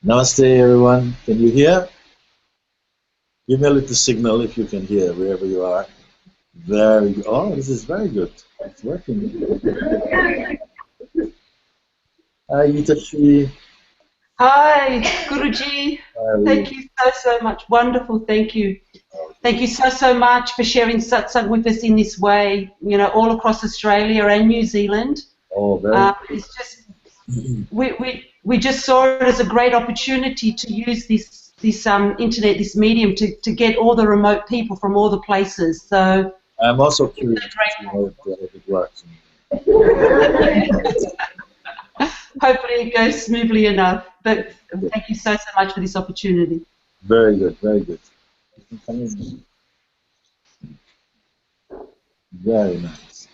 Namaste, everyone. Can you hear? Give me a little signal if you can hear wherever you are. Very good. Oh, this is very good. It's working. Hi, Itashi. Hi, Guruji. Thank you so much. Wonderful. Thank you. Thank you so much for sharing satsang with us in this way, you know, all across Australia and New Zealand. Oh, very It's just, we just saw it as a great opportunity to use this internet, this medium, to get all the remote people from all the places. So I'm also curious to know if it works. Hopefully it goes smoothly enough. But thank you so much for this opportunity. Very good, very good. Come in. Very nice.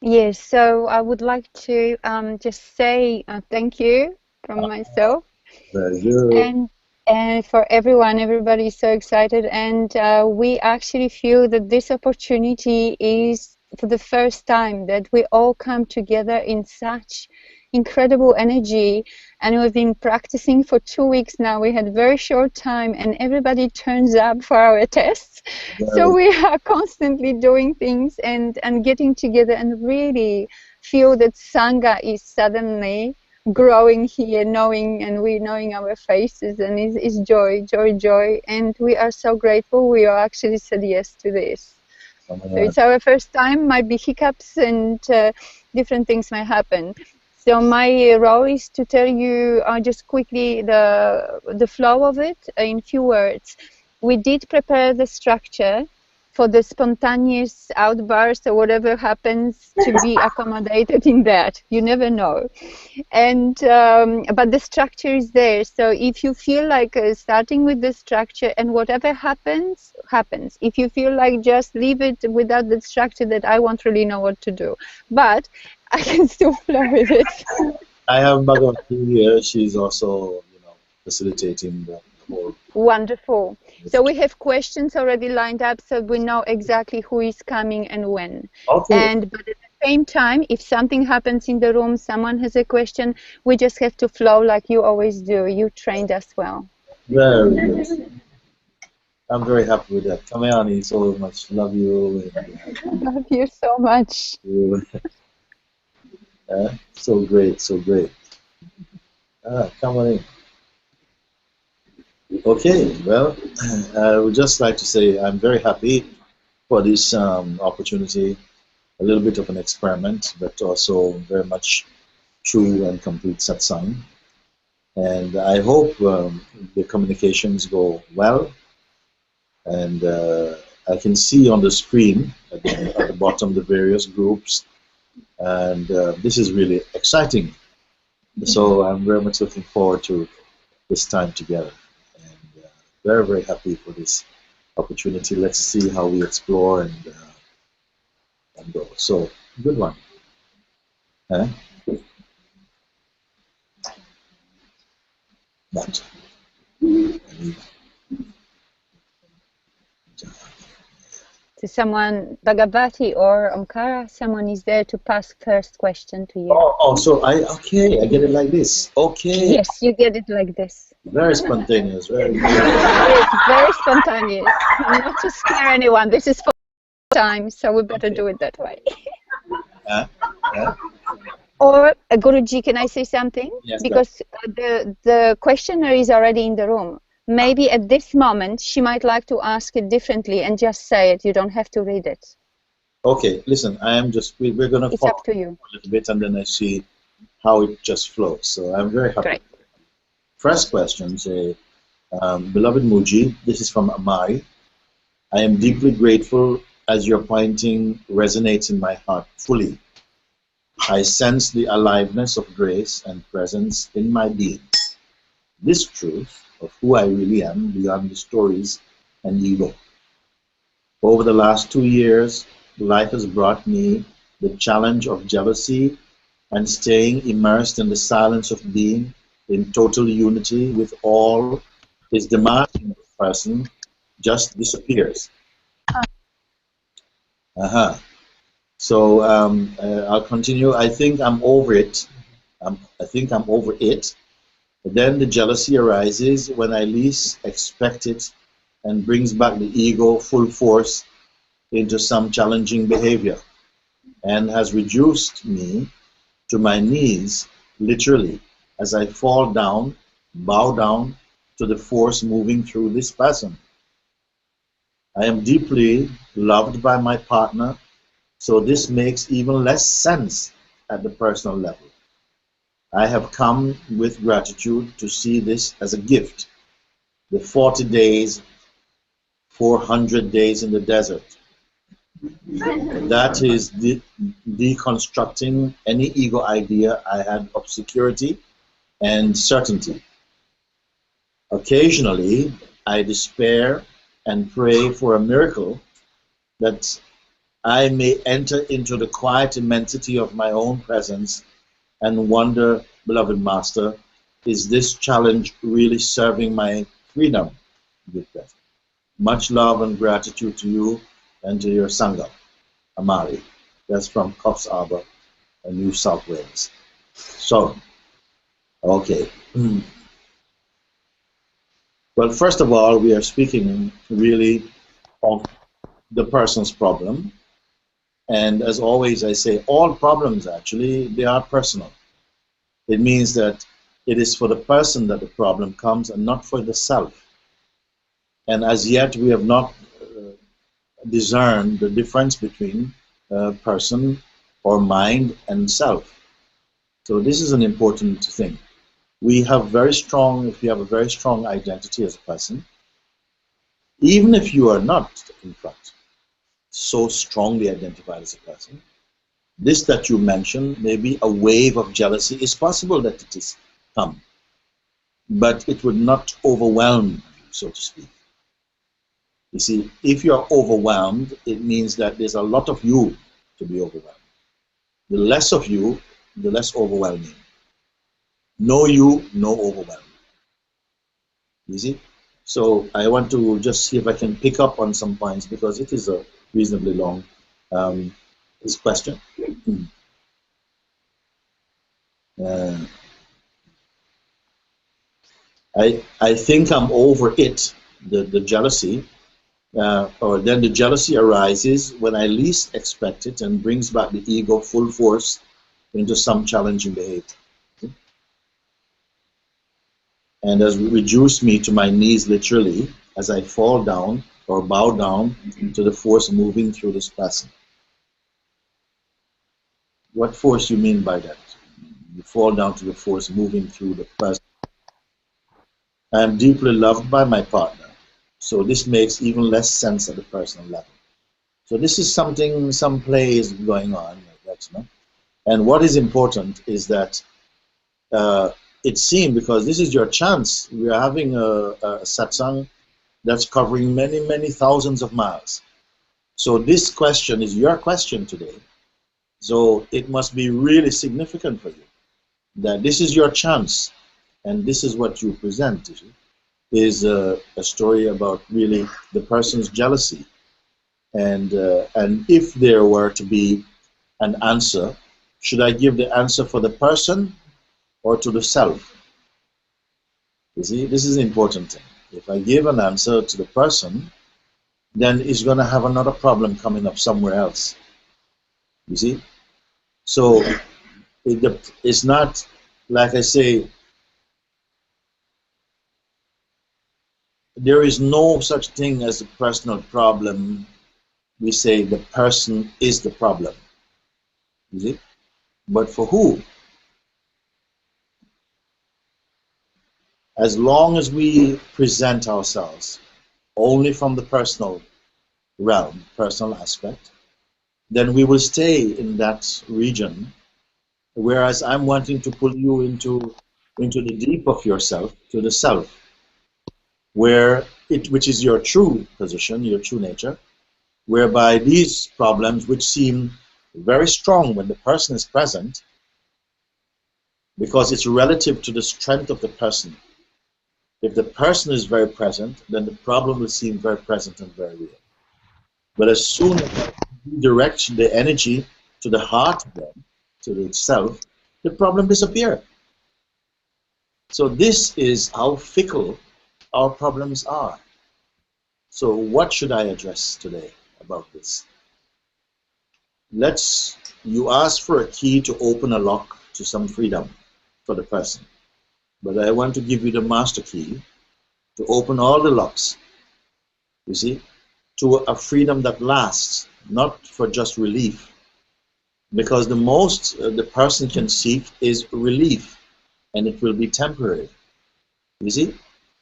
Yes, so I would like to just say thank you from myself. Very good. And for everyone, everybody is so excited, and we actually feel that this opportunity is for the first time that we all come together in such incredible energy, and we've been practicing for 2 weeks now. We had very short time, and everybody turns up for our tests. So we are constantly doing things and getting together, and really feel that Sangha is suddenly growing here, knowing our faces, and it's joy, and we are so grateful we all actually said yes to this. So it's our first time, might be hiccups and different things might happen. So my role is to tell you just quickly the flow of it in few words. We did prepare the structure for the spontaneous outburst or whatever happens to be accommodated in that. You never know. And but the structure is there. So if you feel like starting with the structure and whatever happens, happens. If you feel like just leave it without the structure, that I won't really know what to do. But I can still flow with it. I have Bhagavati here. She's also, facilitating the whole. Wonderful. So we have questions already lined up, so we know exactly who is coming and when. Okay. But at the same time, if something happens in the room, someone has a question, we just have to flow like you always do. You trained us well. Very good. I'm very happy with that. Kamayani, so much. Love you. Love you so much. So great, so great. Come on in. Okay, well, I would just like to say I'm very happy for this opportunity. A little bit of an experiment, but also very much true and complete satsang. And I hope the communications go well. And I can see on the screen at the bottom the various groups. And this is really exciting. So I'm very much looking forward to this time together. And very, very happy for this opportunity. Let's see how we explore and go. So, good one. But To someone, Bhagavati or Omkara, someone is there to pass first question to you. So I get it like this. Okay. Yes, you get it like this. Very spontaneous, very good. It's very spontaneous. Not to scare anyone. This is for time, so we better do it that way. Or Guruji, can I say something? Yes, because the questioner is already in the room. Maybe at this moment she might like to ask it differently and just say it. You don't have to read it. Okay, listen, I am just we're gonna it's up to you a little bit, and then I see how it just flows. So I'm very happy. Great. First question, say, beloved Mooji, this is from Amari. I am deeply grateful as your pointing resonates in my heart fully. I sense the aliveness of grace and presence in my being. This truth of who I really am beyond the stories and ego. Over the last 2 years, life has brought me the challenge of jealousy and staying immersed in the silence of being in total unity with all is demanding the person just disappears. Uh-huh. So I'll continue. I think I'm over it. I think I'm over it. But then the jealousy arises when I least expect it and brings back the ego full force into some challenging behavior and has reduced me to my knees, literally, as I fall down, bow down to the force moving through this person. I am deeply loved by my partner, so this makes even less sense at the personal level. I have come with gratitude to see this as a gift. The 40 days, 400 days in the desert. That is deconstructing any ego idea I had of security and certainty. Occasionally, I despair and pray for a miracle that I may enter into the quiet immensity of my own presence and wonder, beloved Master, is this challenge really serving my freedom? Much love and gratitude to you and to your Sangha, Amari. That's from Coffs Harbour, New South Wales. So, okay. Well, first of all, we are speaking really of the person's problem. And as always, I say all problems actually, they are personal. It means that it is for the person that the problem comes and not for the self. And as yet, we have not discerned the difference between person or mind and self. So this is an important thing. We have very strong, if you have a very strong identity as a person, even if you are not, in fact, so strongly identified as a person, this that you mentioned, maybe a wave of jealousy, is possible that it is come, but it would not overwhelm you, so to speak. You see, if you are overwhelmed, it means that there's a lot of you to be overwhelmed. The less of you, the less overwhelming. No you, no overwhelm. You see? So I want to just see if I can pick up on some points because it is a reasonably long this question. I think I'm over it, the jealousy, or then the jealousy arises when I least expect it and brings back the ego full force into some challenging behavior. And has reduced me to my knees literally as I fall down or bow down to the force moving through this person. What force you mean by that? You fall down to the force moving through the person. I am deeply loved by my partner, so this makes even less sense at the personal level. So this is something, some play is going on, you know? And what is important is that it seems, because this is your chance, we are having a satsang that's covering many, many thousands of miles. So this question is your question today. So it must be really significant for you that this is your chance, and this is what you present. Is a story about really the person's jealousy, and if there were to be an answer, should I give the answer for the person or to the self? You see, this is an important thing. If I give an answer to the person, then it's going to have another problem coming up somewhere else. You see, so it's not like I say. There is no such thing as a personal problem. We say the person is the problem. You see? But for who? As long as we present ourselves only from the personal realm, personal aspect, then we will stay in that region. Whereas I'm wanting to pull you into the deep of yourself, to the self, which is your true position, your true nature, whereby these problems, which seem very strong when the person is present, because it's relative to the strength of the person. If the person is very present, then the problem will seem very present and very real. But as soon as direct the energy to the heart then, to itself, the problem disappears. So this is how fickle our problems are. So what should I address today about this? You ask for a key to open a lock to some freedom for the person. But I want to give you the master key to open all the locks, you see, to a freedom that lasts, not for just relief. Because the most the person can seek is relief, and it will be temporary, you see.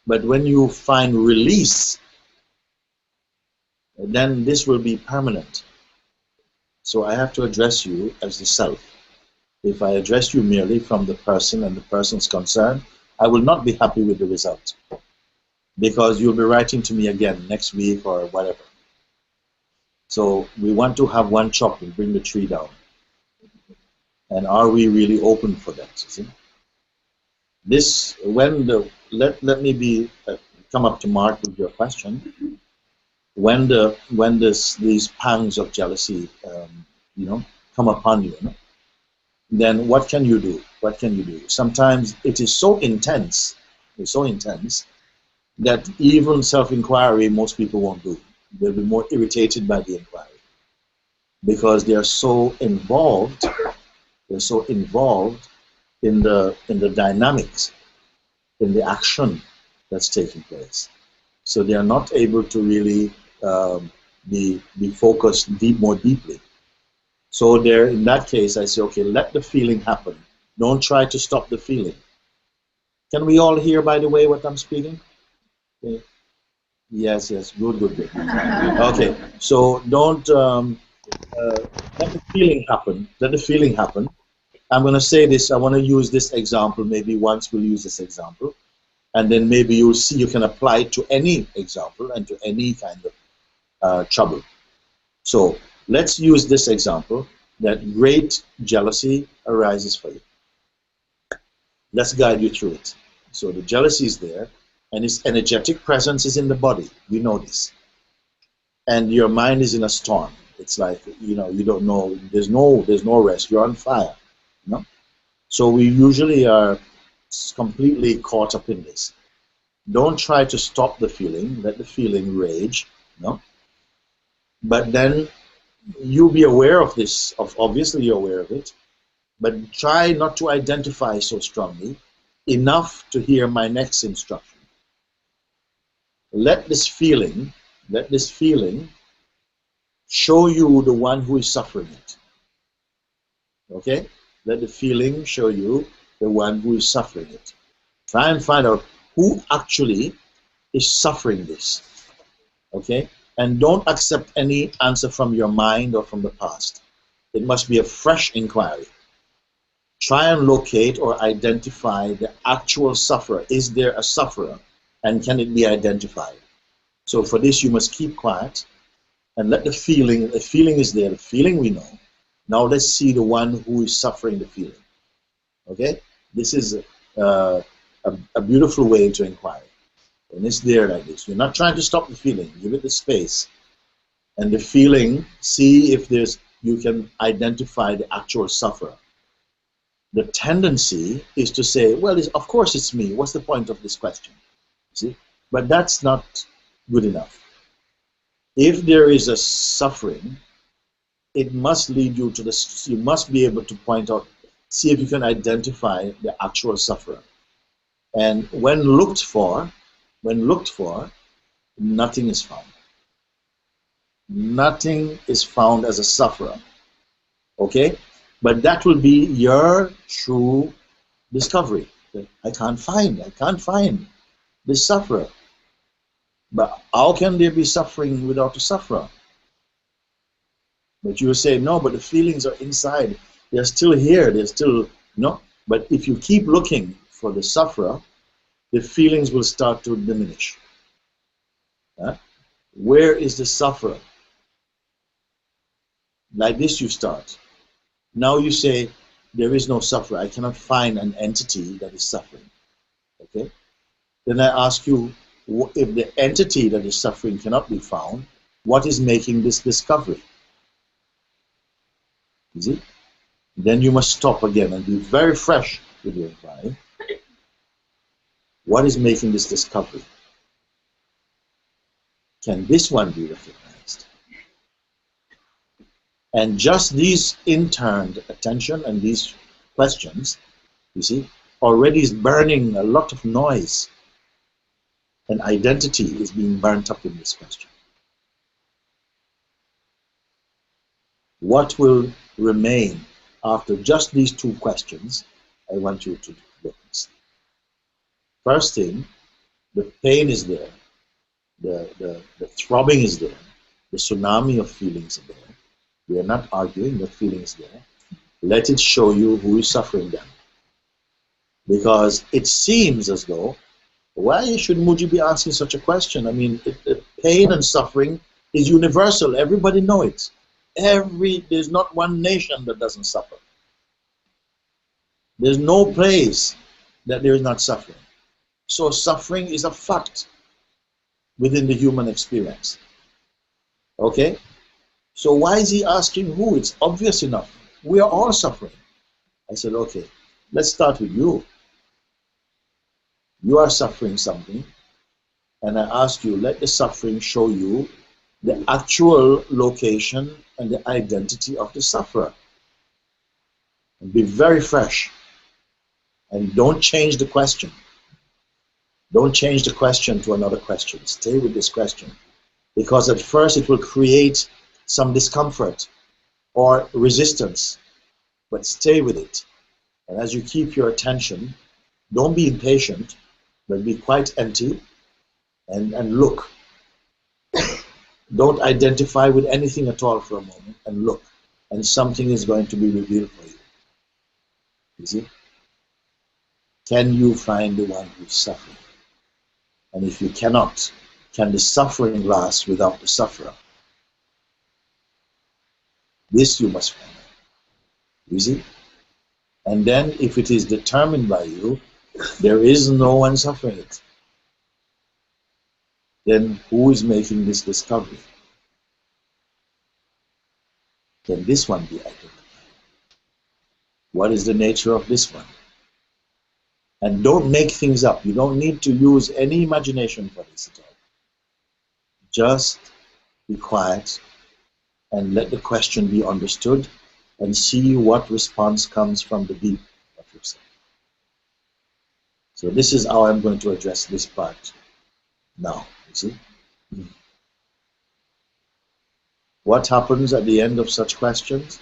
But when you find release, then this will be permanent. So I have to address you as the self. If I address you merely from the person and the person's concern, I will not be happy with the result, because you'll be writing to me again next week or whatever. So we want to have one chop and bring the tree down. And are we really open for that? You see? This, when the let me be come up to mark with your question. When these pangs of jealousy, come upon you, then what can you do? What can you do? Sometimes it is so intense. It's so intense that even self-inquiry most people won't do. They'll be more irritated by the inquiry because they are so involved. They're so involved in the dynamics, in the action that's taking place. So they are not able to really be focused more deeply. So there, in that case, I say, okay, let the feeling happen. Don't try to stop the feeling. Can we all hear, by the way, what I'm speaking? Okay. Yes, good. Okay, so don't let the feeling happen. Let the feeling happen. I'm going to say this. I want to use this example. Maybe once we'll use this example, and then maybe you'll see you can apply it to any example and to any kind of trouble. So let's use this example that great jealousy arises for you. Let's guide you through it. So the jealousy is there, and its energetic presence is in the body. We know this. And your mind is in a storm. It's like, you don't know, there's no rest. You're on fire. So we usually are completely caught up in this. Don't try to stop the feeling. Let the feeling rage. But then you be aware of this. Obviously you're aware of it. But try not to identify so strongly enough to hear my next instruction. Let this feeling show you the one who is suffering it. Okay? Let the feeling show you the one who is suffering it. Try and find out who actually is suffering this. Okay? And don't accept any answer from your mind or from the past. It must be a fresh inquiry. Try and locate or identify the actual sufferer. Is there a sufferer? And can it be identified? So for this, you must keep quiet and let the feeling is there. The feeling we know. Now let's see the one who is suffering the feeling. Okay? This is a beautiful way to inquire. And it's there like this. You're not trying to stop the feeling. Give it the space. And the feeling, see if you can identify the actual sufferer. The tendency is to say, well, of course it's me. What's the point of this question? See? But that's not good enough. If there is a suffering, it must lead you to you must be able to point out, see if you can identify the actual sufferer. And when looked for, nothing is found. Nothing is found as a sufferer. Okay? But that will be your true discovery. I can't find the sufferer. But how can there be suffering without a sufferer? But you say, no, but the feelings are inside. They're still here. They're still, no. But if you keep looking for the sufferer, the feelings will start to diminish. Where is the sufferer? Like this you start. Now you say, there is no sufferer. I cannot find an entity that is suffering. Okay? Then I ask you, if the entity that is suffering cannot be found, what is making this discovery? You see? Then you must stop again and be very fresh with your inquiry. What is making this discovery? Can this one be recognized? And just these interned attention and these questions, you see, already is burning a lot of noise. And identity is being burnt up in this question. What will remain after just these two questions? I want you to look and see. First thing, the pain is there, the throbbing is there, the tsunami of feelings are there. We are not arguing, the feeling is there. Let it show you who is suffering them. Because it seems as though, why should Mooji be asking such a question? I mean, pain and suffering is universal. Everybody knows it. There's not one nation that doesn't suffer. There's no place that there is not suffering. So suffering is a fact within the human experience. Okay? So why is he asking who? It's obvious enough. We are all suffering. I said, okay, let's start with you. You are suffering something, and I ask you, let the suffering show you the actual location and the identity of the sufferer. And be very fresh. And don't change the question. Don't change the question to another question. Stay with this question. Because at first it will create some discomfort or resistance. But stay with it. And as you keep your attention, don't be impatient, but be quite empty and look. Don't identify with anything at all for a moment and look. And something is going to be revealed for you. You see? Can you find the one who's suffering? And if you cannot, can the suffering last without the sufferer? This you must find out. You see? And then if it is determined by you, there is no one suffering it. Then who is making this discovery? Can this one be identified? What is the nature of this one? And don't make things up. You don't need to use any imagination for this at all. Just be quiet and let the question be understood and see what response comes from the deep of yourself. So this is how I'm going to address this part now, you see. What happens at the end of such questions?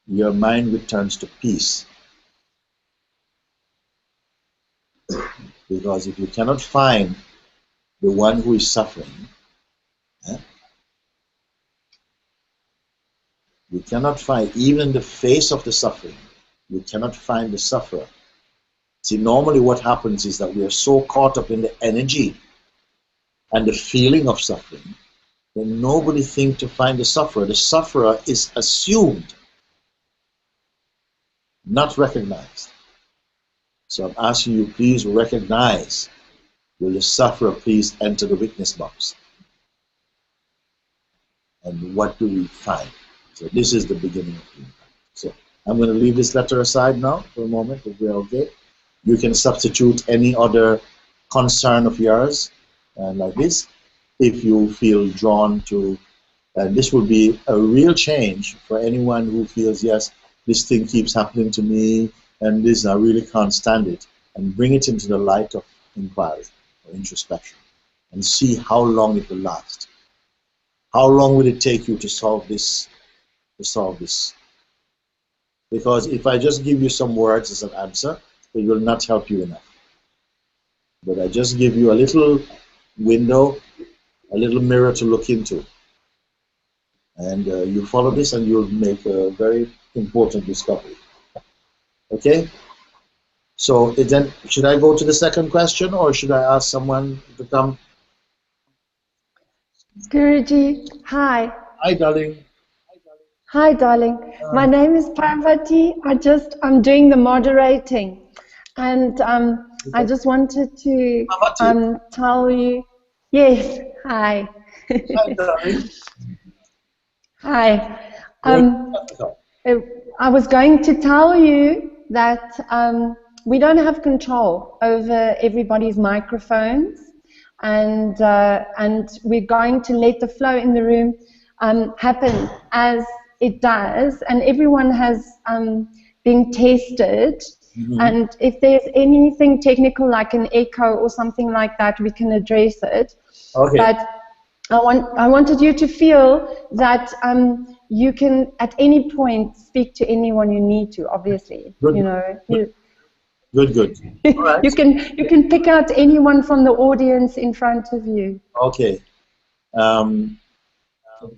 Your mind returns to peace. Because if you cannot find the one who is suffering, you cannot find even the face of the suffering. You cannot find the sufferer. See, normally what happens is that we are so caught up in the energy and the feeling of suffering that nobody thinks to find the sufferer. The sufferer is assumed, not recognized. So I'm asking you, please recognize. Will the sufferer please enter the witness box? And what do we find? So this is the beginning of the impact. So I'm going to leave this letter aside now for a moment, if we're okay. You can substitute any other concern of yours, like this, if you feel drawn to. And this will be a real change for anyone who feels, yes, this thing keeps happening to me, and this, I really can't stand it. And bring it into the light of inquiry or introspection and see how long it will last. How long will it take you to solve this? Because if I just give you some words as an answer, it will not help you enough. But I just give you a little window, a little mirror to look into. And you follow this and you'll make a very important discovery. Okay? So then, should I go to the second question or should I ask someone to come? Guruji, hi. Hi, darling. Hi, darling. My name is Parvati. I'm doing the moderating. And I just wanted to tell you, yes, hi. Hi, darling. Hi. I was going to tell you that we don't have control over everybody's microphones, and we're going to let the flow in the room happen as it does, and everyone has been tested. And if there's anything technical like an echo or something like that, we can address it. Okay. But I wanted you to feel that you can at any point speak to anyone you need to. Obviously, Good. You know, Good. All right. you can pick out anyone from the audience in front of you. Okay.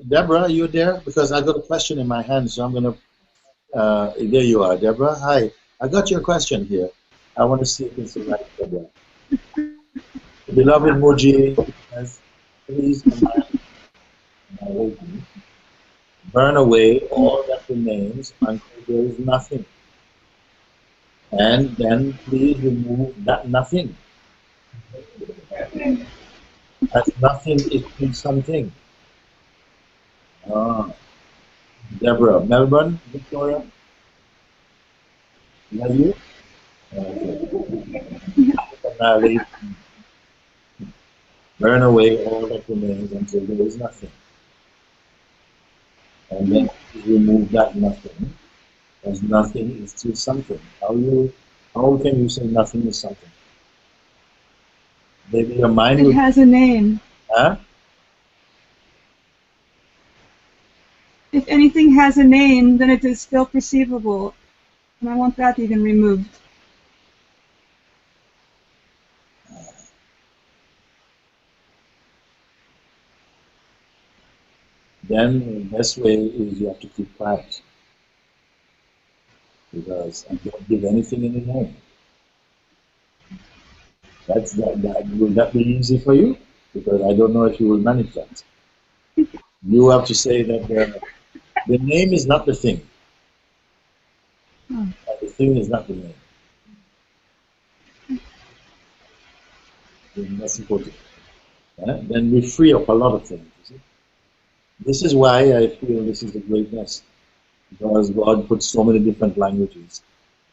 Deborah, are you there? Because I got a question in my hand, so I'm gonna. There you are, Deborah. Hi. I got your question here. I want to see if it's the right Deborah. Beloved Mooji, please burn away all that remains until there is nothing. And then please remove that nothing. As nothing is something. Deborah, Melbourne, Victoria? Is that you? Okay. Burn away all that remains until there is nothing. And then remove that nothing, as nothing is still something. How can you say nothing is something? Maybe your mind It has a name. Huh? If anything has a name, then it is still perceivable. And I want that even removed. Then the best way is you have to keep quiet. Because I don't give anything any name. Will that be easy for you? Because I don't know if you will manage that. You have to say that the name is not the thing. The thing is not the name. That's important. Then we free up a lot of things. You see? This is why I feel this is a greatness. Because God put so many different languages.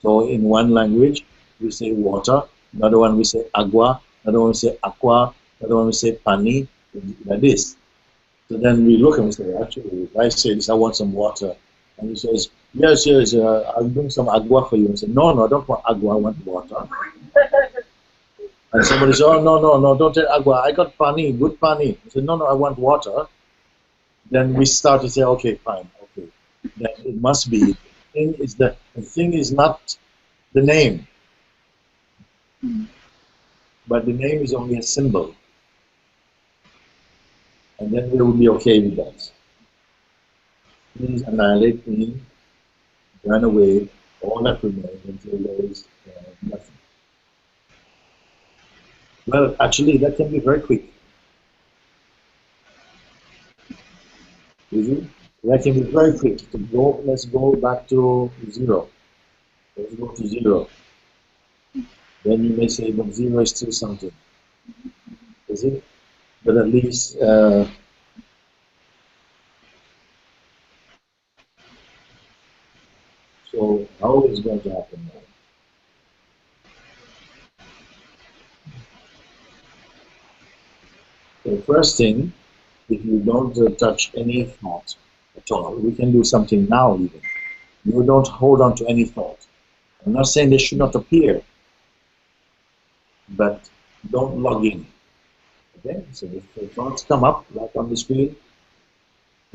So in one language, we say water. Another one we say agua. Another one we say aqua. Another one we say pani. Like this. So then we look and we say, actually, if I say this, I want some water. And he says, yes, I'll bring some agua for you. And I say, no, I don't want agua, I want water. And somebody says, oh, no, don't take agua. I got pani, good pani. I said, no, I want water. Then we start to say, okay, fine, okay. Then it must be. The thing is not the name. But the name is only a symbol. And then we will be okay with that. Please annihilate me, burn away all that remains until there is nothing. Well, actually, that can be very quick. That can be very quick. Let's go back to zero. Let's go to zero. Then you may say, but zero is still something. Is it? But at least so how is it going to happen now? The first thing, if you don't touch any thought at all, we can do something now even. You don't hold on to any thought. I'm not saying they should not appear, but don't log in. Okay, so if the thoughts come up, like on the screen,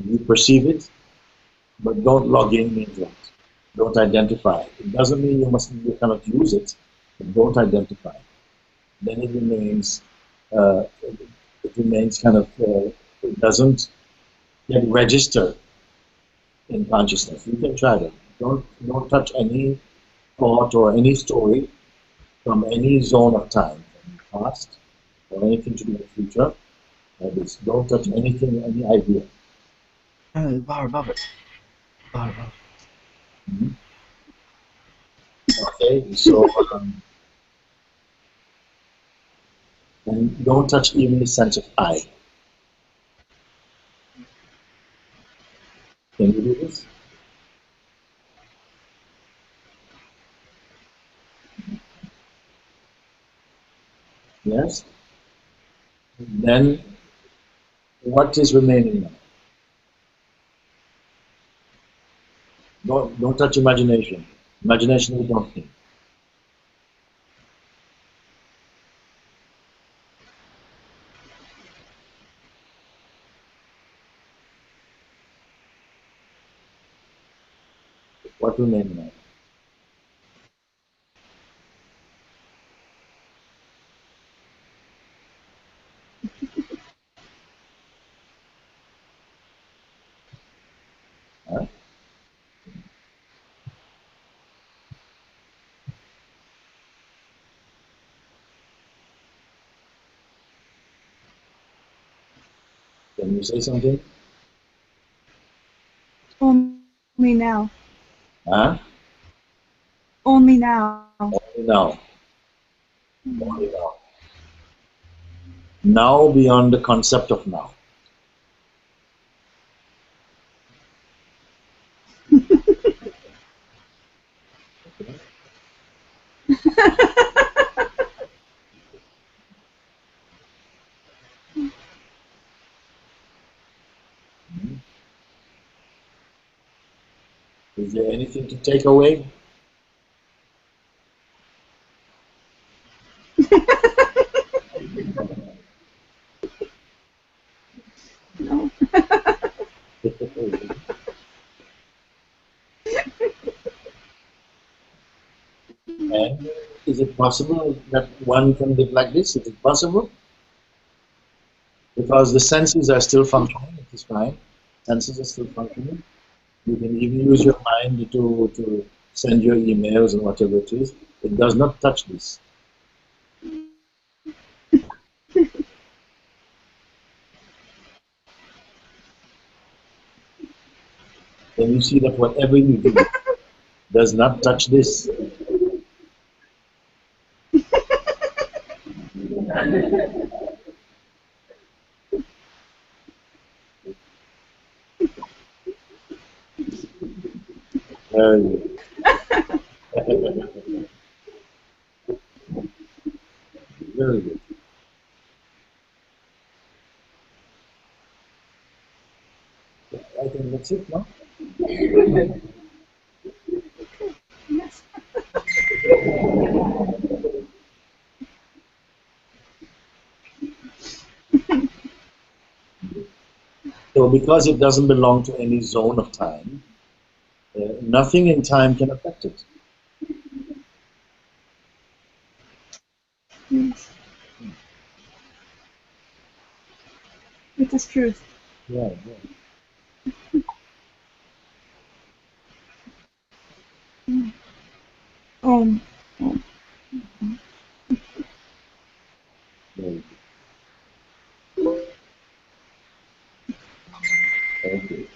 you perceive it, but don't log in into it. Don't identify. It doesn't mean you cannot use it, but don't identify. Then it remains kind of, it doesn't get registered in consciousness. You can try that. Don't touch any thought or any story from any zone of time, from the past or anything to do with the future. Don't touch anything, any idea. Okay, so and don't touch even the sense of I. Can you do this? Yes? Then what is remaining now? Don't touch imagination. Imagination is nothing. What remains now? Huh? Can you say something? Only now. Huh? Only now. Only now. Only now. Now beyond the concept of now. Is there anything to take away? No. And is it possible that one can live like this? Is it possible? Because the senses are still functioning, it is fine. Senses are still functioning. You can even use your mind to send your emails and whatever it is. It does not touch this. Then you see that whatever you do does not touch this. Very good. Very good. I think that's it, no? Yes. So because it doesn't belong to any zone of time, nothing in time can affect it. Yes. It is truth. Yeah, Um. very good. Thank you.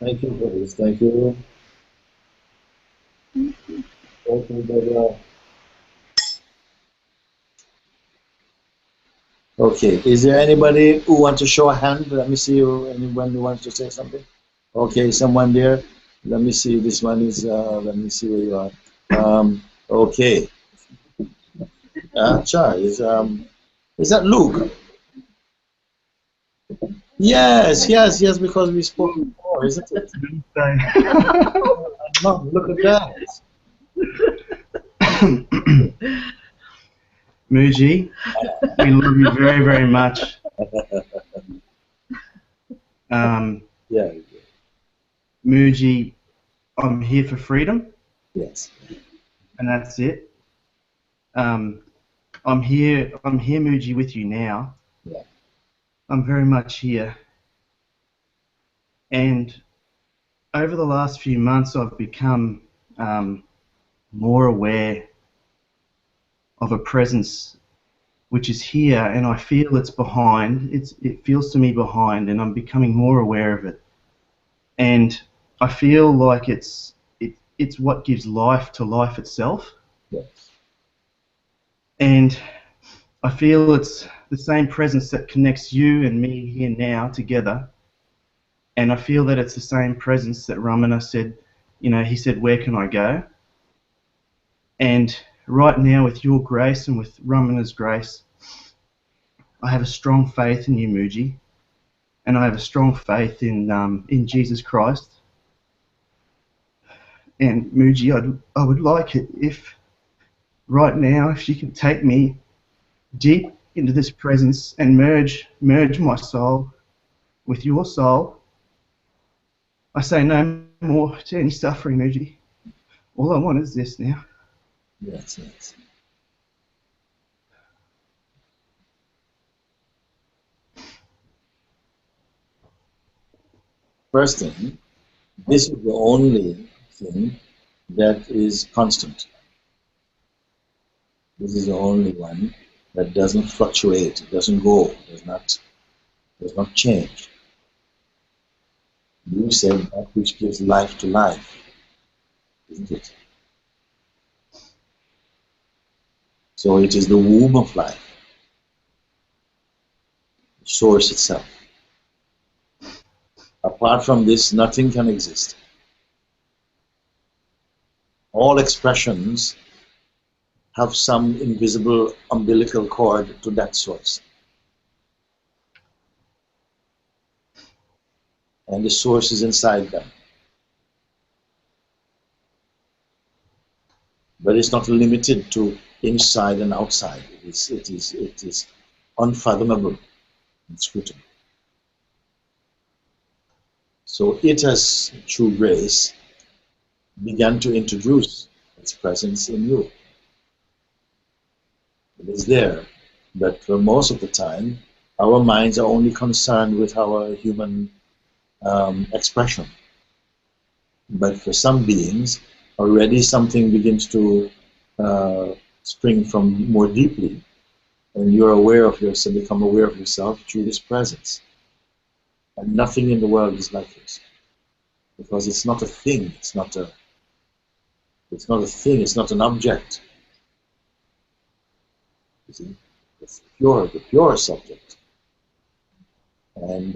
Thank you for this. Thank you. Thank you, brother. Okay, is there anybody who wants to show a hand? Let me see anyone who wants to say something. Okay, someone there. Let me see. This one is. Let me see where you are. Okay. Char is that Luke? Yes, because we spoke before, isn't it? No, look at that. Mooji, we love you very, very much. Yeah. Mooji, I'm here for freedom, Yes. and that's it. I'm here, Mooji, with you now. Yeah. I'm very much here. And over the last few months, I've become more aware of a presence which is here, and I feel it's behind. It feels to me behind, and I'm becoming more aware of it. And I feel like it's what gives life to life itself. Yes. And I feel it's the same presence that connects you and me here now together. And I feel that it's the same presence that Ramana said, he said, where can I go? And right now, with your grace and with Ramana's grace, I have a strong faith in you, Mooji, and I have a strong faith in Jesus Christ. And Mooji, I would like it if right now, if you can take me deep into this presence and merge my soul with your soul. I say no more to any suffering, Mooji. All I want is this now. Yes, yes. First thing, this is the only thing that is constant. This is the only one that doesn't fluctuate, it doesn't go, does not change. You said that which gives life to life, isn't it? So it is the womb of life, the source itself. Apart from this, nothing can exist. All expressions have some invisible umbilical cord to that source. And the source is inside them. But it's not limited to inside and outside. It is unfathomable, inscrutable. So it has, through grace, began to introduce its presence in you. It is there, but for most of the time, our minds are only concerned with our human expression. But for some beings, already something begins to spring from more deeply, and you're aware of yourself, become aware of yourself through this presence. And nothing in the world is like this, because it's not a thing. It's not a thing. It's not an object. You see, it's the pure subject, and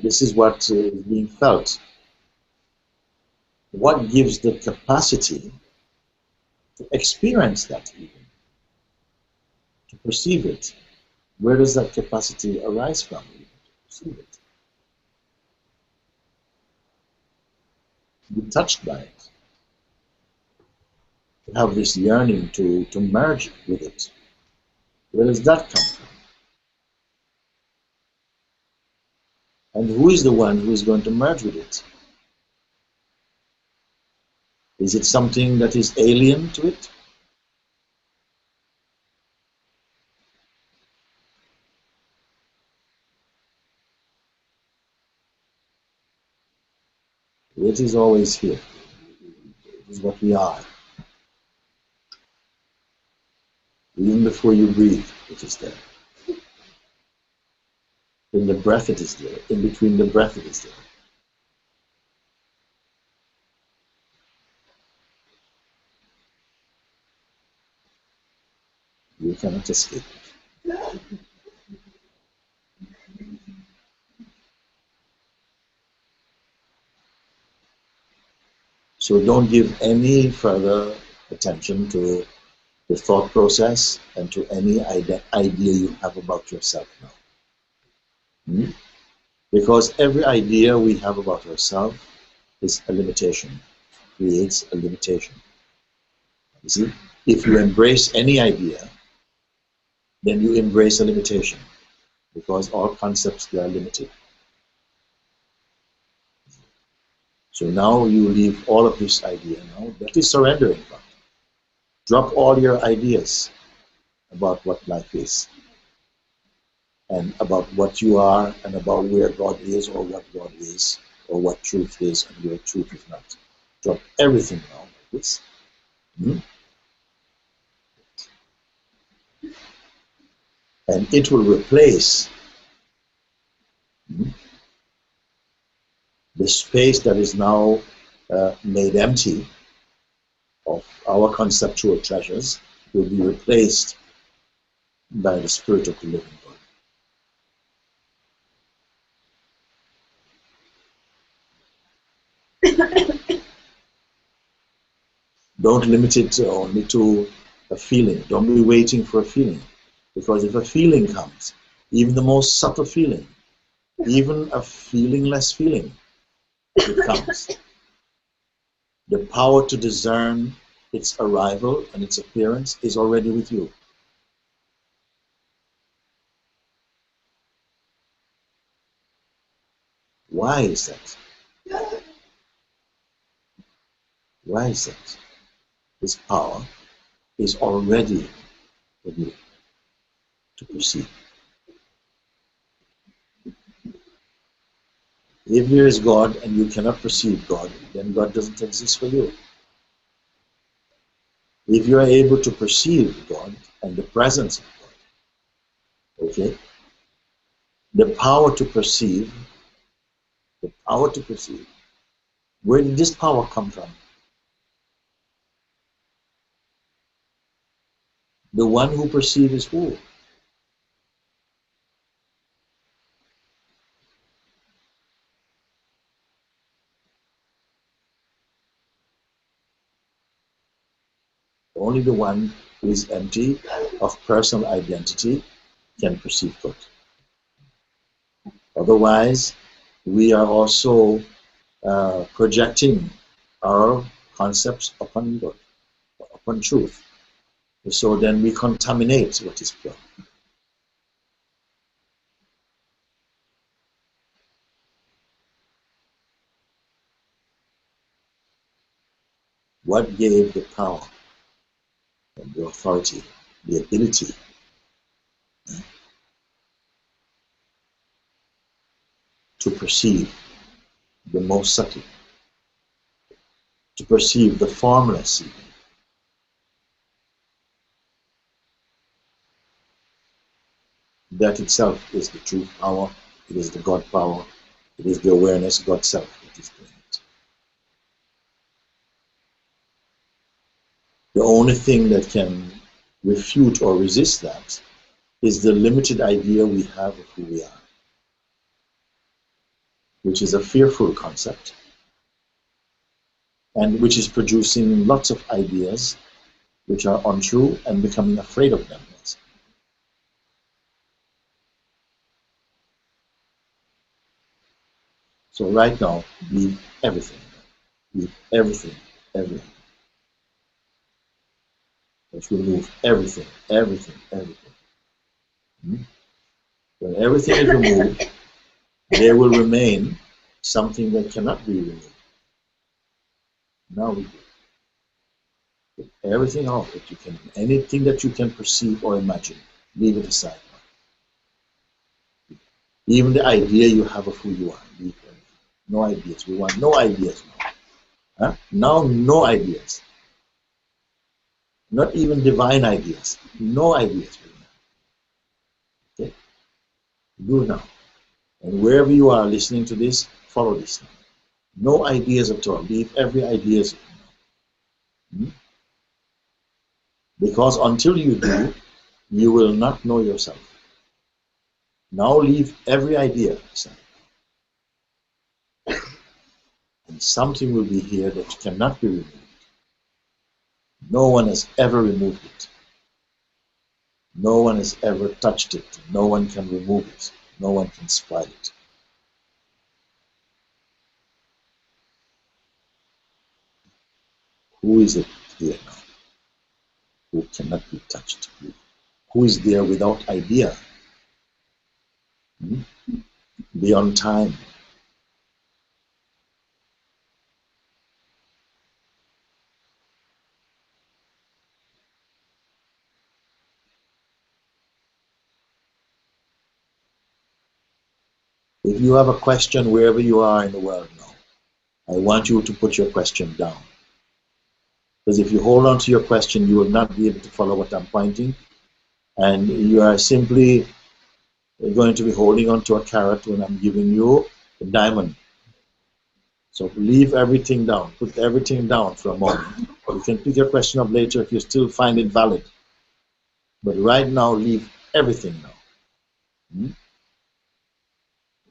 this is what is being felt. What gives the capacity to experience that, even to perceive it? Where does that capacity arise from? Even to perceive it, be touched by it, to have this yearning to merge with it. Where does that come from? And who is the one who is going to merge with it? Is it something that is alien to it? It is always here. It is what we are. Even before you breathe, it is there. In the breath, it is there. In between the breath, it is there. You cannot escape it. So don't give any further attention to the thought process and to any idea you have about yourself now. Because every idea we have about ourselves is a limitation, creates a limitation. You see, if you embrace any idea, then you embrace a limitation, because all concepts, they are limited. So now you leave all of this idea now. That is surrendering. Drop all your ideas about what life is, and about what you are, and about where God is, or what God is, or what truth is, and where truth is not. Drop everything now like this. And it will replace the space that is now made empty of our conceptual treasures. Will be replaced by the Spirit of the living God. Don't limit it only to a feeling. Don't be waiting for a feeling, because if a feeling comes, even the most subtle feeling, even a feelingless feeling, it comes. The power to discern its arrival and its appearance is already with you. Why is that? Why is that? This power is already with you to perceive. If there is God and you cannot perceive God, then God doesn't exist for you. If you are able to perceive God and the presence of God, okay, the power to perceive, where did this power come from? The one who perceives is who? Only the one who is empty of personal identity can perceive God. Otherwise, we are also projecting our concepts upon God, upon truth. So then we contaminate what is pure. What gave the power and the authority, the ability to perceive the most subtle, to perceive the formless even? That itself is the true power, it is the God power, it is the awareness, God self that is doing it. The only thing that can refute or resist that is the limited idea we have of who we are, which is a fearful concept, and which is producing lots of ideas which are untrue and becoming afraid of them. So right now, leave everything. Leave everything, everything. Let's remove everything, everything, everything. When everything is removed, there will remain something that cannot be removed. Now we do. Everything out that you can, anything that you can perceive or imagine, leave it aside. Even the idea you have of who you are, leave everything. No ideas. We want no ideas now. Huh? Now, no ideas. Not even divine ideas. No ideas. Okay? Do it now. And wherever you are listening to this, follow this now. No ideas at all. Leave every idea. Because until you do, you will not know yourself. Now leave every idea aside. And something will be here that cannot be removed. No one has ever removed it. No one has ever touched it. No one can remove it. No one can spoil it. Who is it here now who cannot be touched? Who is there without idea? Beyond time. If you have a question wherever you are in the world now, I want you to put your question down. Because if you hold on to your question, you will not be able to follow what I'm pointing. And you are simply going to be holding on to a carrot when I'm giving you a diamond. So leave everything down. Put everything down for a moment. You can pick your question up later if you still find it valid. But right now, leave everything down.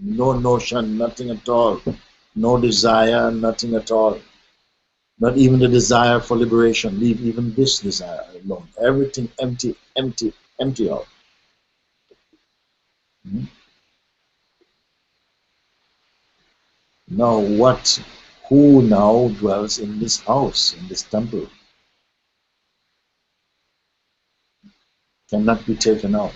No notion, nothing at all. No desire, nothing at all. Not even the desire for liberation. Leave even this desire alone. Everything empty, empty, empty out. Hmm? Now what? Who now dwells in this house, in this temple, cannot be taken out?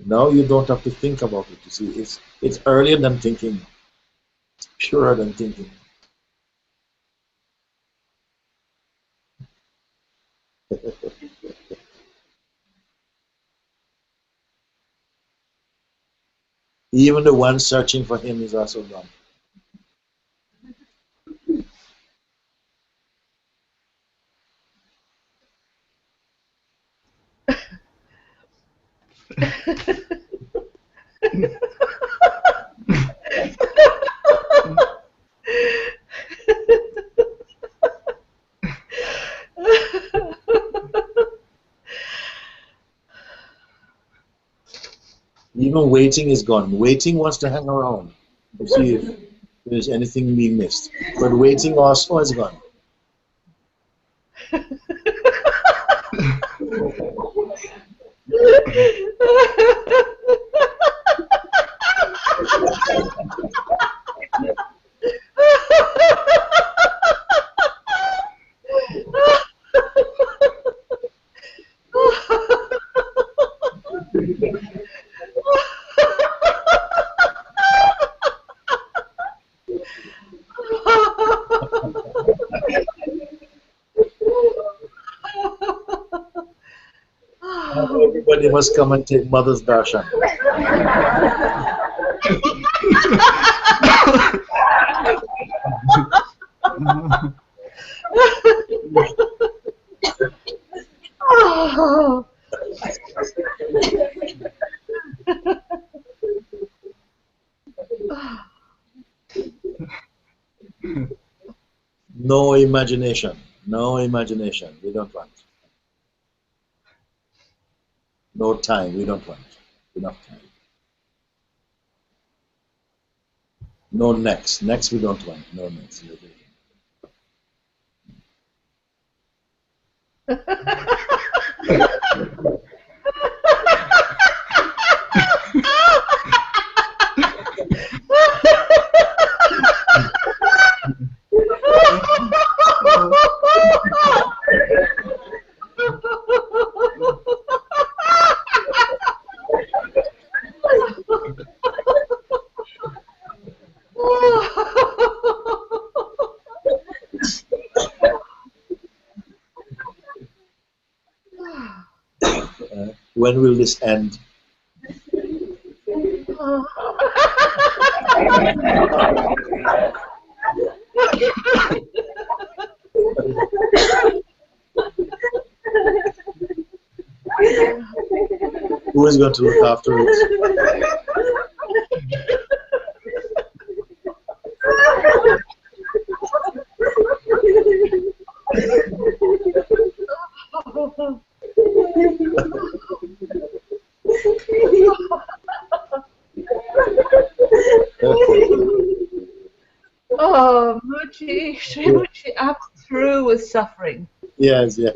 Now you don't have to think about it. You see, it's earlier than thinking, purer than thinking. Even the one searching for him is also gone. Even waiting is gone. Waiting wants to hang around to see if there's anything being missed. But waiting also is gone. Everybody must come and take Mother's darshan. No imagination. No imagination. We don't want. No time. We don't want. Enough time. No next. Next we don't want. No next. When will this end? Who is going to look after it? Oh, Mooji, Mooji, I'm through with suffering. Yes, yes.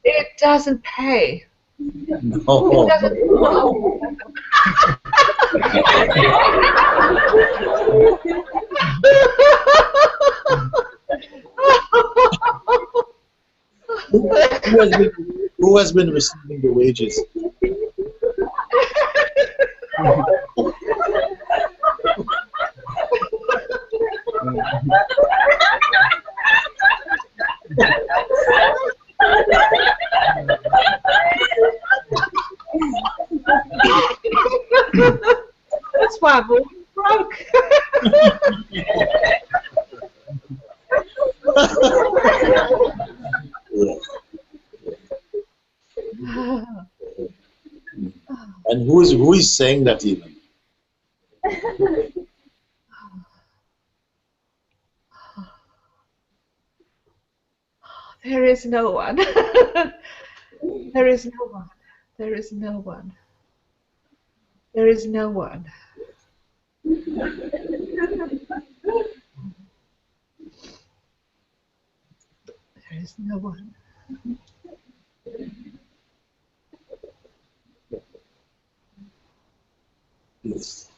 It doesn't pay. No. It doesn't. Who has been receiving the wages? That's why I'm all broke. And who is saying that even? There is no one. There is no one. There is no one. There is no one. There is no one. Yes.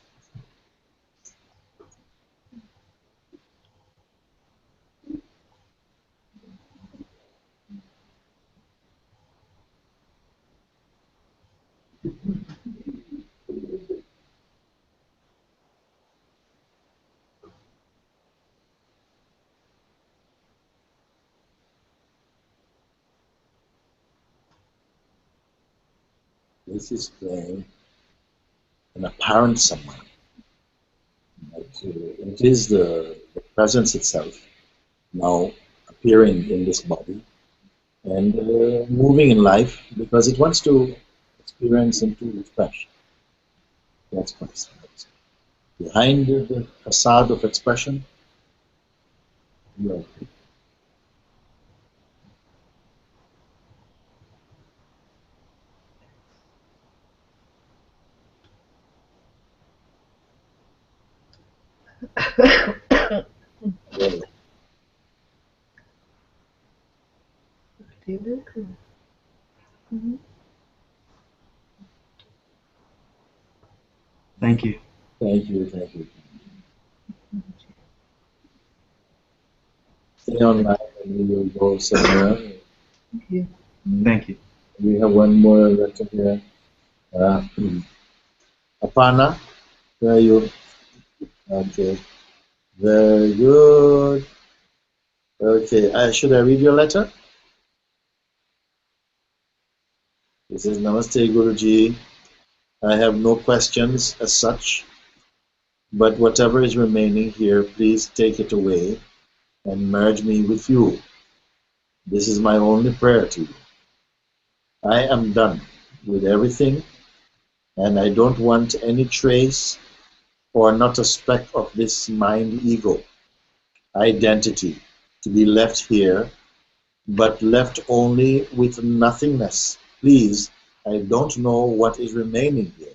This is an apparent someone. It is the presence itself now appearing in this body and moving in life because it wants to experience and to express. That's Christ. Behind the facade of expression, you are really. Thank you. Thank you, thank you. Stay online and we will go somewhere. Thank you. Thank you. We have one more letter here. Apana, where are you? Okay, very good. Okay, should I read your letter? This is Namaste Guruji. I have no questions as such, but whatever is remaining here, please take it away and merge me with you. This is my only prayer to you. I am done with everything, and I don't want any trace or not a speck of this mind ego identity to be left here, but left only with nothingness. Please, I don't know what is remaining here.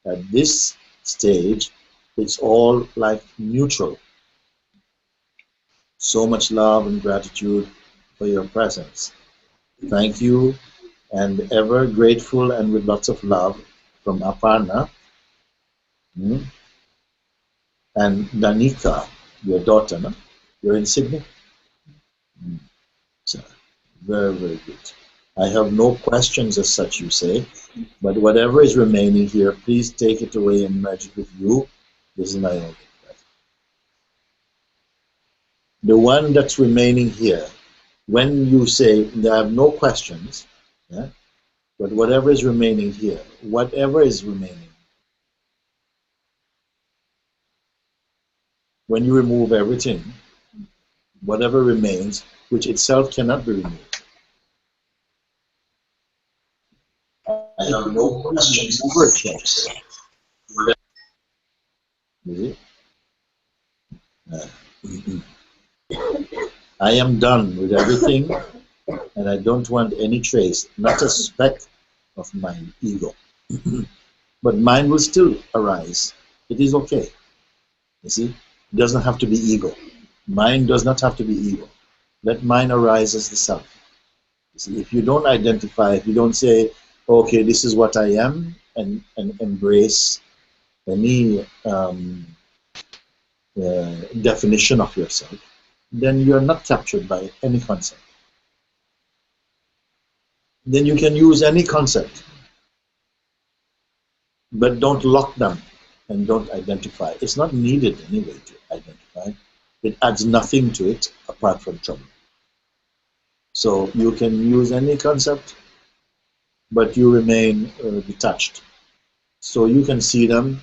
At this stage, it's all like neutral. So much love and gratitude for your presence. Thank you, and ever grateful and with lots of love from Aparna and Danica, your daughter. No? You're in Sydney? So, very, very good. I have no questions as such, you say, but whatever is remaining here, please take it away and merge it with you. This is my own request. The one that's remaining here, when you say, I have no questions, yeah, but whatever is remaining here, whatever is remaining, when you remove everything, whatever remains, which itself cannot be removed. I have no questions over it. I am done with everything, and I don't want any trace, not a speck of my ego. But mine will still arise. It is okay. You see, it doesn't have to be ego. Mine does not have to be ego. Let mine arise as the self. You see, if you don't identify, if you don't say, okay, this is what I am, and embrace any definition of yourself, then you're not captured by any concept. Then you can use any concept, but don't lock them and don't identify. It's not needed anyway to identify. It adds nothing to it apart from trouble. So you can use any concept, but you remain detached. So you can see them,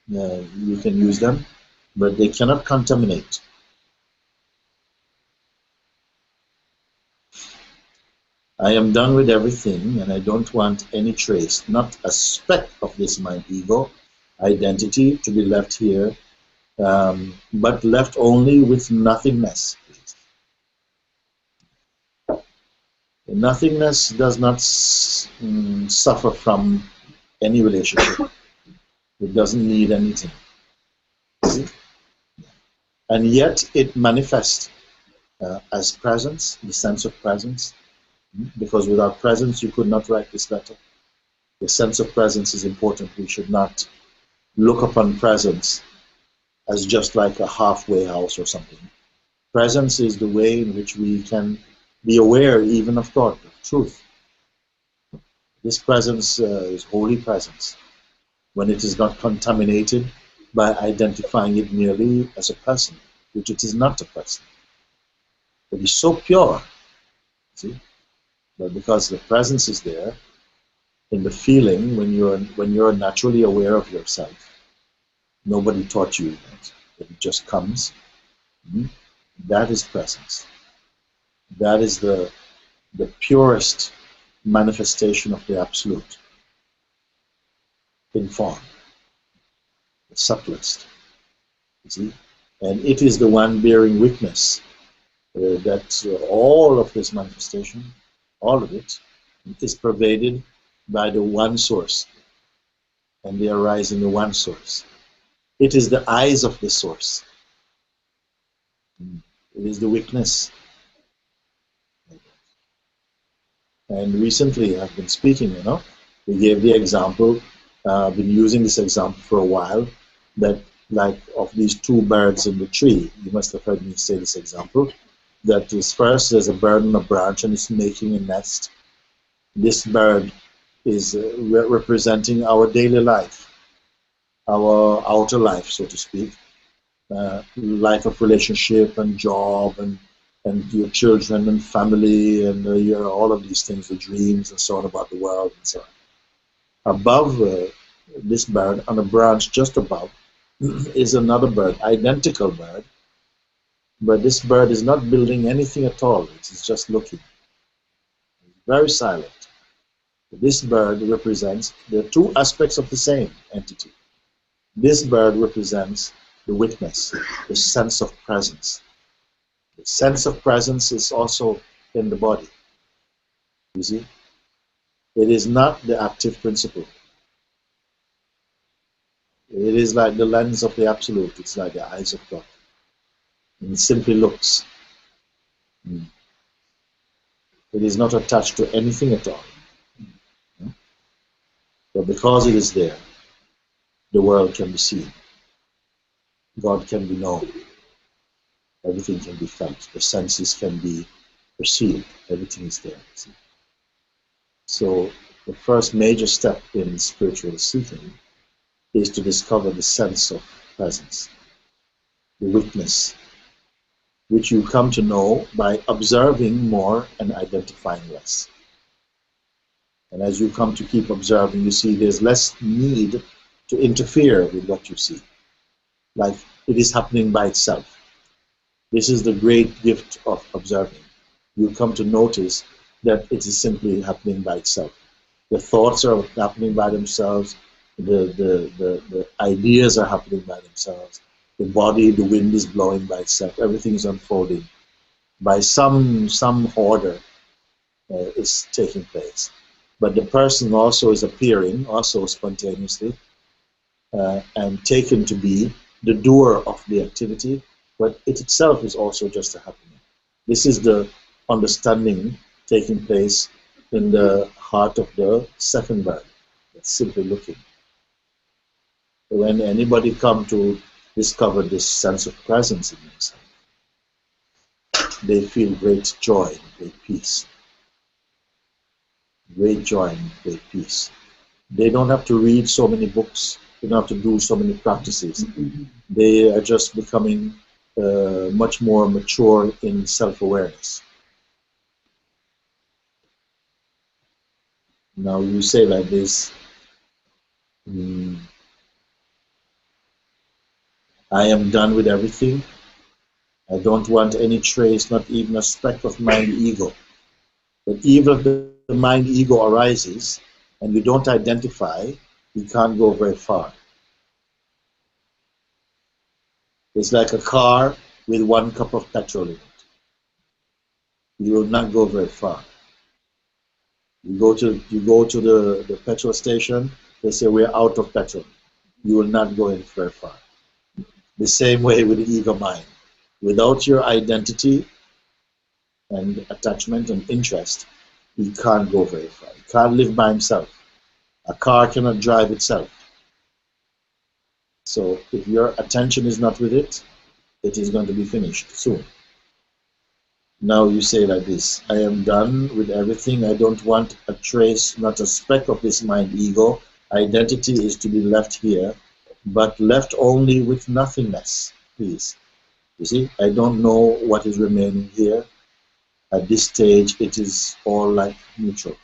you can use them, but they cannot contaminate. I am done with everything, and I don't want any trace, not a speck of this my ego identity to be left here, but left only with nothingness. Nothingness does not suffer from any relationship. It doesn't need anything. See? And yet it manifests as presence, the sense of presence, because without presence you could not write this letter. The sense of presence is important. We should not look upon presence as just like a halfway house or something. Presence is the way in which we can be aware even of God, of truth. This presence is holy presence, when it is not contaminated by identifying it merely as a person, which it is not a person. It is so pure, see? But because the presence is there, in the feeling, when you're naturally aware of yourself, nobody taught you that. It just comes. That is presence. That is the purest manifestation of the Absolute in form, the subtlest. You see? And it is the one bearing witness that all of this manifestation, all of it, is pervaded by the one source, and they arise in the one source. It is the eyes of the source. It is the witness. And recently I've been speaking, we gave the example, I've been using this example for a while, that like of these two birds in the tree. You must have heard me say this example, that is first there's a bird on a branch and it's making a nest. This bird is representing our daily life, our outer life, so to speak, life of relationship and job and your children and family and all of these things, the dreams and so on about the world and so on. Above this bird, on a branch just above, is another bird, identical bird, but this bird is not building anything at all. It's just looking. It's very silent. This bird represents the two aspects of the same entity. This bird represents the witness, the sense of presence. The sense of presence is also in the body. You see? It is not the active principle. It is like the lens of the Absolute. It's like the eyes of God. And it simply looks. It is not attached to anything at all. But because it is there, the world can be seen. God can be known. Everything can be felt. The senses can be perceived. Everything is there. See? So the first major step in spiritual seeking is to discover the sense of presence, the witness, which you come to know by observing more and identifying less. And as you come to keep observing, you see there's less need to interfere with what you see. Like it is happening by itself. This is the great gift of observing. You come to notice that it is simply happening by itself. The thoughts are happening by themselves. The ideas are happening by themselves. The body, the wind is blowing by itself. Everything is unfolding. By some order is taking place. But the person also is appearing, also spontaneously, and taken to be the doer of the activity, but it itself is also just a happening. This is the understanding taking place in the heart of the second bird. It's simply looking. When anybody come to discover this sense of presence in themselves, they feel great joy, great peace. Great joy and great peace. They don't have to read so many books. They don't have to do so many practices. They are just becoming much more mature in self-awareness. Now you say like this, I am done with everything. I don't want any trace, not even a speck of mind ego. But even if the mind ego arises and we don't identify, we can't go very far. It's like a car with 1 cup of petrol in it. You will not go very far. You go to the petrol station, they say we're out of petrol. You will not go in very far. The same way with the ego mind. Without your identity and attachment and interest, he can't go very far. He can't live by himself. A car cannot drive itself. So if your attention is not with it, it is going to be finished soon. Now you say like this, I am done with everything. I don't want a trace, not a speck of this mind ego. Identity is to be left here, but left only with nothingness, please. You see, I don't know what is remaining here. At this stage, it is all like neutral.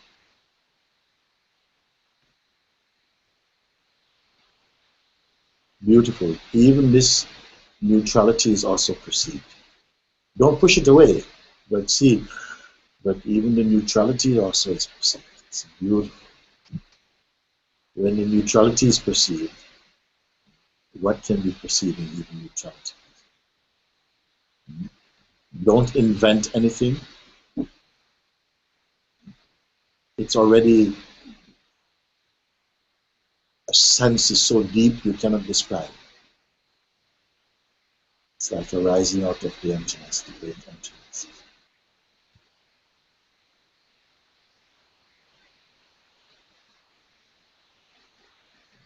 Beautiful. Even this neutrality is also perceived. Don't push it away, but see, but even the neutrality also is perceived. It's beautiful. When the neutrality is perceived, what can be perceived in even neutrality? Don't invent anything. It's already, a sense is so deep you cannot describe. It's like a rising out of the emptiness, the great emptiness.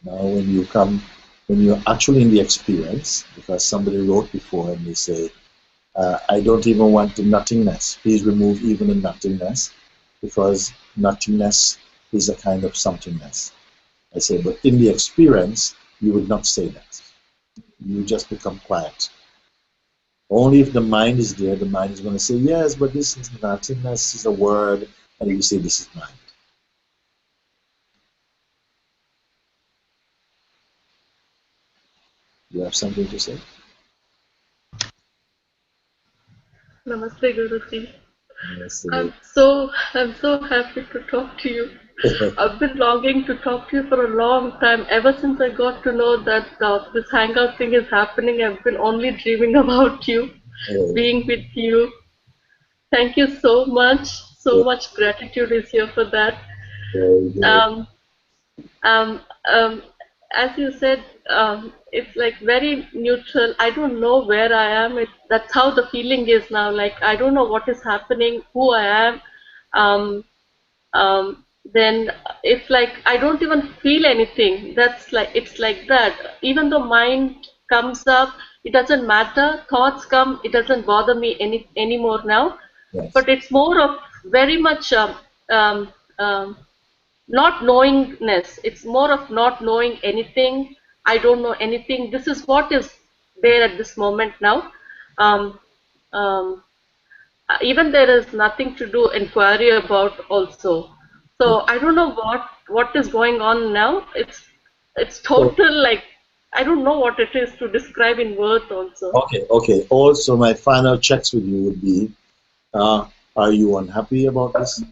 Now when you're actually in the experience, because somebody wrote before and they say, I don't even want the nothingness. Please remove even the nothingness, because nothingness is a kind of somethingness. I say, but in the experience, you would not say that. You just become quiet. Only if the mind is there, the mind is going to say, yes, but this is nothingness, is a word, and you say, this is mind. You have something to say? Namaste, Guruji. Namaste. I'm so happy to talk to you. I've been longing to talk to you for a long time. Ever since I got to know that this hangout thing is happening, I've been only dreaming about you, being with you. Thank you so much. So much gratitude is here for that. Um, um, um, as you said, it's like very neutral. I don't know where I am. That's how the feeling is now. Like I don't know what is happening, who I am. Then it's like I don't even feel anything. That's like it's like that. Even though mind comes up, it doesn't matter. Thoughts come, it doesn't bother me anymore now. Yes. But it's more of very much um, um, not knowingness. It's more of not knowing anything. I don't know anything. This is what is there at this moment now. Um, um, Even there is nothing to do inquiry about also. So I don't know what is going on now. It's total like I don't know what it is to describe in words also. Okay. Also, my final checks with you would be, are you unhappy about this?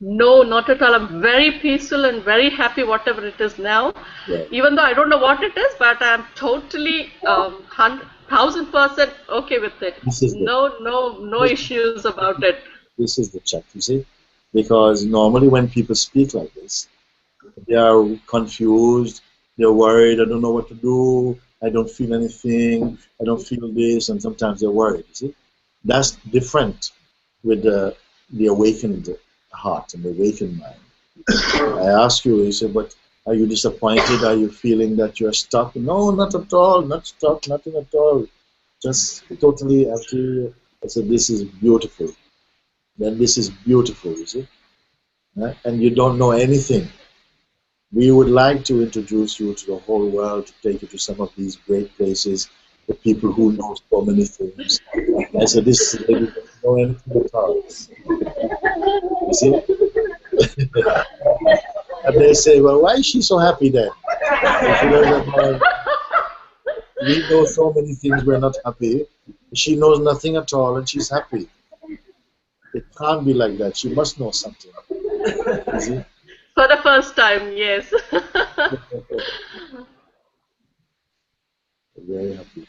No, not at all. I'm very peaceful and very happy, whatever it is now. Yeah. Even though I don't know what it is, but I'm totally 1,000% okay with it. No issues about it. This is the check, you see? Because normally when people speak like this, they are confused, they're worried, I don't know what to do, I don't feel anything, I don't feel this, and sometimes they're worried, you see? That's different with the awakened heart and the awakened mind. I ask you, you say, but are you disappointed? Are you feeling that you're stuck? No, not at all, not stuck, nothing at all. Just totally empty. I said, this is beautiful. Then this is beautiful, you see? And you don't know anything. We would like to introduce you to the whole world, to take you to some of these great places, the people who know so many things. I said, this lady doesn't know anything at all. You see? And they say, well, why is she so happy then? We know so many things, we're not happy. She knows nothing at all and she's happy. It can't be like that. She must know something. You see? For the first time, yes. Very happy.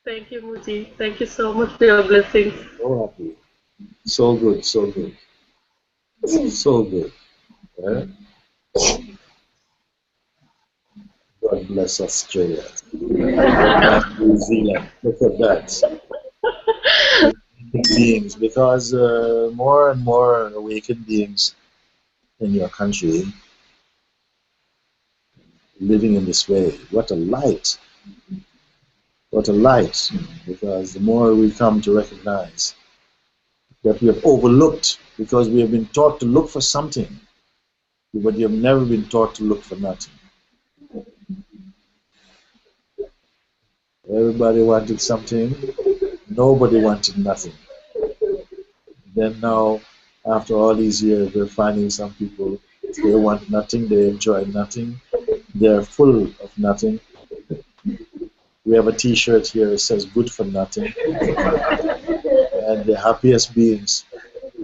Thank you, Mooji. Thank you so much for your blessings. So happy. So good, so good. So good. Yeah? God bless Australia and New Zealand. Look at that. Beings, because more and more awakened beings in your country living in this way. What a light! What a light! Because the more we come to recognize that we have overlooked, because we have been taught to look for something, but you have never been taught to look for nothing. Everybody wanted something, nobody wanted nothing. Then now, after all these years, we're finding some people, they want nothing, they enjoy nothing, they're full of nothing. We have a t-shirt here that says good for nothing. And the happiest beings,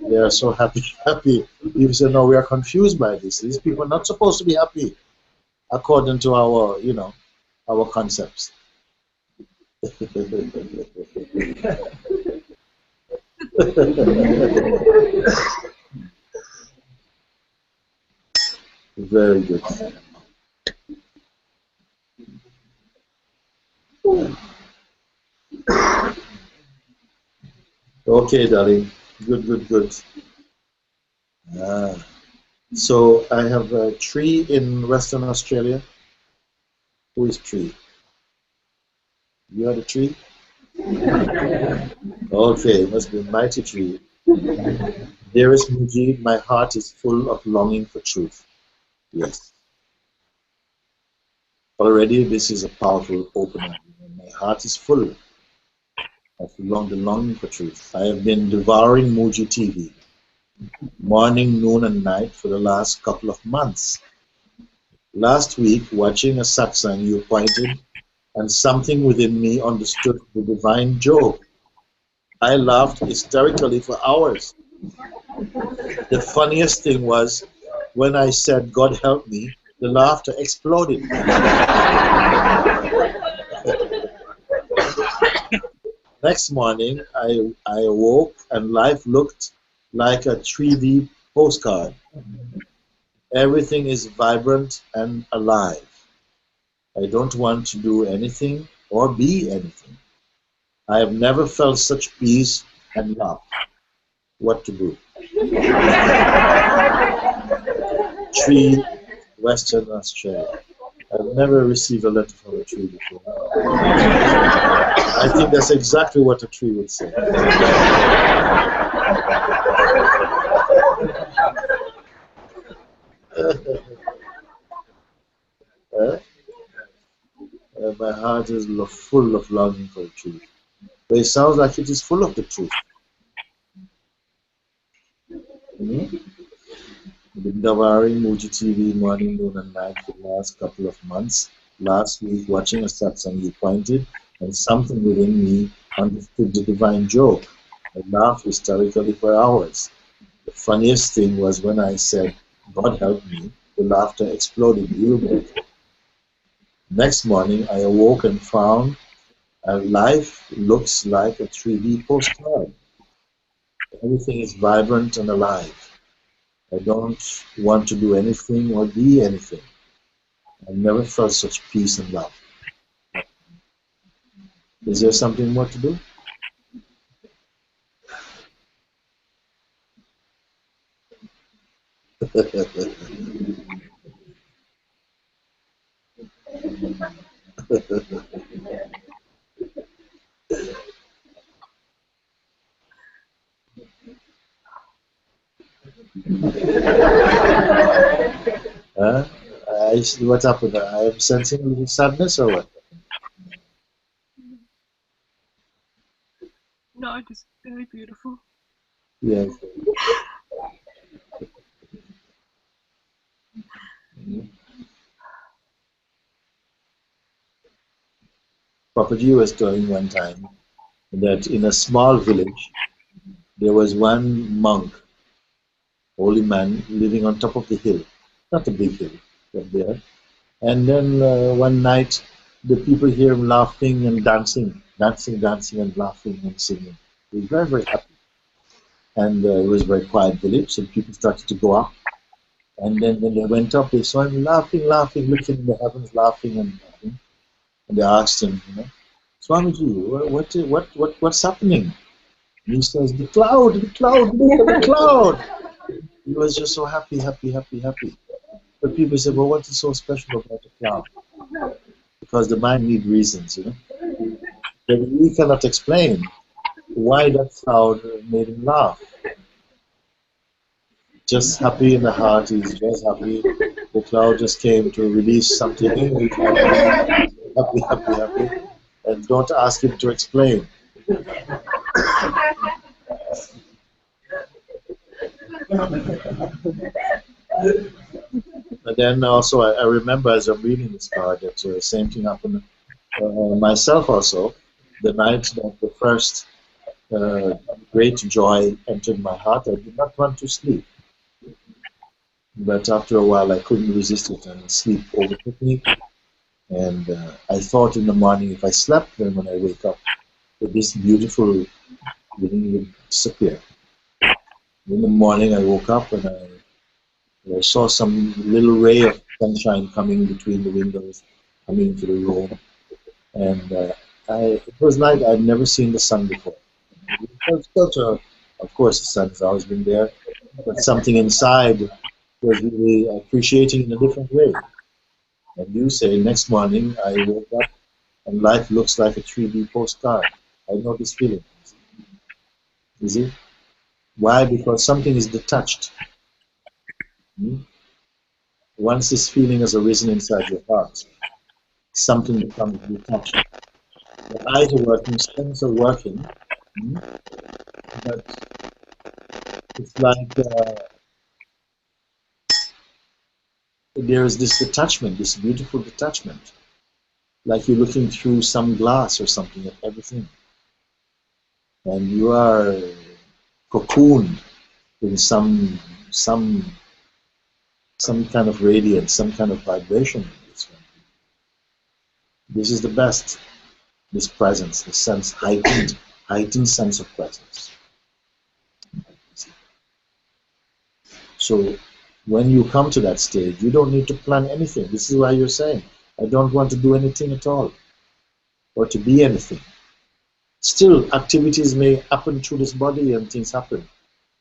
they are so happy, happy. People say, no, we are confused by this. These people are not supposed to be happy according to our, our concepts. Very good. Okay, darling. Good, good, good. So I have a tree in Western Australia. Who is tree? You are the tree? Okay, it must be a mighty tree. Dearest Mooji, my heart is full of longing for truth. Yes. Already this is a powerful opener. My heart is full of the longing for truth. I have been devouring Mooji TV, morning, noon, and night for the last couple of months. Last week, watching a satsang, you pointed, and something within me understood the divine joke. I laughed hysterically for hours. The funniest thing was when I said, God help me, the laughter exploded. Next morning, I awoke and life looked like a 3D postcard. Everything is vibrant and alive. I don't want to do anything or be anything. I have never felt such peace and love. What to do? Tree, Western Australia. I've never received a letter from a tree before. I think that's exactly what a tree would say. My heart is full of longing for the truth. But it sounds like it is full of the truth. I've been devouring Mooji TV morning, noon, and night for the last couple of months. Last week, watching a satsang, you pointed, and something within me understood the divine joke. I laughed hysterically for hours. The funniest thing was when I said, God help me, the laughter exploded. Next morning, I awoke and found life looks like a 3D postcard. Everything is vibrant and alive. I don't want to do anything or be anything. I've never felt such peace and love. Is there something more to do? Huh? What's up with that? I am sensing a little sadness or what? No, it is very beautiful. Yes. Papaji was telling one time that in a small village there was one monk, holy man, living on top of the hill, not a big hill, but there. And then one night the people hear him laughing and dancing and laughing and singing. He was very, very happy. And it was a very quiet village, and people started to go up. And then when they went up, they saw him laughing, laughing, looking in the heavens, laughing and laughing. And they asked him, Swamiji, what's happening? And he says, the cloud, look at the cloud. He was just so happy, happy, happy, happy. But people say, well, what is so special about the cloud? Because the mind needs reasons, But we cannot explain why that cloud made him laugh. Just happy in the heart, he's just happy. The cloud just came to release something. He's happy, happy, happy. And don't ask him to explain. But then also, I remember as I'm reading this card that the same thing happened myself also. The night that the first great joy entered my heart, I did not want to sleep. But after a while, I couldn't resist it, and sleep overtook me. And I thought in the morning, if I slept, then when I wake up, this beautiful feeling would disappear. In the morning, I woke up and I saw some little ray of sunshine coming between the windows, coming into the room. And it was like I'd never seen the sun before. Of course, the sun has always been there, but something inside was really appreciating in a different way. And you say, next morning I woke up and life looks like a 3D postcard. I know this feeling. You see? Why? Because something is detached. Once this feeling has arisen inside your heart, something becomes detached. The eyes are working, senses are working, but it's like there is this detachment, this beautiful detachment, like you're looking through some glass or something at everything, and you are cocooned in some kind of radiance, some kind of vibration. This is the best. This presence, the sense, heightened sense of presence. So when you come to that stage, you don't need to plan anything. This is why you're saying, I don't want to do anything at all, or to be anything. Still, activities may happen through this body and things happen,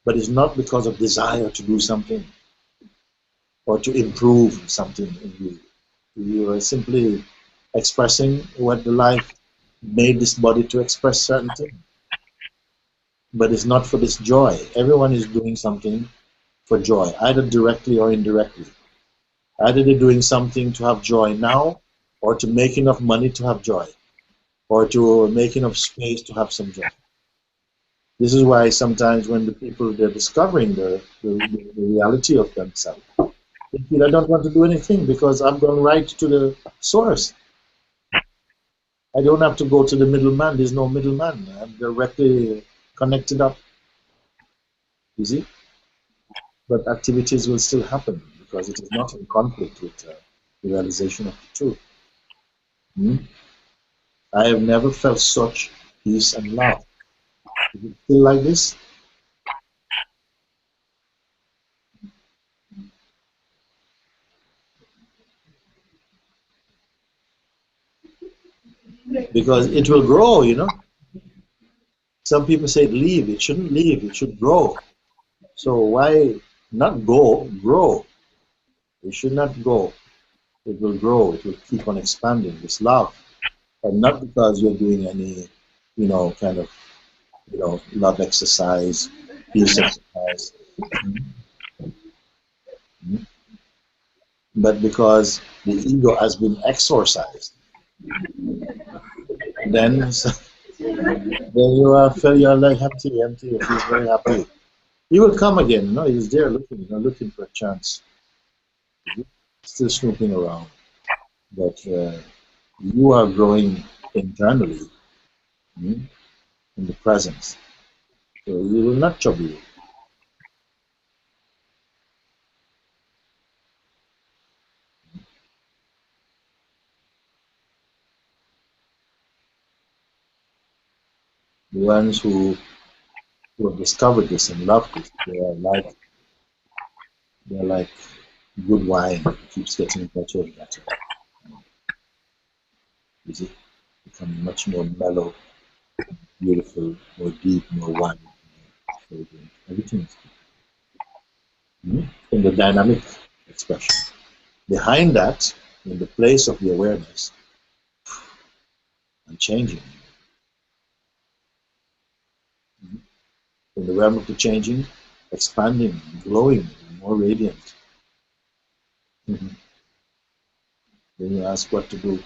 but it's not because of desire to do something or to improve something in you. You are simply expressing what the life made this body to express certain things. But it's not for this joy. Everyone is doing something for joy, either directly or indirectly. Either they're doing something to have joy now, or to make enough money to have joy, or to make enough space to have some joy. This is why sometimes when the people, they're discovering the reality of themselves, they feel, I don't want to do anything because I'm going right to the source. I don't have to go to the middleman. There's no middleman. I'm directly connected up. You see? But activities will still happen because it is not in conflict with the realization of the truth. I have never felt such peace and love. Is it still like this? Because it will grow, Some people say leave. It shouldn't leave. It should grow. So why not go? Grow. It should not go. It will grow. It will keep on expanding. This love, and not because you're doing any, kind of, love exercise, peace exercise, but because the ego has been exorcised. Then you are feel you're like empty. You feel very happy. He will come again. He's there looking, looking for a chance. Still snooping around. But you are growing internally in the presence. So he will not trouble you. The ones who who have discovered this and loved it, they're like good wine. It keeps getting better and better. You see, becoming much more mellow, beautiful, more deep, more wine, more fragrant. Everything is in the dynamic expression. Behind that, in the place of the awareness, I'm changing. In the realm of the changing, expanding, glowing, more radiant. Then you ask what to do.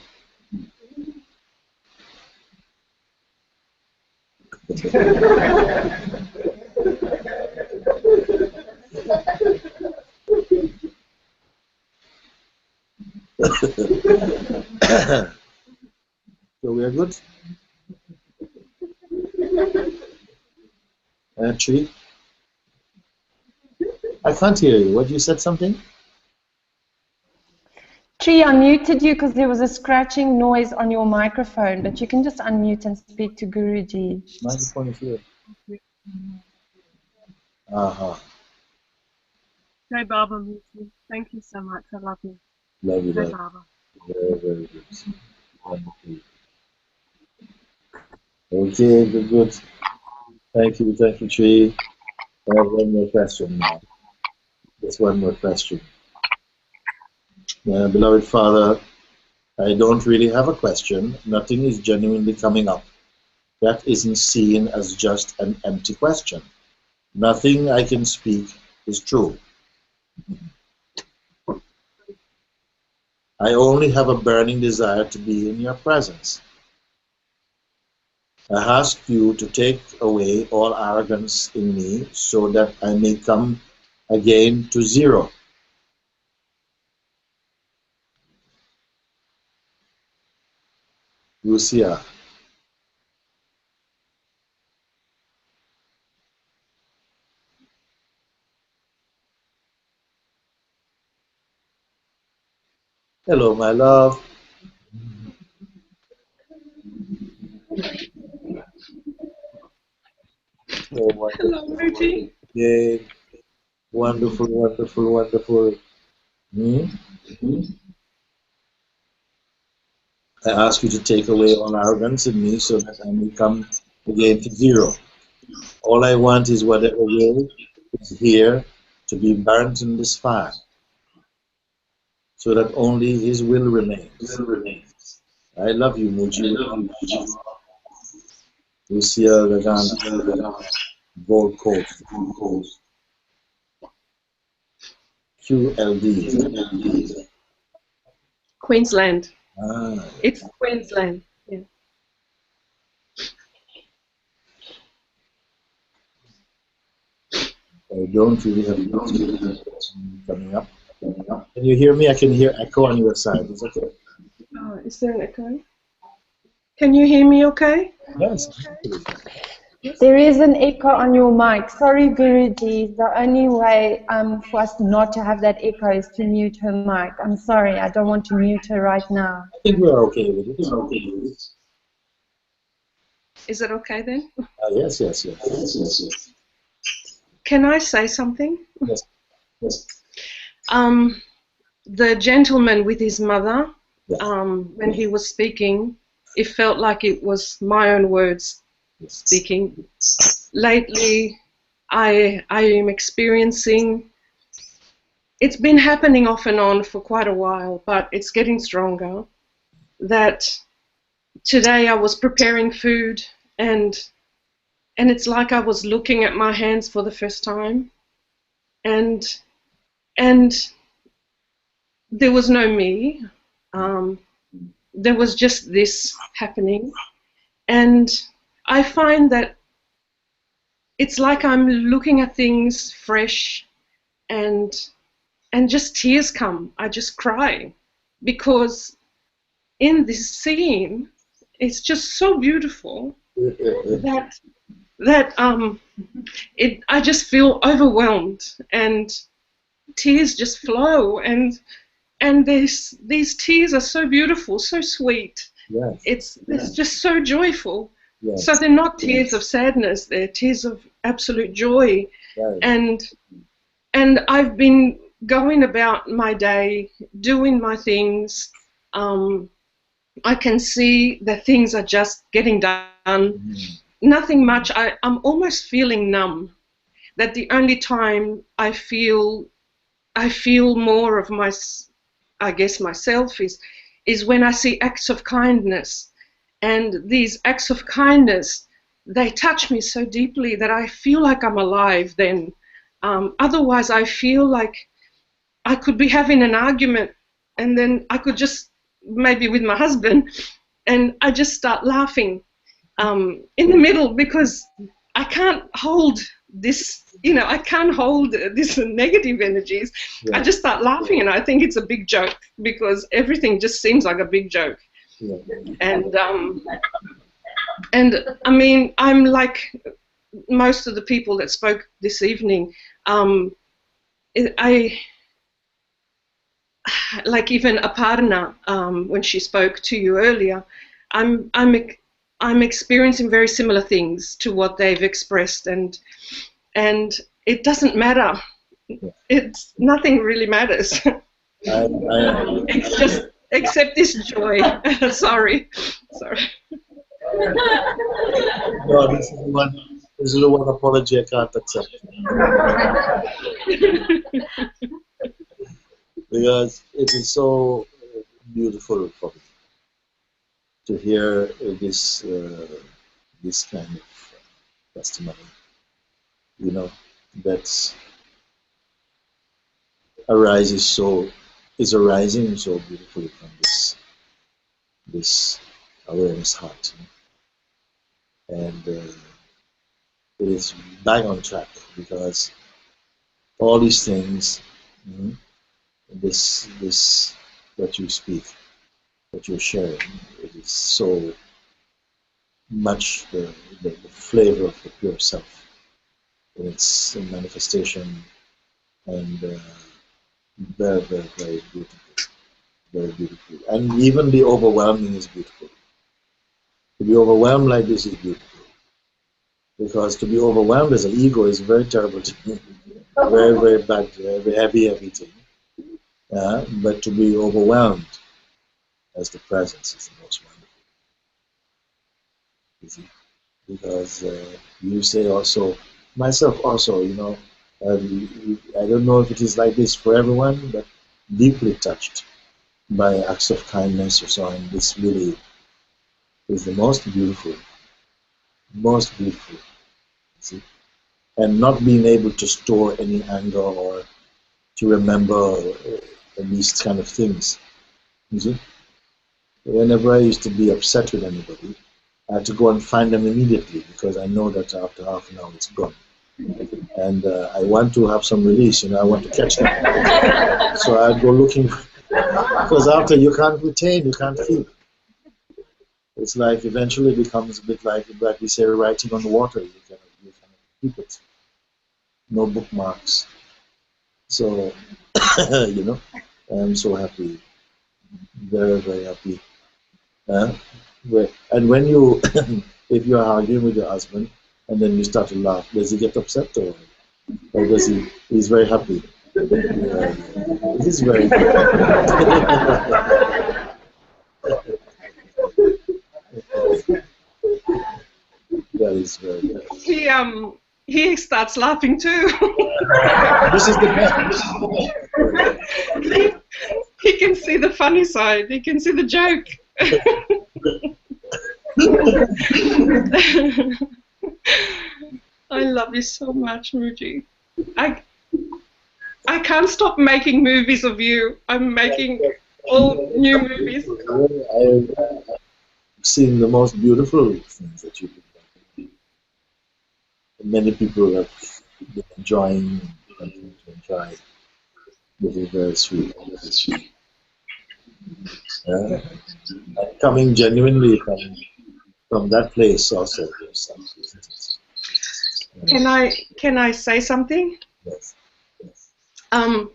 So we are good? Tree? I can't hear you. What, you said something? Tree, I muted you because there was a scratching noise on your microphone, but you can just unmute and speak to Guruji. Microphone is here. Uh-huh. Jai Baba, Mooji. Thank you so much. I love you. Love you, Jai love. Baba. Very, very good. Wonderful. Okay, good, good. Thank you, Tree. I have one more question now. Just one more question. Beloved Father, I don't really have a question. Nothing is genuinely coming up that isn't seen as just an empty question. Nothing I can speak is true. I only have a burning desire to be in your presence. I ask you to take away all arrogance in me so that I may come again to zero. Lucia. Hello, my love. Oh, wonderful. Hello, Mooji. Yay. Wonderful, wonderful, wonderful. I ask you to take away all arrogance in me so that I may come again to zero. All I want is whatever will is here to be burnt in this fire, so that only His will remains. I love you, Mooji. Lucia Lagan, Gold Coast, QLD. Queensland. Ah. It's Queensland. Yeah. I don't really have coming up. Can you hear me? I can hear echo on your side. Is that okay? Oh, is there an echo? Can you hear me okay? Yes. There is an echo on your mic. Sorry, Guruji. The only way for us not to have that echo is to mute her mic. I'm sorry. I don't want to mute her right now. I think we're okay with it. Is it okay then? Yes. Can I say something? Yes. The gentleman with his mother, Yes. when he was speaking, it felt like it was my own words speaking. Lately, I am experiencing, it's been happening off and on for quite a while, but it's getting stronger, that today I was preparing food and it's like I was looking at my hands for the first time, and there was no me. There was just this happening, and I find that it's like I'm looking at things fresh, and just tears come. I just cry because in this scene, it's just so beautiful that I just feel overwhelmed, and tears just flow, and these tears are so beautiful, so sweet. Yes. It's just so joyful. Yes. So they're not tears of sadness, they're tears of absolute joy. Right. And I've been going about my day, doing my things. I can see that things are just getting done. Nothing much. I'm almost feeling numb. That the only time I feel more of myself is when I see acts of kindness. And these acts of kindness, they touch me so deeply that I feel like I'm alive then. Otherwise, I feel like I could be having an argument, and then I could just, maybe with my husband, and I just start laughing in the middle, because I can't hold this, I can't hold this negative energies. Yeah. I just start laughing, and I think it's a big joke, because everything just seems like a big joke. Yeah. And I mean, I'm like most of the people that spoke this evening. Like even Aparna, when she spoke to you earlier, I'm experiencing very similar things to what they've expressed, and it doesn't matter. It's nothing really matters. It's just except this joy. Sorry. No, this is the one apology I can't accept. Because it is so beautiful for me to hear this kind of testimony, that is arising so beautifully from this awareness heart, and it is bang on track, because all these things, this that you speak, that you're sharing, it is so much the flavor of the pure self in its manifestation, and very, very, very beautiful, very beautiful. And even the overwhelming is beautiful. To be overwhelmed like this is beautiful, because to be overwhelmed as an ego is a very terrible thing, very, very bad, very heavy thing. But to be overwhelmed as the presence is the most wonderful. You see? Because you say also, myself also, I don't know if it is like this for everyone, but deeply touched by acts of kindness or so on. This really is the most beautiful. You see? And not being able to store any anger or to remember these kind of things. You see? Whenever I used to be upset with anybody, I had to go and find them immediately, because I know that after half an hour it's gone. And I want to have some release, I want to catch them. So I'd go looking, because after you can't retain, you can't keep. It's like eventually it becomes a bit like we say, writing on the water. You cannot keep it. No bookmarks. So, I'm so happy. Very, very happy. And when you, if you're arguing with your husband and then you start to laugh, does he get upset, or does he's very happy? He's very that is very good. He starts laughing too. This is the best. He can see the funny side. He can see the joke. I love you so much, Mooji. I can't stop making movies of you. I'm making all new movies. I've seen the most beautiful things that you've done. Many people have been enjoying, continue to enjoy. This is very sweet. Coming genuinely from that place also. Can I say something? Yes. I'm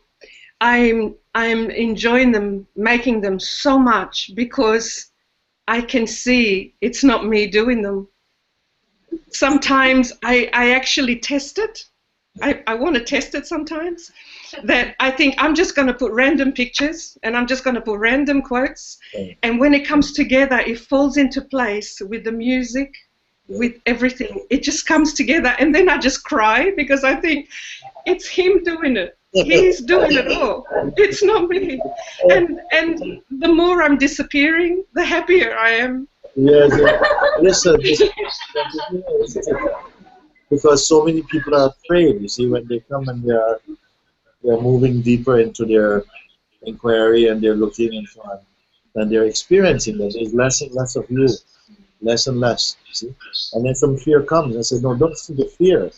enjoying them, making them so much, because I can see it's not me doing them. sometimes I actually test it. I want to test it sometimes. That I think I'm just going to put random pictures and I'm just going to put random quotes. And when it comes together, it falls into place with the music, with everything. It just comes together. And then I just cry because I think it's him doing it. He's doing it all. It's not me. And the more I'm disappearing, the happier I am. Yes, listen, because so many people are afraid, you see, when they come and they're moving deeper into their inquiry and they're looking and so on, and they're experiencing that. There's less and less of you, less and less, you see. And then some fear comes. I say, no, don't see the fear.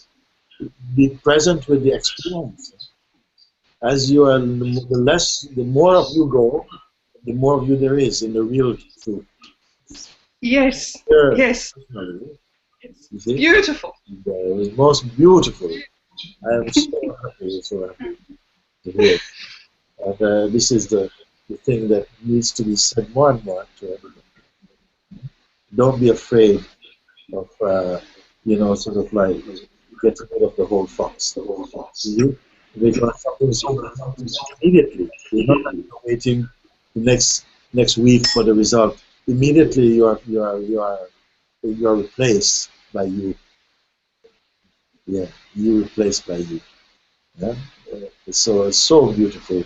Be present with the experience. As you are, the more of you go, the more of you there is in the real truth. Yes, Here, yes. You see? Beautiful. It was most beautiful. I am so happy to hear it. And this is the thing that needs to be said more and more to everybody. Don't be afraid of, sort of like getting rid of the whole fox. See? Because something happens immediately. You're not waiting the next week for the result. Immediately you are replaced by you. Yeah, you replaced by you. Yeah, so it's so beautiful.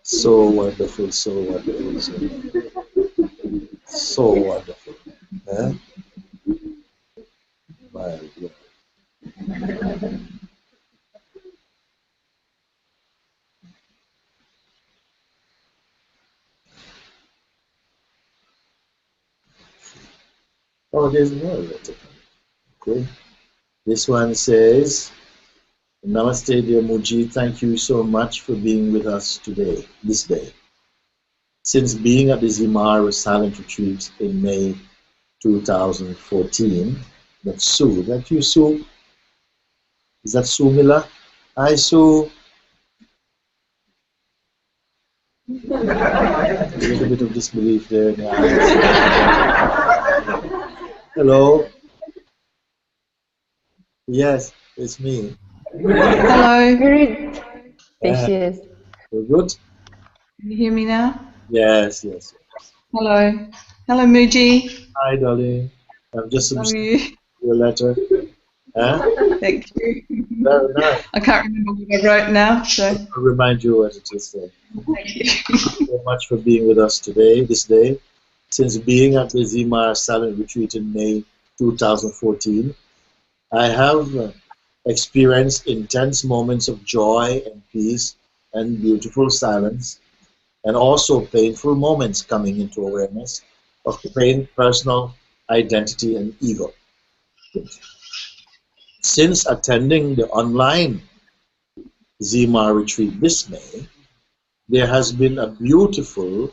So wonderful, so wonderful, so wonderful. Yeah? My God. Oh, there's more letter. Okay. This one says, Namaste, dear Mooji. Thank you so much for being with us today, this day. Since being at the Zimar Silent Retreat in May 2014, that's Sue. That you, Sue? Is that Sue Miller? Hi, Sue. A little bit of disbelief there in the eyes. Hello. Yes, it's me. Hello. Great. There she is. We're good? Can you hear me now? Yes, yes. Hello. Hello, Mooji. Hi, darling. I've just How are you? your letter. Huh? Thank you. Very nice. I can't remember what I wrote now, so. I'll remind you what it is there. Thank you. Thank you so much for being with us today, this day. Since being at the Zimar Silent Retreat in May 2014, I have experienced intense moments of joy and peace and beautiful silence, and also painful moments coming into awareness of personal identity and ego. Since attending the online Zimar retreat this May, there has been a beautiful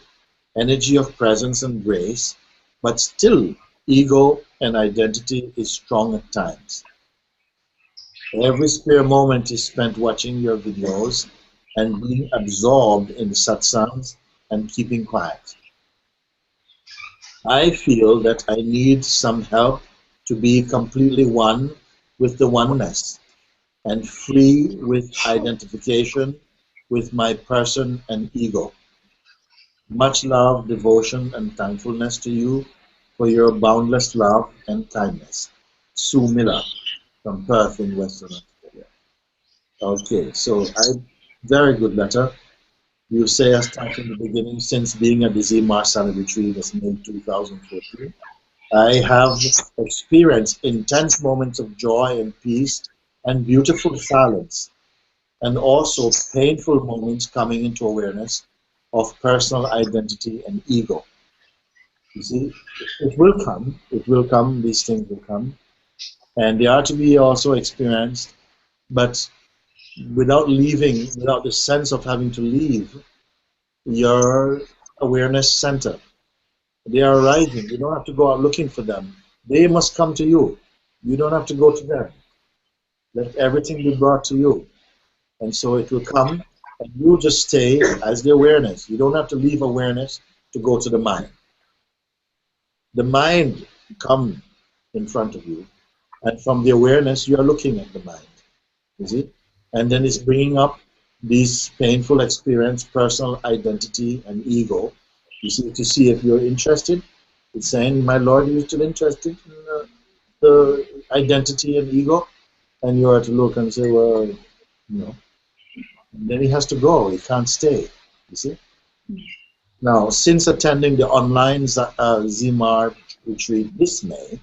energy of presence and grace, but still ego and identity is strong at times. Every spare moment is spent watching your videos and being absorbed in the satsangs and keeping quiet. I feel that I need some help to be completely one with the oneness and free with identification with my person and ego. Much love, devotion, and thankfulness to you for your boundless love and kindness. Sue Miller from Perth in Western Australia. Okay, so very good letter. You say as start in the beginning, since being at the Zimar Silent Retreat in 2014, I have experienced intense moments of joy and peace and beautiful silence, and also painful moments coming into awareness of personal identity and ego. You see, it will come, these things will come, and they are to be also experienced, but without the sense of having to leave your awareness center. They are arising. You don't have to go out looking for them. They must come to you. You don't have to go to them. Let everything be brought to you. And so it will come And you just stay as the awareness. You don't have to leave awareness to go to the mind. The mind comes in front of you, and from the awareness, you are looking at the mind. You see? And then it's bringing up these painful experience, personal identity, and ego. You see, to see if you're interested. It's saying, my Lord, you're still interested in the identity and ego? And you are to look and say, well, no. And then he has to go. He can't stay. You see? Now, since attending the online Zimar retreat this May,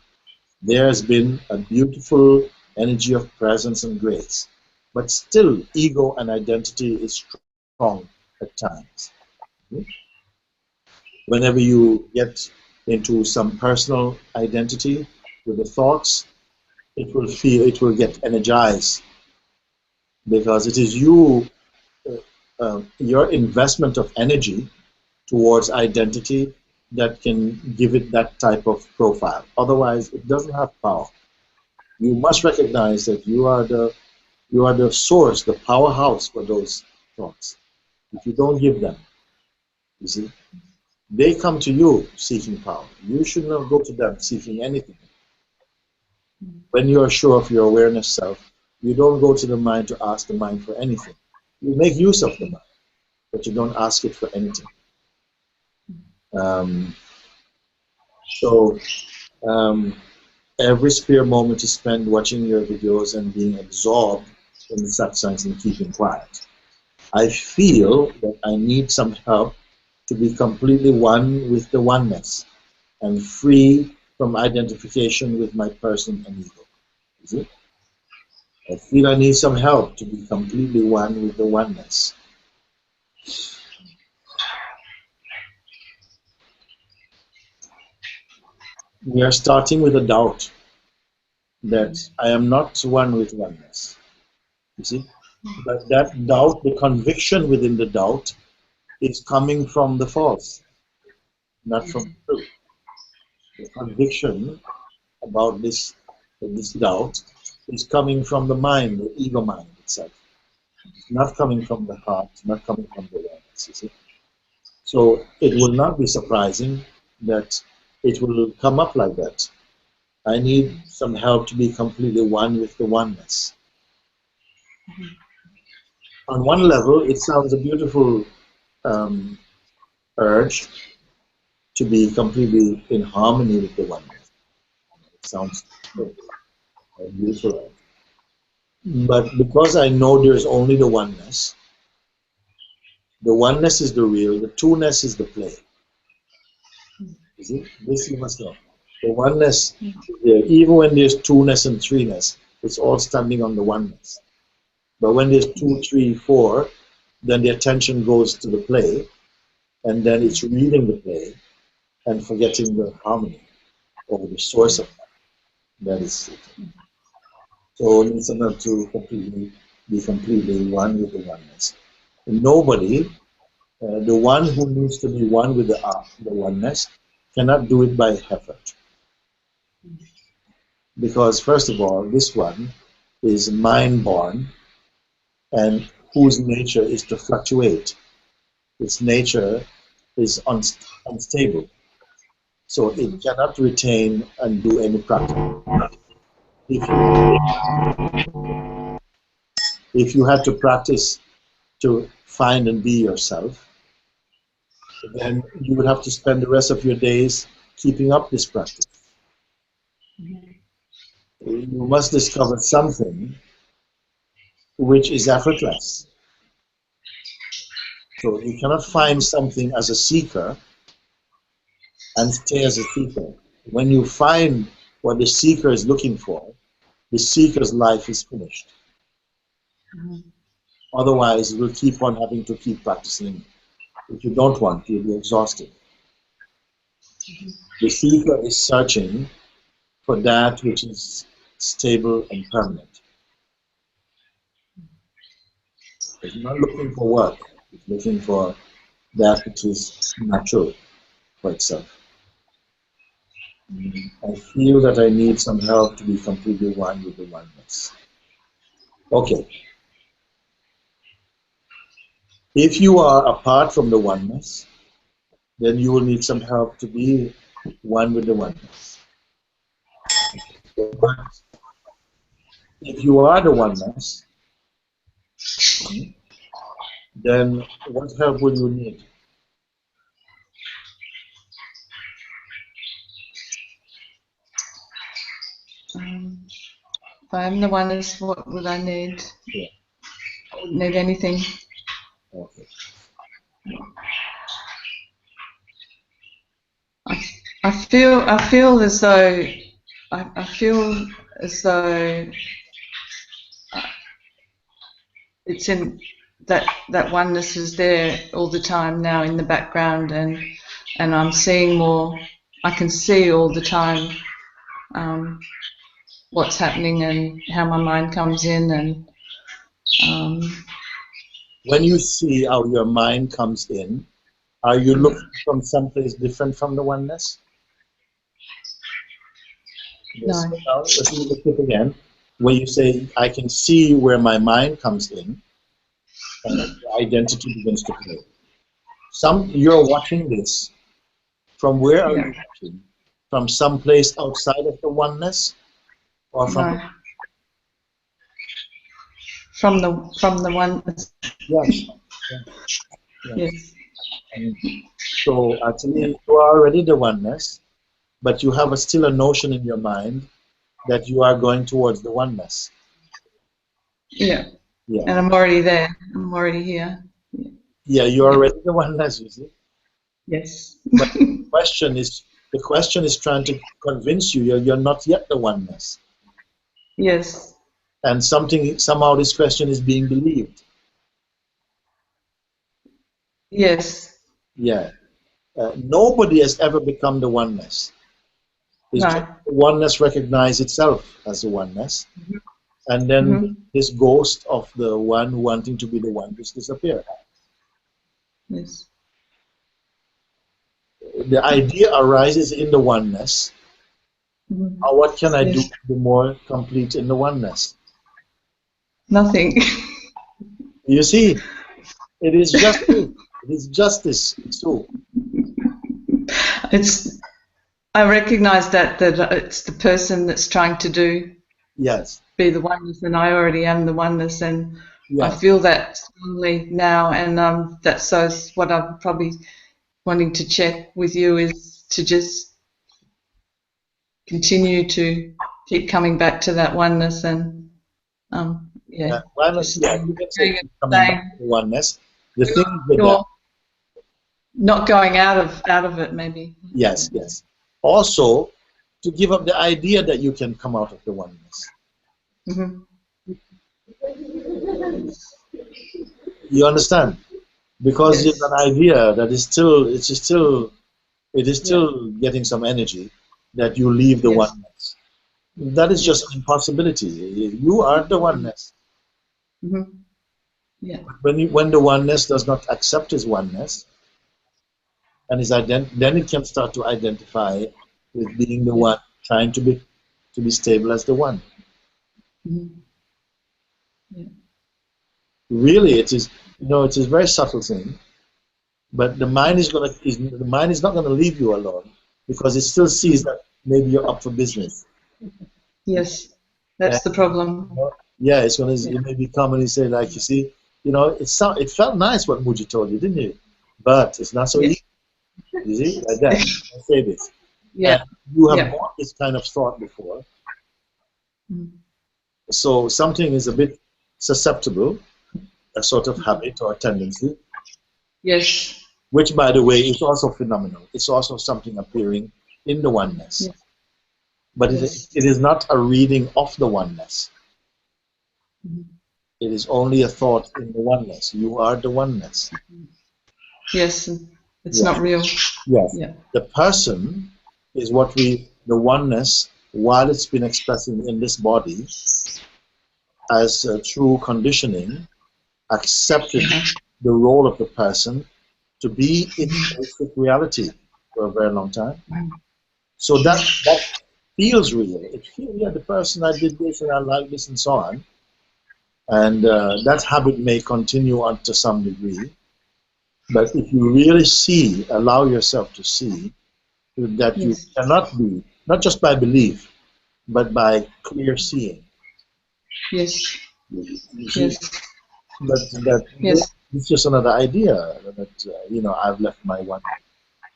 there has been a beautiful energy of presence and grace. But still, ego and identity is strong at times. Whenever you get into some personal identity with the thoughts, it will get energized, because it is your investment of energy towards identity that can give it that type of profile. Otherwise, it doesn't have power. You must recognize that you are the source, the powerhouse for those thoughts. If you don't give them, you see, they come to you seeking power. You should not go to them seeking anything. When you are sure of your awareness self, you don't go to the mind to ask the mind for anything. You make use of the mind, but you don't ask it for anything. Every spare moment you spend watching your videos and being absorbed in the satsangs and keeping quiet. I feel that I need some help to be completely one with the oneness and free from identification with my person and ego. Is it? I feel I need some help to be completely one with the oneness. We are starting with a doubt that I am not one with oneness. You see? But that doubt, the conviction within the doubt, is coming from the false, not from the truth. The conviction about this doubt is coming from the mind, the ego mind itself. It's not coming from the heart, not coming from the awareness, you see. So it will not be surprising that it will come up like that. I need some help to be completely one with the oneness. On one level, it sounds a beautiful urge to be completely in harmony with the oneness. It sounds beautiful. But because I know there's only the oneness is the real, the two-ness is the play. You see? This you must know. The oneness, even when there's two-ness and three-ness, it's all standing on the oneness. But when there's 2, 3, 4, then the attention goes to the play, and then it's reading the play and forgetting the harmony or the source of that is it. So it's enough to be completely one with the oneness. And nobody, the one who needs to be one with the oneness, cannot do it by effort. Because first of all, this one is mind-born, and whose nature is to fluctuate. Its nature is unstable. So it cannot retain and do any practice. If you had to practice to find and be yourself, then you would have to spend the rest of your days keeping up this practice. You must discover something which is effortless. So you cannot find something as a seeker and stay as a seeker. When you find what the seeker is looking for, the seeker's life is finished. Otherwise, you will keep on having to keep practicing. If you don't want, you'll be exhausted. The seeker is searching for that which is stable and permanent. It's not looking for work. It's looking for that which is natural for itself. I feel that I need some help to be completely one with the oneness. Okay. If you are apart from the oneness, then you will need some help to be one with the oneness. But if you are the oneness, then what help will you need? If I'm the oneness, what would I need? Yeah. I wouldn't need anything. Okay. I feel as though I feel as though it's in that oneness is there all the time now in the background, and I'm seeing more. I can see all the time what's happening and how my mind comes in, and when you see how your mind comes in, are you looking from someplace different from the oneness? Yes. No. Let's look at it again. When you say, I can see where my mind comes in, and identity begins to play. You're watching this. From where are you watching? From some place outside of the oneness, or from? No. From the oneness. Yes. Yes. So actually, you are already the oneness, but you have still a notion in your mind that you are going towards the oneness. Yeah. And I'm already there. I'm already here. Yeah, you're already the oneness, you see. Yes. But the question is trying to convince you you're not yet the oneness. Yes. And somehow this question is being believed. Yes. Yeah. Nobody has ever become the oneness. It's just the oneness recognize itself as the oneness. Mm-hmm. And then this ghost of the one wanting to be the one just disappear. Yes. The idea arises in the oneness. Mm-hmm. What can I do to be more complete in the oneness? Nothing. You see, it is just it is justice. So I recognize that it's the person that's trying to be the oneness, and I already am the oneness, and I feel that strongly now, and so what I'm probably wanting to check with you is to just continue to keep coming back to that oneness, and oneness, you can say coming back to oneness. The thing with that, not going out of it, maybe. Yes. Also, to give up the idea that you can come out of the oneness. Mm-hmm. You understand? Because it's an idea that is still getting some energy that you leave the oneness. That is just an impossibility. You are the oneness. Mm-hmm. Yeah. When the oneness does not accept his oneness, and then it can start to identify with being the one, trying to be stable as the one. Mm-hmm. Yeah. Really, it is a very subtle thing, but the mind is not gonna leave you alone, because it still sees that maybe you're up for business. Yes, that's the problem. Yeah, it's gonna it maybe come and say, like, you see, it felt nice what Mooji told you, didn't it? But it's not so easy. You see, like that. I say this. Yeah. And you have bought this kind of thought before. Mm. So something is a bit susceptible, a sort of habit or tendency. Yes. Which, by the way, is also phenomenal. It's also something appearing in the oneness. Yes. But it is not a reading of the oneness. Mm-hmm. It is only a thought in the oneness. You are the oneness. Yes. It's not real. Yes. Yeah. The person is the oneness, while it's been expressing in this body as true conditioning, accepted the role of the person to be in basic reality for a very long time. So that feels real. It feels, the person, I did this and I like this and so on. And that habit may continue on to some degree. But if you really see, allow yourself to see that you cannot be, not just by belief, but by clear seeing. Yes. You see? But it's just another idea that I've left my one.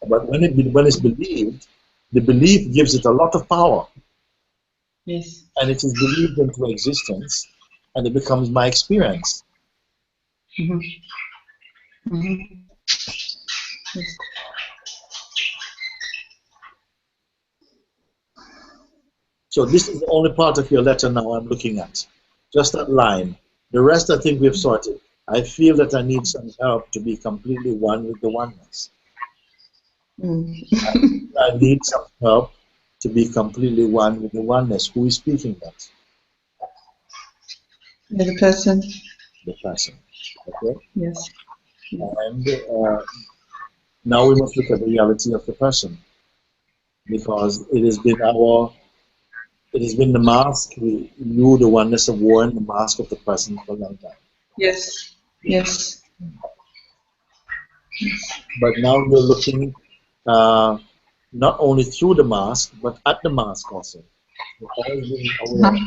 But when it's believed, the belief gives it a lot of power. Yes. And it is believed into existence, and it becomes my experience. Mm-hmm. Mm-hmm. Yes. So this is the only part of your letter now I'm looking at. Just that line. The rest I think we've sorted. I feel that I need some help to be completely one with the oneness. I need some help to be completely one with the oneness. Who is speaking that? The person. The person. Okay? Yes. And now we must look at the reality of the person. Because it has been the mask. We knew the oneness of worn the mask of the person for a long time. Yes. Yes. But now we're looking not only through the mask, but at the mask also. We're always being aware.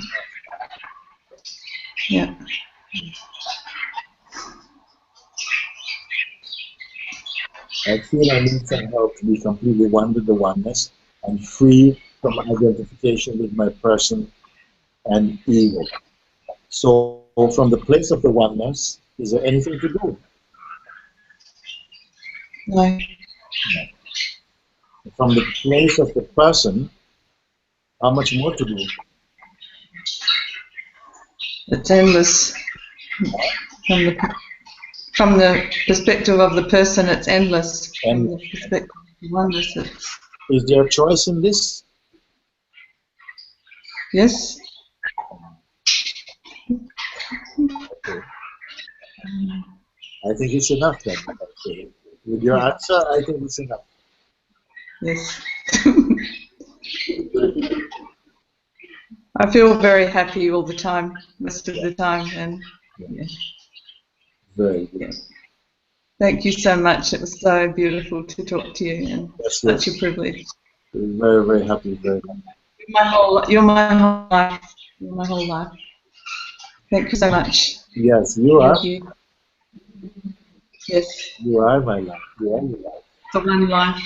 Yeah. I feel I need some help to be completely one with the oneness and free from identification with my person and ego. So from the place of the oneness, is there anything to do? No. From the place of the person, how much more to do? It's endless. From the perspective of the person, it's endless. From the perspective of the oneness, it's... Is there a choice in this? Yes. Okay. I think it's enough then. Okay. With your answer, I think it's enough. Yes. I feel very happy all the time, most of the time, and very good. Yeah. Thank you so much. It was so beautiful to talk to you, and such a privilege. Very, very happy. Very happy. You're my whole life. You're my whole life. Thank you so much. Yes, you are. Thank you. Yes. You are my life. You are my life. The one life.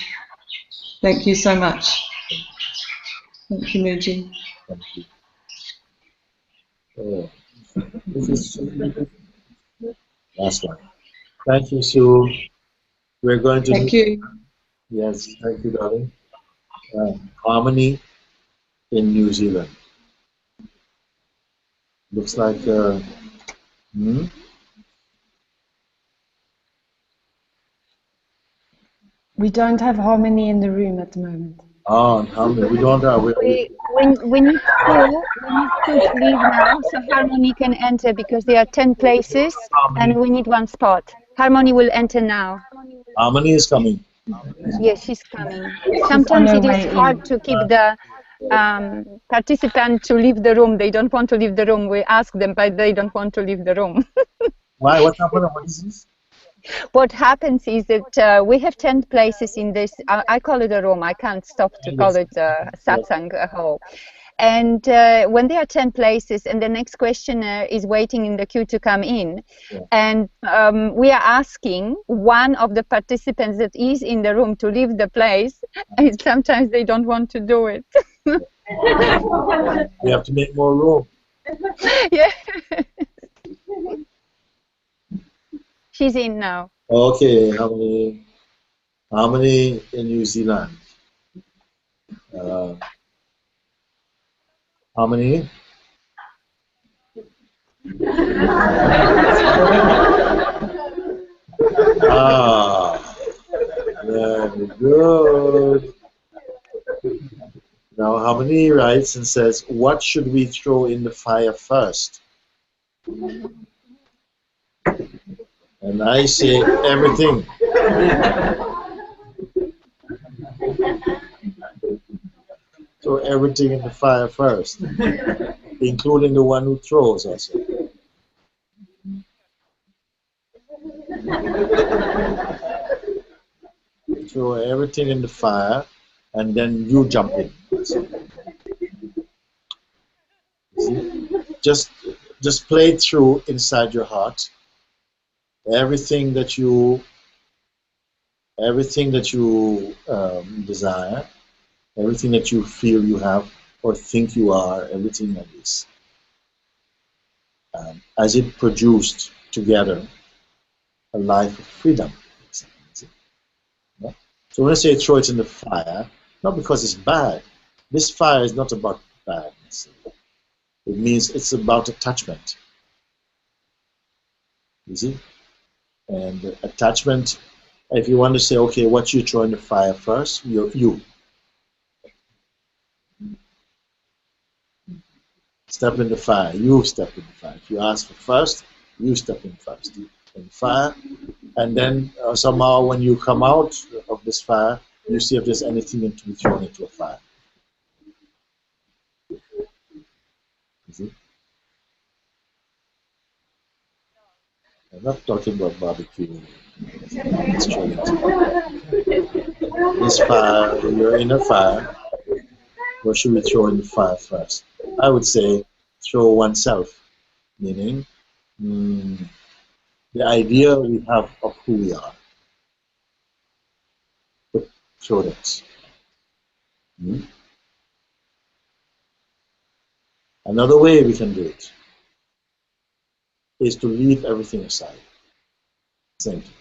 Thank you so much. Thank you, Mooji. Thank you. Oh. This is last one. Thank you, Sue. We're going to. Thank you. Yes, thank you, darling. Harmony in New Zealand. Looks like. We don't have harmony in the room at the moment. Oh, harmony. We don't have. We need to leave now, so Harmony can enter because there are 10 places and we need one spot. Harmony will enter now. Harmony is coming. Yes, she's coming. Sometimes it is hard to keep the participant to leave the room. They don't want to leave the room. We ask them, but they don't want to leave the room. Why? What happened? What is this? What happens is that we have 10 places in this, I call it a room, I can't stop to call it a satsang hall. And when there are 10 places and the next questioner is waiting in the queue to come in, and we are asking one of the participants that is in the room to leave the place, and sometimes they don't want to do it. We have to make more room. Yeah. She's in now. Okay, Harmony in New Zealand. Harmony. Very good. Now Harmony writes and says, what should we throw in the fire first? And I say everything. Throw everything in the fire first, including the one who throws also. throw everything in the fire, and then you jump in. Just play it through inside your heart. Everything that you desire, everything that you feel you have or think you are, everything like this, as it produced together a life of freedom. Yeah? So when I say throw it in the fire, not because it's bad. This fire is not about badness. It means it's about attachment. You see? And attachment, if you want to say, okay, what you throw in the fire first, you. Step in the fire, you step in the fire. If you ask for first, you step in first. In the fire, and then somehow when you come out of this fire, you see if there's anything to be thrown into a fire. You see? I'm not talking about barbecue. This fire, you're in a fire. What should we throw in the fire first? I would say throw oneself, meaning the idea we have of who we are. But throw that. Another way we can do it is to leave everything aside. Same thing.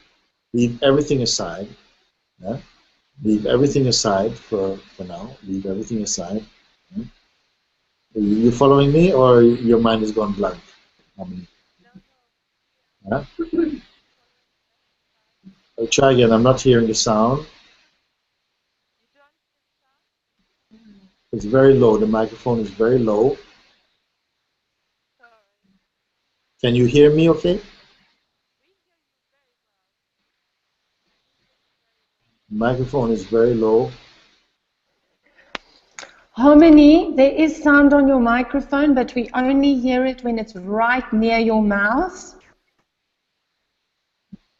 Leave everything aside. Yeah? Leave everything aside for now. Leave everything aside. You following me, or your mind has gone blank? Yeah? I'll try again. I'm not hearing the sound. It's very low. The microphone is very low. Can you hear me okay? The microphone is very low. Harmony, there is sound on your microphone, but we only hear it when it's right near your mouth.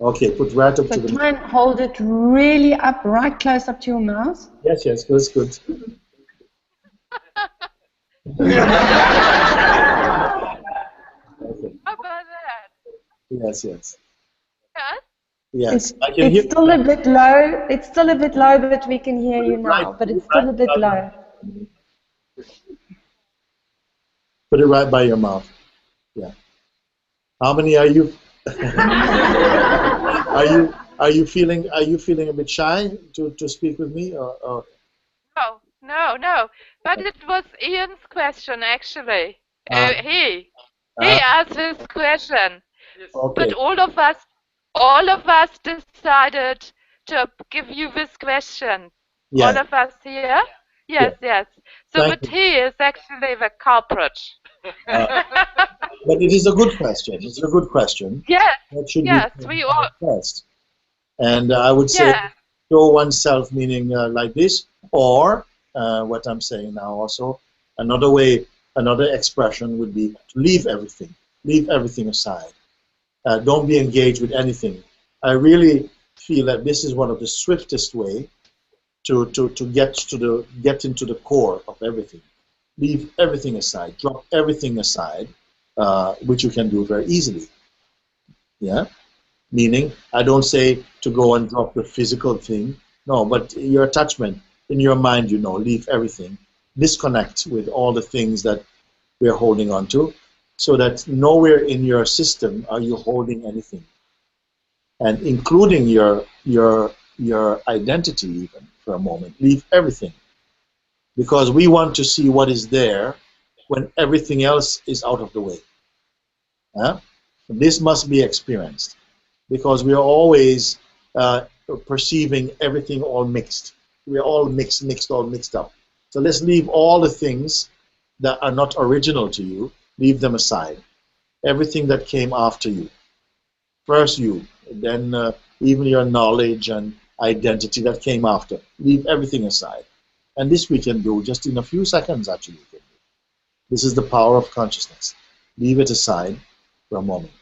Okay, put right up to the... try and hold it really up, right close up to your mouth. Yes, that's good. Okay. How about that? Yes. Yes? Yes, I can it's hear still a bit low. It's still a bit low, but we can hear you now. But it's still a bit low. Put it right by your mouth. Yeah. How many are you? Are you feeling a bit shy to speak with me or? No. But it was Ian's question actually. He asked his question. Okay. But all of us decided to give you this question. Yes. All of us here. Yes. So Thank but he is actually the culprit. But it is a good question. It's a good question. Yes. What should we all first? And I would say show oneself, meaning like this, or what I'm saying now also, another way, another expression would be to leave everything aside. Don't be engaged with anything. I really feel that this is one of the swiftest way to get into the core of everything. Leave everything aside, drop everything aside, which you can do very easily. Yeah? Meaning, I don't say to go and drop the physical thing, no, but your attachment in your mind, leave everything. Disconnect with all the things that we're holding on to, so that nowhere in your system are you holding anything. And including your identity even for a moment. Leave everything. Because we want to see what is there when everything else is out of the way. This must be experienced. Because we are always perceiving everything all mixed. We are all all mixed up. So let's leave all the things that are not original to you, leave them aside. Everything that came after you. First you, then even your knowledge and identity that came after. Leave everything aside. And this we can do just in a few seconds, actually. This is the power of consciousness. Leave it aside for a moment.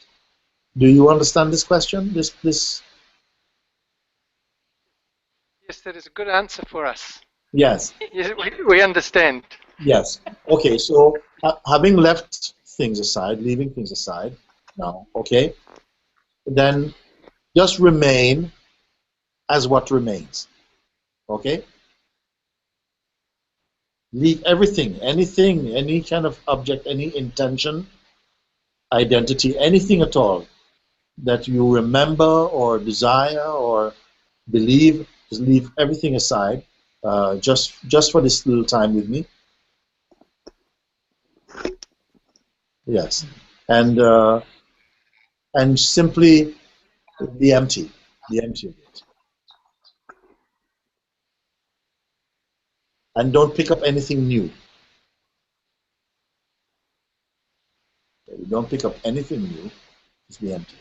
Do you understand this question? This? Yes, that is a good answer for us. Yes. Yes, we understand. Yes. Okay, so having left things aside, leaving things aside now, okay, then just remain as what remains. Okay? Leave everything, anything, any kind of object, any intention, identity, anything at all that you remember or desire or believe, just leave everything aside, just for this little time with me. Yes, and simply be empty of it, and don't pick up anything new. Don't pick up anything new. Just be empty.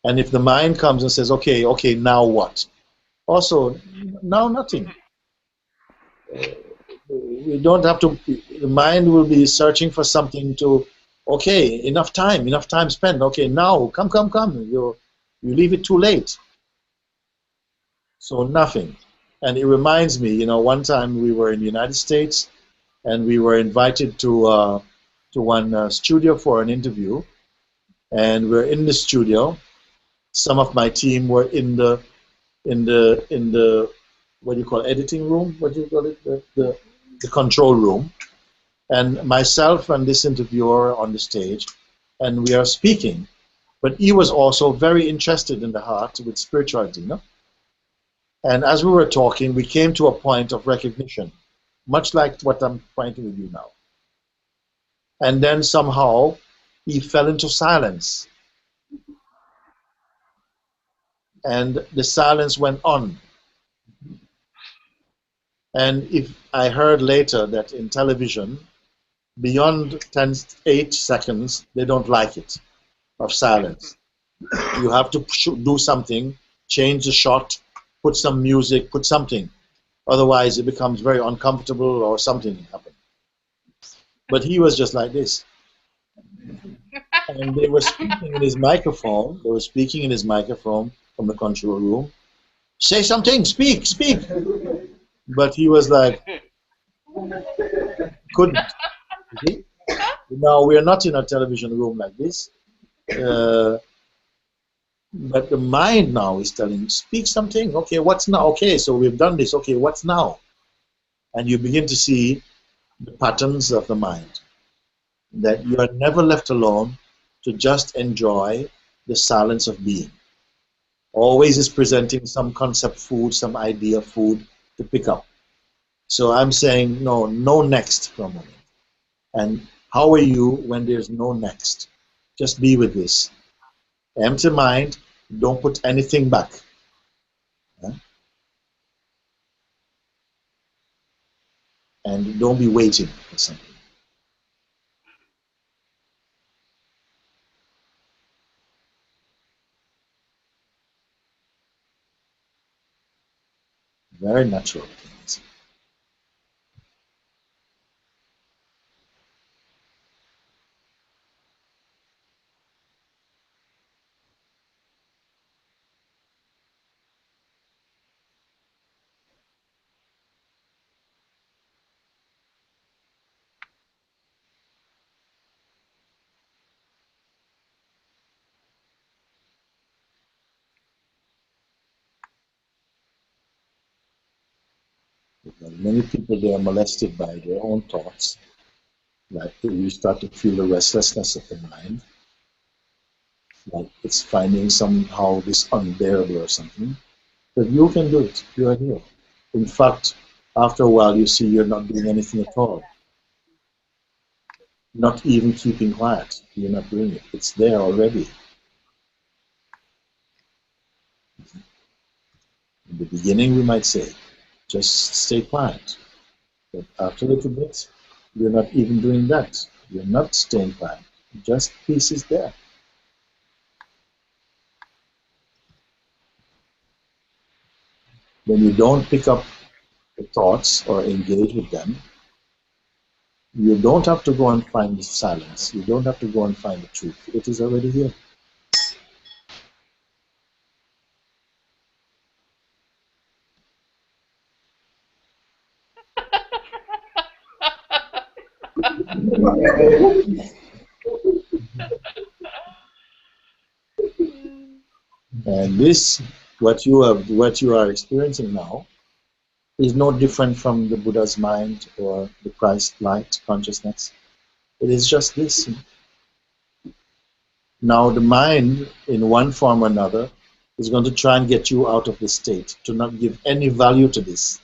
And if the mind comes and says, "Okay, okay, now what?" Also, now nothing. We don't have to. The mind will be searching for something to. Okay, enough time spent. Okay, now come. You leave it too late. So nothing. And it reminds me, one time we were in the United States, and we were invited to one studio for an interview, and we're in the studio. Some of my team were in the what do you call it, editing room? What do you call it? The control room. And myself and this interviewer on the stage, and we are speaking. But he was also very interested in the heart with spirituality, And as we were talking, we came to a point of recognition, much like what I'm pointing with you now. And then somehow he fell into silence. And the silence went on. And if I heard later that in television, beyond 8 seconds, they don't like it, of silence. You have to do something, change the shot, put some music, put something. Otherwise, it becomes very uncomfortable or something happens. But he was just like this. And they were speaking in his microphone. They were speaking in his microphone from the control room. Say something, speak. But he was like, couldn't. See? Now, we are not in a television room like this. But the mind now is telling, speak something. Okay, what's now? Okay, so we've done this. Okay, what's now? And you begin to see the patterns of the mind. That you are never left alone to just enjoy the silence of being. Always is presenting some concept food, some idea food to pick up. So I'm saying, no next for a moment. And how are you when there's no next? Just be with this. Empty mind, don't put anything back. Yeah? And don't be waiting for something. Very natural things. Because many people, they are molested by their own thoughts. Like you start to feel the restlessness of the mind. Like it's finding somehow this unbearable or something. But you can do it. You are here. In fact, after a while, you see you're not doing anything at all. Not even keeping quiet. You're not doing it. It's there already. In the beginning, we might say, just stay quiet. But after a little bit, you're not even doing that. You're not staying quiet. Just peace is there. When you don't pick up the thoughts or engage with them, You don't have to go and find the silence. You don't have to go and find the truth. It is already here. And this, what you are experiencing now, is no different from the Buddha's mind or the Christ light consciousness. It is just this. Now the mind, in one form or another, is going to try and get you out of this state, to not give any value to this.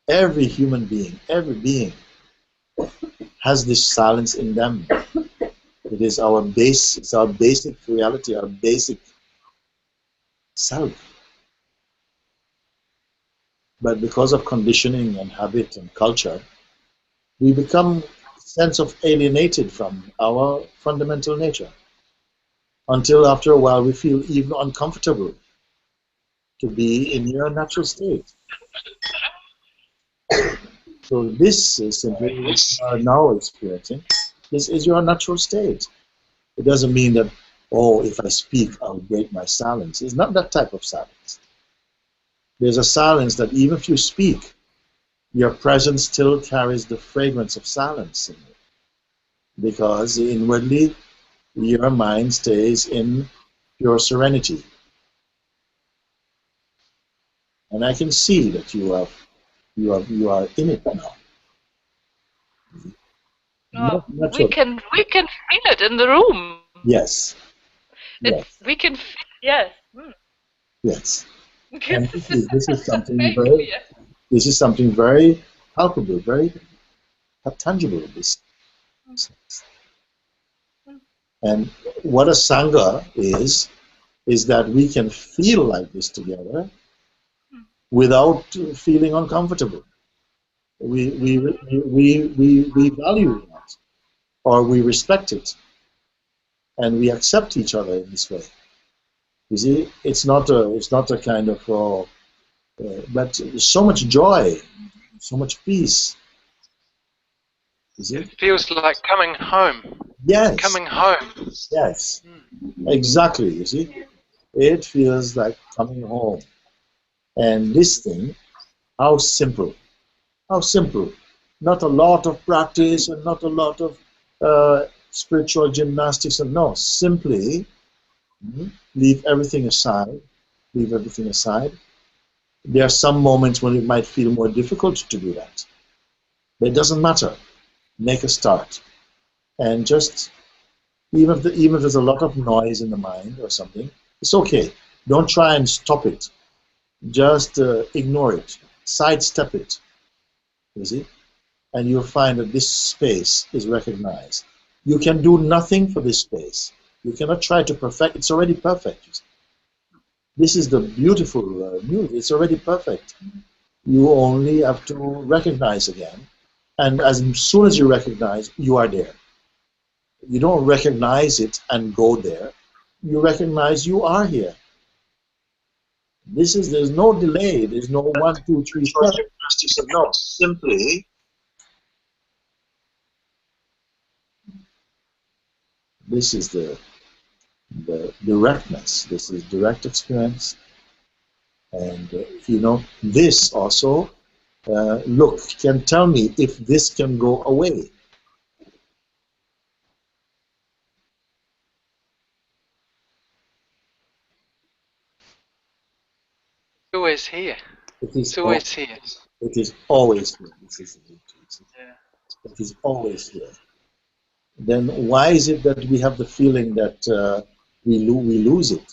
Every human being, every being, has this silence in them. It is our base, it's our basic reality, our basic self. But because of conditioning and habit and culture, we become a sense of alienated from our fundamental nature, until after a while we feel even uncomfortable to be in your natural state. So this is simply what you are now experiencing. This is your natural state. It doesn't mean that, oh, if I speak, I'll break my silence. It's not that type of silence. There's a silence that even if you speak, your presence still carries the fragrance of silence in it. Because inwardly, your mind stays in pure serenity. And I can see that you are in it now. We can feel it in the room. Yes. We can feel, yes. Yes. And this is something very, this is something very palpable, very tangible. This. And what a sangha is that we can feel like this together without feeling uncomfortable. We value that, or we respect it, and we accept each other in this way. You see, it's not a kind of, but so much joy, so much peace. It feels like coming home. Yes. Coming home. Yes. Exactly. You see, it feels like coming home. And this thing, how simple. How simple. Not a lot of practice and not a lot of spiritual gymnastics. And no, simply leave everything aside. Leave everything aside. There are some moments when it might feel more difficult to do that. But it doesn't matter. Make a start. And just, even if there's a lot of noise in the mind or something, it's okay. Don't try and stop it. Just ignore it. Sidestep it. You see? And you'll find that this space is recognized. You can do nothing for this space. You cannot try to perfect. It's already perfect. This is the beautiful news. It's already perfect. You only have to recognize again. And as soon as you recognize, you are there. You don't recognize it and go there. You recognize you are here. There's no delay. There's no 1, 2, 3 steps. No, simply this is the directness. This is direct experience. And this also, look, can tell me if this can go away. It's always here. It's always here. It is always here. This is it is always here. Then why is it that we have the feeling that we lose it?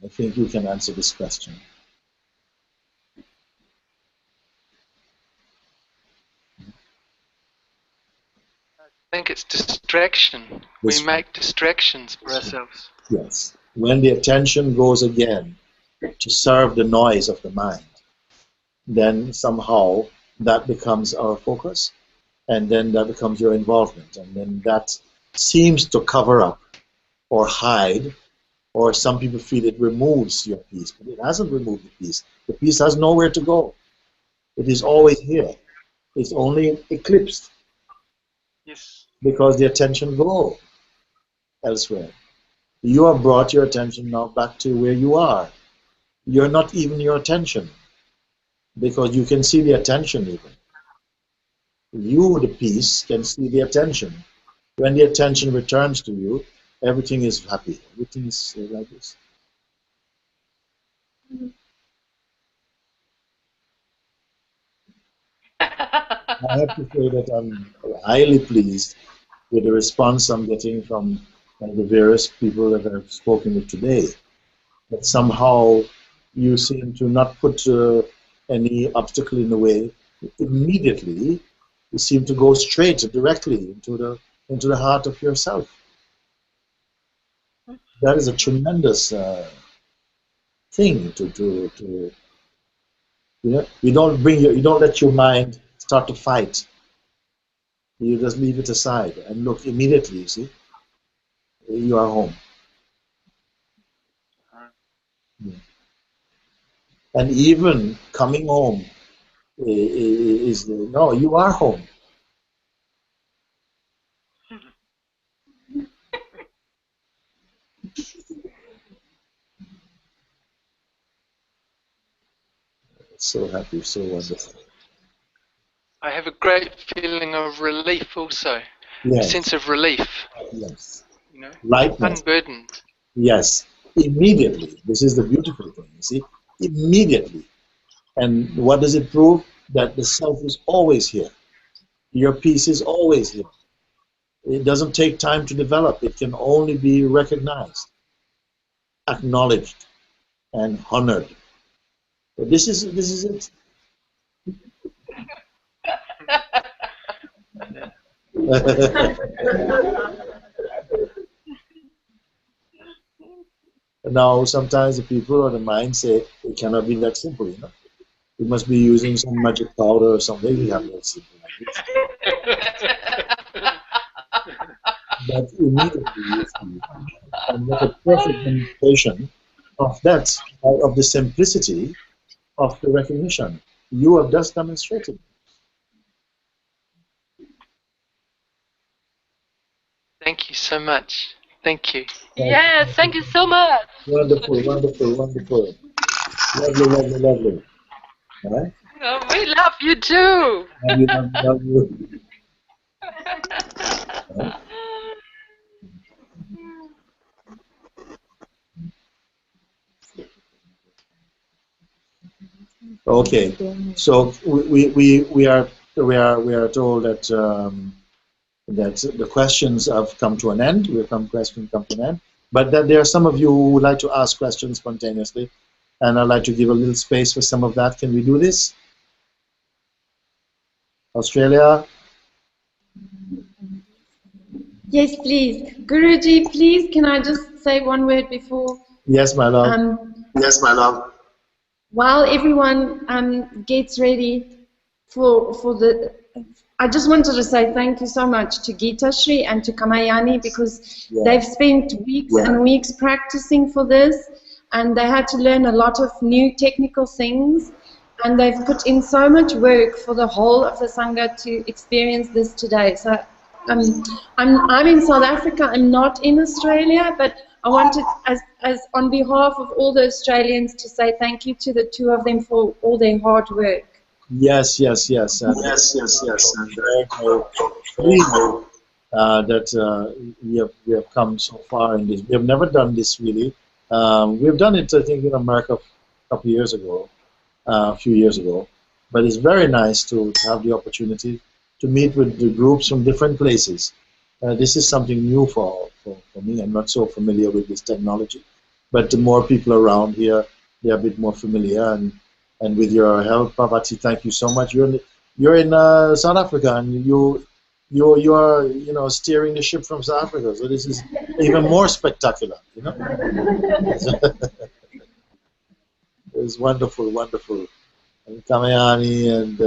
I think you can answer this question. I think it's distraction. We make distractions for ourselves. Yes. When the attention goes again to serve the noise of the mind, then somehow that becomes our focus, and then that becomes your involvement, and then that seems to cover up or hide, or some people feel it removes your peace, but it hasn't removed the peace. The peace has nowhere to go. It is always here. It's only eclipsed. Yes. Because the attention goes elsewhere. You have brought your attention now back to where you are. You're not even your attention, because you can see the attention even. You, the piece, can see the attention. When the attention returns to you, everything is happy. Everything is like this. I have to say that I'm highly pleased with the response I'm getting from the various people that I've spoken with today. That somehow you seem to not put any obstacle in the way. Immediately, you seem to go straight, directly into the heart of yourself. That is a tremendous thing to you know. You don't let your mind start to fight. You just leave it aside and look immediately. You see, you are home. Yeah. And even coming home is no, you are home. So happy, so wonderful. I have a great feeling of relief also. Yes. A sense of relief. Yes. You know, lightness. Unburdened. Yes. Immediately. This is the beautiful thing, you see? Immediately. And what does it prove? That the self is always here. Your peace is always here. It doesn't take time to develop. It can only be recognized, acknowledged, and honored. But this is it. Now, sometimes the people or the mind say it cannot be that simple, you know. You must be using some magic powder or something. You have that simple like this. But immediately you see, and what a perfect demonstration of that, of the simplicity of the recognition. You have just demonstrated. Thank you so much. Thank you. Yes, thank you so much. Wonderful, wonderful, wonderful. Lovely, lovely, lovely. Right? Oh, we love you too. Love you, love you. Right? Okay, so we are told that that the questions have come to an end. Questions come to an end, but that there are some of you who would like to ask questions spontaneously, and I'd like to give a little space for some of that. Can we do this? Australia? Yes, please. Guruji, please, can I just say one word before? Yes, my love. Yes, my love. While everyone gets ready for the, I just wanted to say thank you so much to Geeta Shri and to Kamayani, because they've spent weeks and weeks practicing for this, and they had to learn a lot of new technical things, and they've put in so much work for the whole of the Sangha to experience this today. So I'm in South Africa. I'm not in Australia, but I wanted, as on behalf of all the Australians, to say thank you to the two of them for all their hard work. Yes, yes, yes. And yes. And pleased that we have come so far in this. We have never done this really. We've done it, I think, in America a couple of years ago, a few years ago. But it's very nice to have the opportunity to meet with the groups from different places. This is something new for me. I'm not so familiar with this technology, but the more people around here, they're a bit more familiar. And with your help, Parvati, thank you so much. You're in South Africa, and you are steering the ship from South Africa. So this is even more spectacular, you know. It's wonderful, wonderful. And Kamayani and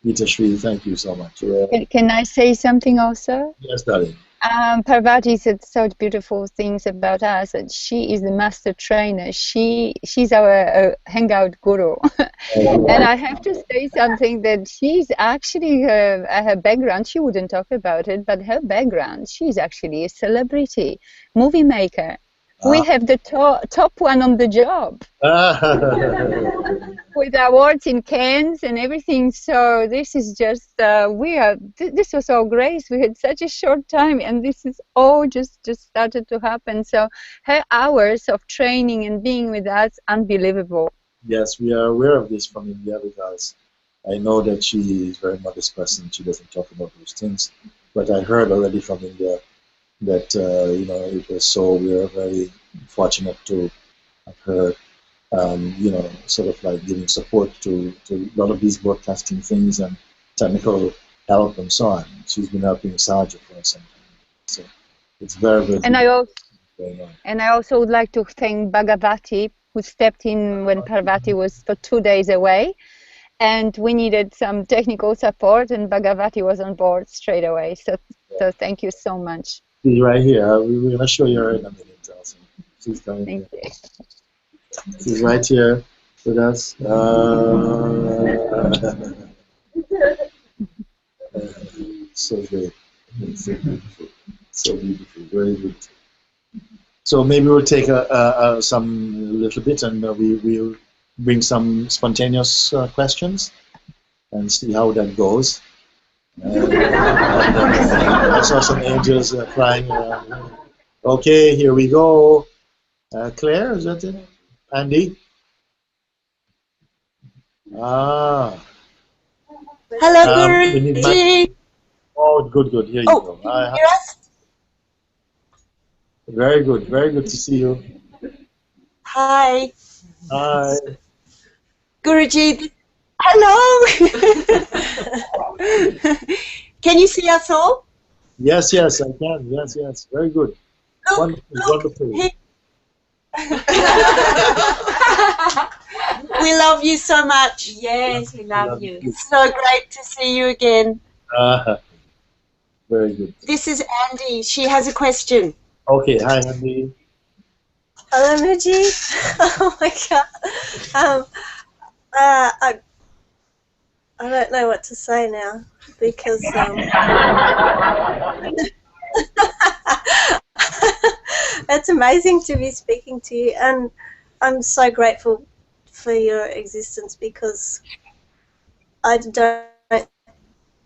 Geeta Shri, thank you so much. Can I say something also? Yes, darling. Parvati said such beautiful things about us. That she is the master trainer. She's our hangout guru. And I have to say something that she's actually her background. She wouldn't talk about it, but her background. She's actually a celebrity movie maker. We have the top one on the job with awards in Cannes and everything. So this is just this was all great. We had such a short time, and this is all just started to happen. So her hours of training and being with us, unbelievable. Yes, we are aware of this from India because I know that she is a very modest person. She doesn't talk about those things, but I heard already from India that you know, it was so. We are very fortunate to have her, you know, sort of like giving support to a lot of these broadcasting things and technical help and so on. She's been helping Saja for some time, so it's very very. And I also would like to thank Bhagavati, who stepped in when Parvati was for 2 days away, and we needed some technical support, and Bhagavati was on board straight away. So thank you so much. She's right here. We're going to show you her in a minute. Also. She's coming here. She's right here with us. So great. So beautiful. So beautiful. Very good. So maybe we'll take some little bit and we'll bring some spontaneous questions and see how that goes. I saw some angels flying around. Okay, here we go. Claire, is that it? Andy? Ah. Hello, Guruji. Oh, good. Here you go. Can you hear us? Very good to see you. Hi. Hi. Guruji, hello. Can you see us all? Yes, I can. Yes. Very good. Wonderful. We love you so much. Yes, we love you. It's so great to see you again. Very good. This is Andy. She has a question. Okay, hi Andy. Hello, Mooji. Oh my God. I don't know what to say now because it's amazing to be speaking to you, and I'm so grateful for your existence because I don't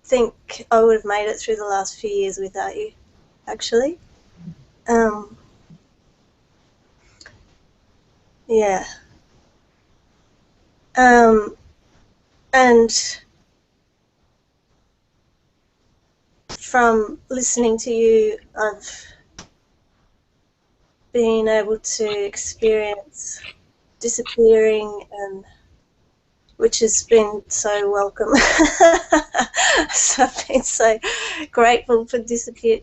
think I would have made it through the last few years without you, actually. Yeah. And from listening to you, I've been able to experience disappearing, and which has been so welcome. So I've been so grateful for disappear,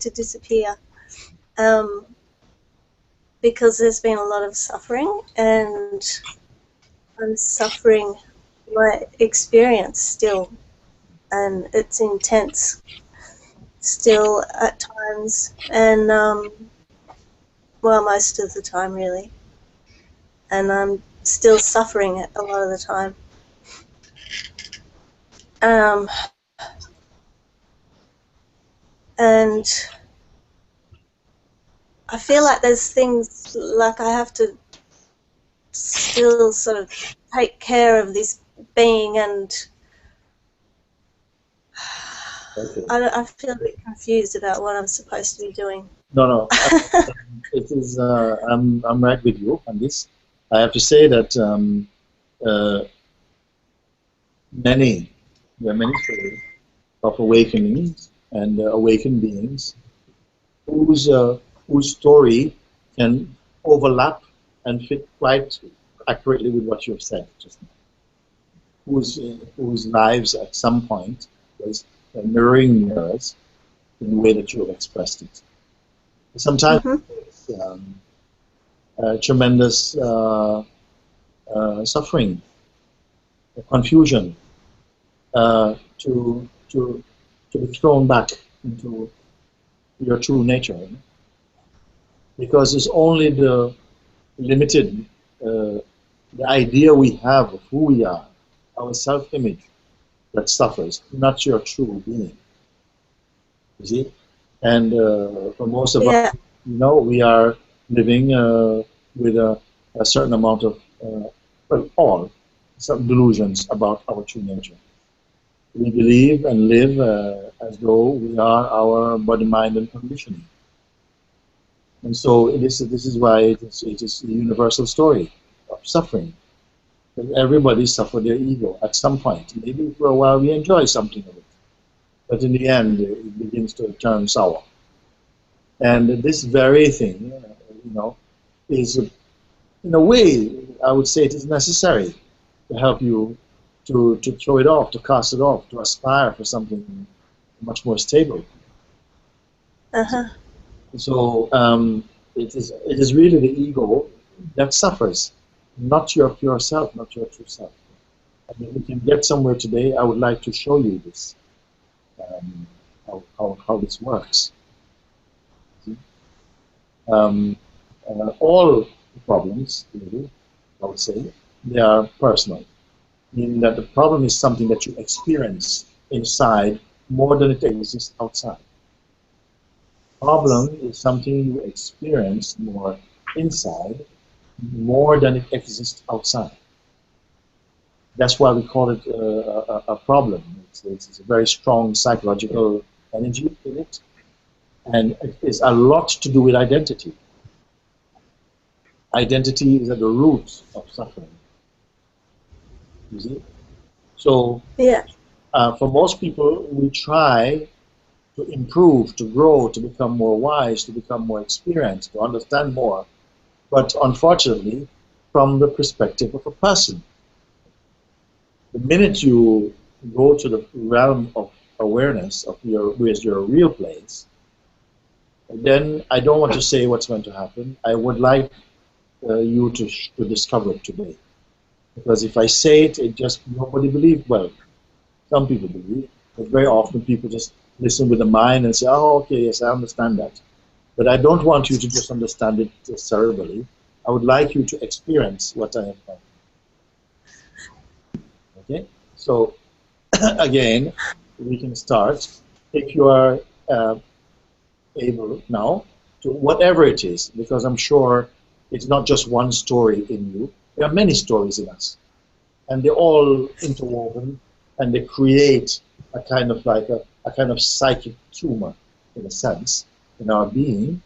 because there's been a lot of suffering, and I'm suffering my experience still, and it's intense still at times, and well, most of the time really, and I'm still suffering it a lot of the time. And I feel like there's things like I have to still sort of take care of this being, and okay. I feel a bit confused about what I'm supposed to be doing. No. It is. I'm right with you on this. I have to say that there are many stories of awakenings and awakened beings whose story can overlap and fit quite accurately with what you have said just now. Whose lives at some point was mirroring yours in the way that you have expressed it. Sometimes it's tremendous suffering, confusion, to be thrown back into your true nature, because it's only the limited, the idea we have of who we are, our self-image, that suffers, not your true being. You see? And for most of us, we are living with a certain amount of, well, some delusions about our true nature. We believe and live as though we are our body, mind, and conditioning. And so this is why it is a universal story of suffering. Everybody suffered their ego at some point. Maybe for a while we enjoy something of it, but in the end it begins to turn sour. And this very thing, is, in a way, I would say it is necessary to help you to throw it off, to cast it off, to aspire for something much more stable. So it is really the ego that suffers, not your pure self, not your true self. And if we can get somewhere today, I would like to show you this, how this works. All problems, really, I would say, they are personal, meaning that the problem is something that you experience inside more than it exists outside. Problem is something you experience more inside, more than it exists outside. That's why we call it a problem. It's a very strong psychological energy in it, and it is a lot to do with identity. Identity is at the root of suffering. You see? So, for most people, we try to improve, to grow, to become more wise, to become more experienced, to understand more, but unfortunately, from the perspective of a person. The minute you go to the realm of awareness of where's your real place, then I don't want to say what's going to happen. I would like you to discover it today. Because if I say it, nobody believes. Well, some people believe, but very often people just listen with the mind and say, oh, okay, yes, I understand that. But I don't want you to just understand it cerebrally. I would like you to experience what I have done. Okay? So, again, we can start. If you are able now, to whatever it is, because I'm sure it's not just one story in you. There are many stories in us. And they're all interwoven, and they create a kind of like a kind of psychic tumor, in a sense, in our being.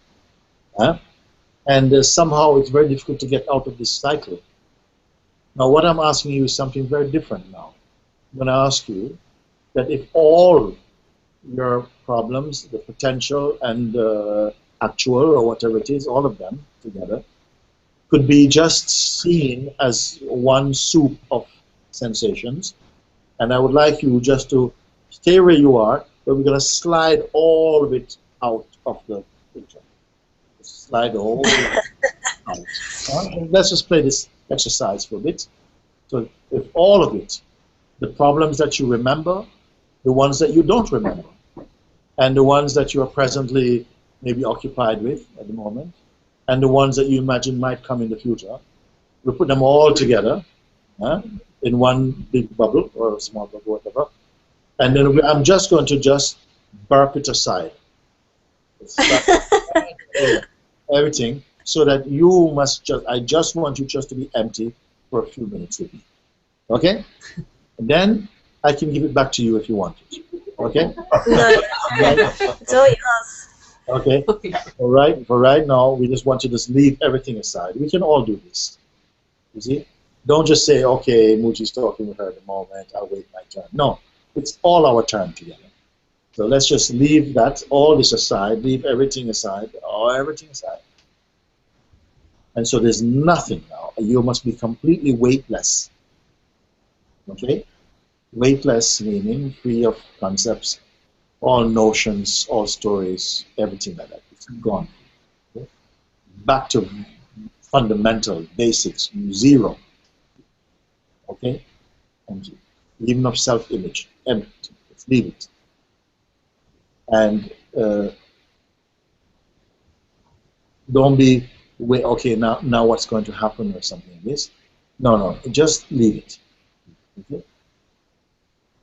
And somehow it's very difficult to get out of this cycle. Now, what I'm asking you is something very different now. I'm going to ask you that if all your problems, the potential and actual, or whatever it is, all of them together, could be just seen as one soup of sensations, and I would like you just to stay where you are, but we're going to slide all of it out of the picture. Slide the whole out. Let's just play this exercise for a bit. So if all of it, the problems that you remember, the ones that you don't remember, and the ones that you are presently maybe occupied with at the moment, and the ones that you imagine might come in the future, we put them all together in one big bubble or a small bubble, whatever, and then I'm just going to just burp it aside. Everything, so that you must just, I just want you just to be empty for a few minutes with me. Okay? And then I can give it back to you if you want it. Okay? No, it's all yours. Okay? All right. For right now, we just want to just leave everything aside. We can all do this. You see? Don't just say, okay, Mooji's talking with her at the moment, I'll wait my turn. No, it's all our turn together. So let's just leave that, all this aside, leave everything aside, everything aside. And so there's nothing now. You must be completely weightless. Okay? Weightless meaning free of concepts, all notions, all stories, everything like that. It's gone. Okay? Back to fundamental basics, zero. Okay? And even of self-image, empty. Let's leave it. And Don't be, wait, okay, now what's going to happen or something like this. No, just leave it. Okay?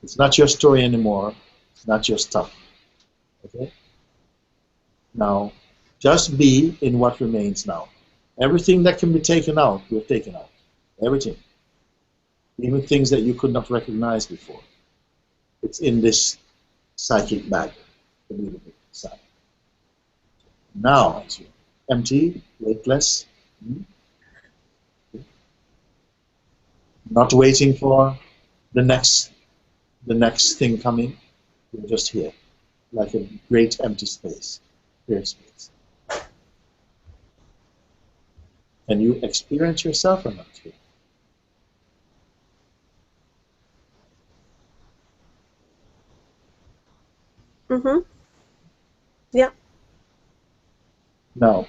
It's not your story anymore. It's not your stuff. Okay? Now, just be in what remains now. Everything that can be taken out, we're taken out. Everything. Even things that you could not recognize before. It's in this psychic bag. Now, empty, weightless. Not waiting for the next thing coming. You're just here, like a great empty space, clear space. Can you experience yourself or not here? Mm-hmm. Yeah. Now,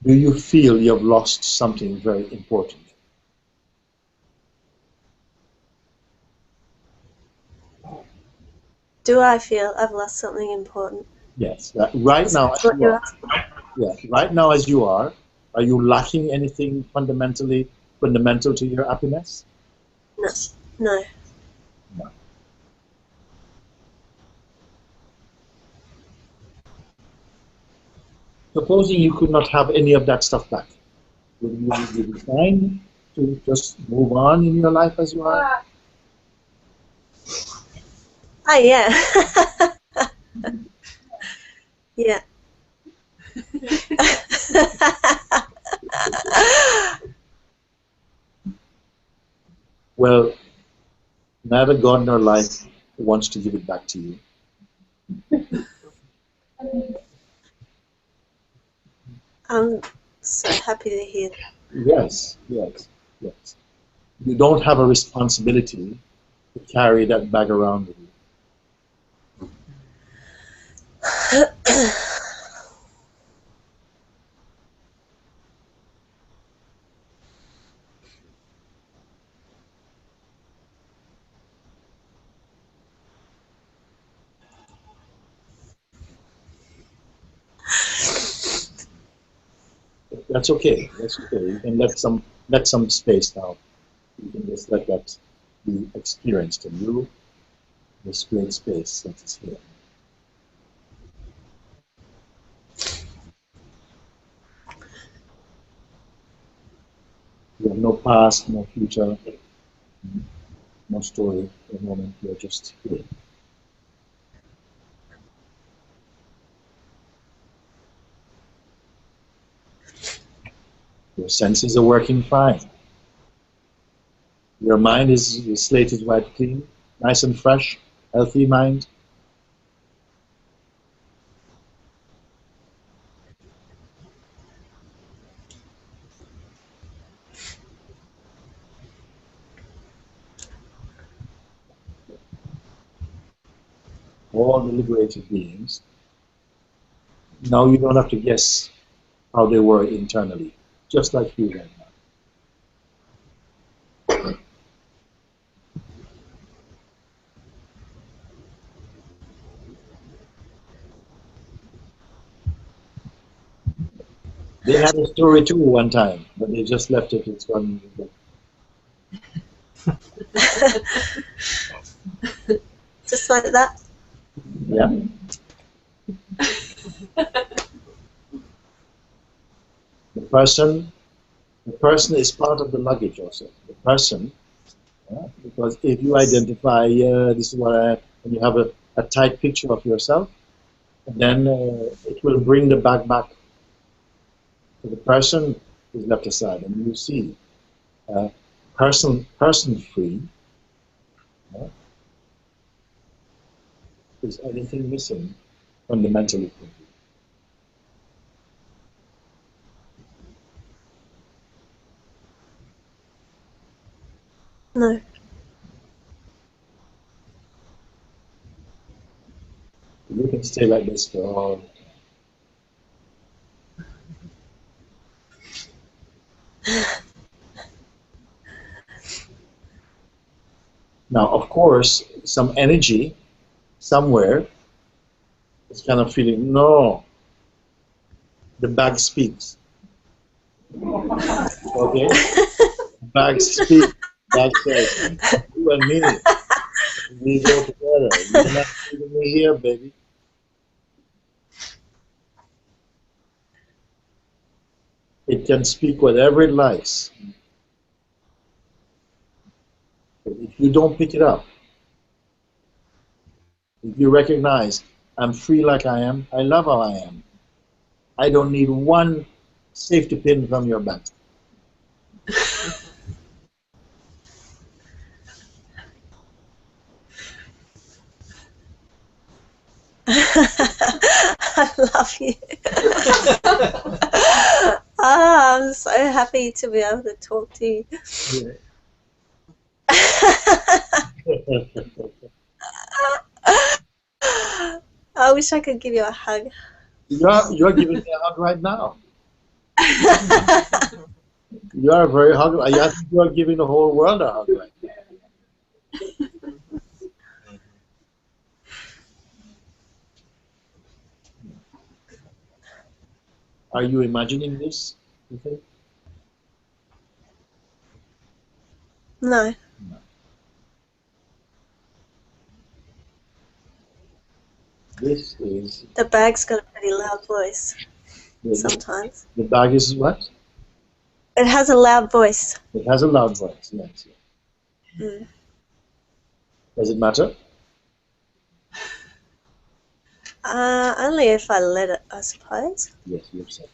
do you feel you've lost something very important? Do I feel I've lost something important? Yes. Right now, as you are. Yeah. Right now, as you are you lacking anything fundamental to your happiness? No. No. No. Supposing you could not have any of that stuff back, would you be fine to just move on in your life as you are? Oh, yeah. Yeah. Well, neither God nor life wants to give it back to you. I'm so happy to hear that. Yes. You don't have a responsibility to carry that bag around with you. That's okay. That's okay. You can let some space now. You can just let that be experienced in you. This great space that is here. You have no past, no future, no story. For the moment, you're just here. Your senses are working fine. Your mind your slate is wiped clean, nice and fresh, healthy mind. All the liberated beings. Now you don't have to guess how they were internally, just like you right now. They had a story too one time, but they just left it. It's gone. Just like that. Yeah. The person is part of the luggage also. The person, because if you identify, this is what and you have a tight picture of yourself, then it will bring the bag back. So the person is left aside, and you see, person free. Is anything missing fundamentally? No. You can stay like this for all. Now, of course, some energy somewhere is kind of feeling, no, The bag speaks. Okay? Bag speaks. Bag says, you and me, we go together. You're not leaving me here, baby. It can speak whatever it likes. But if you don't pick it up, if you recognize, I'm free like I am, I love how I am, I don't need one safety pin from your back. I love you. I'm so happy to be able to talk to you. Yeah. I wish I could give you a hug. You're giving me a hug right now. You are very hug. I think you are giving the whole world a hug right now. Are you imagining this? You think? No. This is... The bag's got a pretty loud voice sometimes. The bag is what? It has a loud voice. It has a loud voice, yes. Mm. Does it matter? Only if I let it, I suppose. Yes, you've said.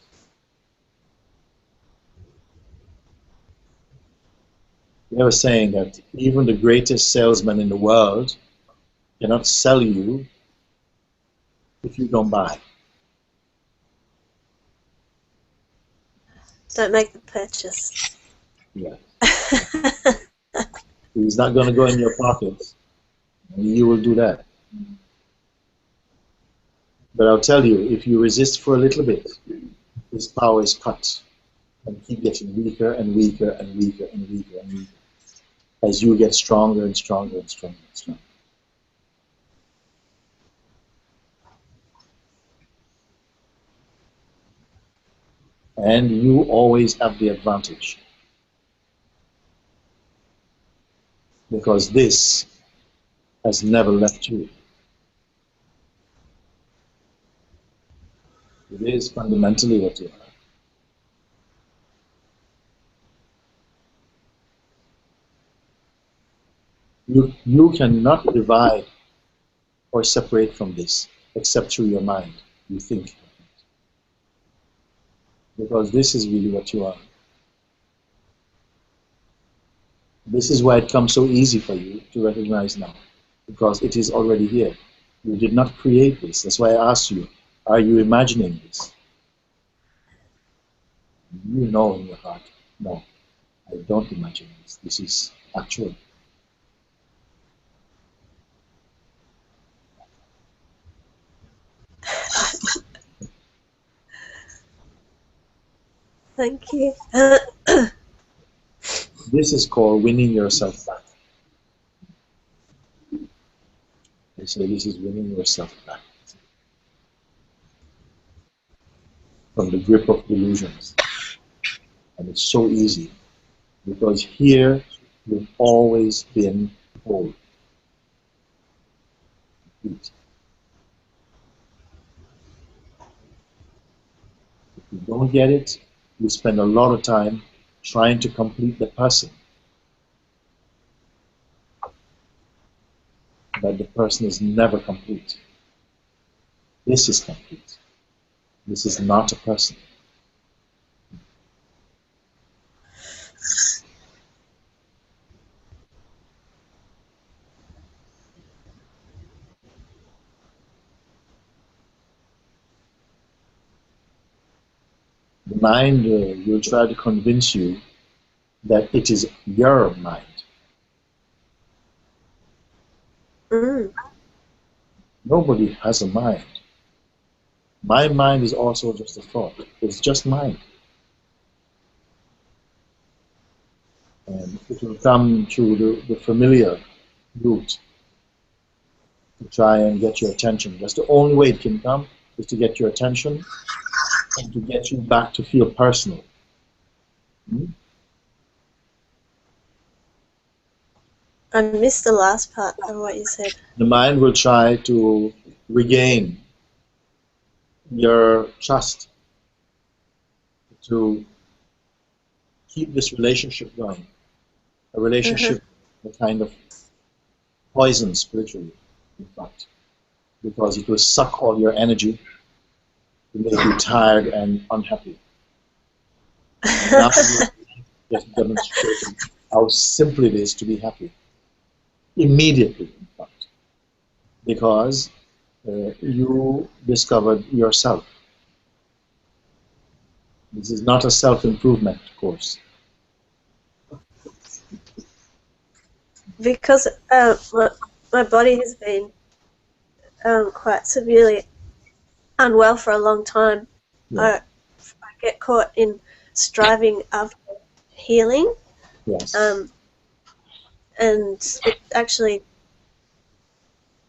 They were saying that even the greatest salesman in the world cannot sell you if you don't buy. Don't make the purchase. Yeah. He's not going to go in your pockets. You will do that. But I'll tell you, if you resist for a little bit, his power is cut and keep getting weaker and weaker and weaker and weaker and weaker as you get stronger and stronger and stronger and stronger. And you always have the advantage. Because this has never left you. It is fundamentally what you are. You cannot divide or separate from this except through your mind. You think. Because this is really what you are. This is why it comes so easy for you to recognize now. Because it is already here. You did not create this. That's why I asked you, are you imagining this? You know in your heart, no, I don't imagine this. This is actual. Thank you. This is called winning yourself back. They say this is winning yourself back from the grip of delusions. And it's so easy because here you've always been whole. If you don't get it, you spend a lot of time trying to complete the person. But the person is never complete. This is complete. This is not a person. The mind will try to convince you that it is your mind. Mm. Nobody has a mind. My mind is also just a thought. It's just mine. And it will come through the familiar route to try and get your attention. That's the only way it can come, is to get your attention and to get you back to feel personal. Hmm? I missed the last part of what you said. The mind will try to regain your trust, to keep this relationship going. A relationship that kind of poison spiritually, in fact, because it will suck all your energy to make you tired and unhappy. Now you're just demonstrating how simple it is to be happy. Immediately, in fact, because you discovered yourself. This is not a self-improvement course. Because my body has been quite severely unwell for a long time. Yeah. I get caught in striving after healing. Yes. And it actually,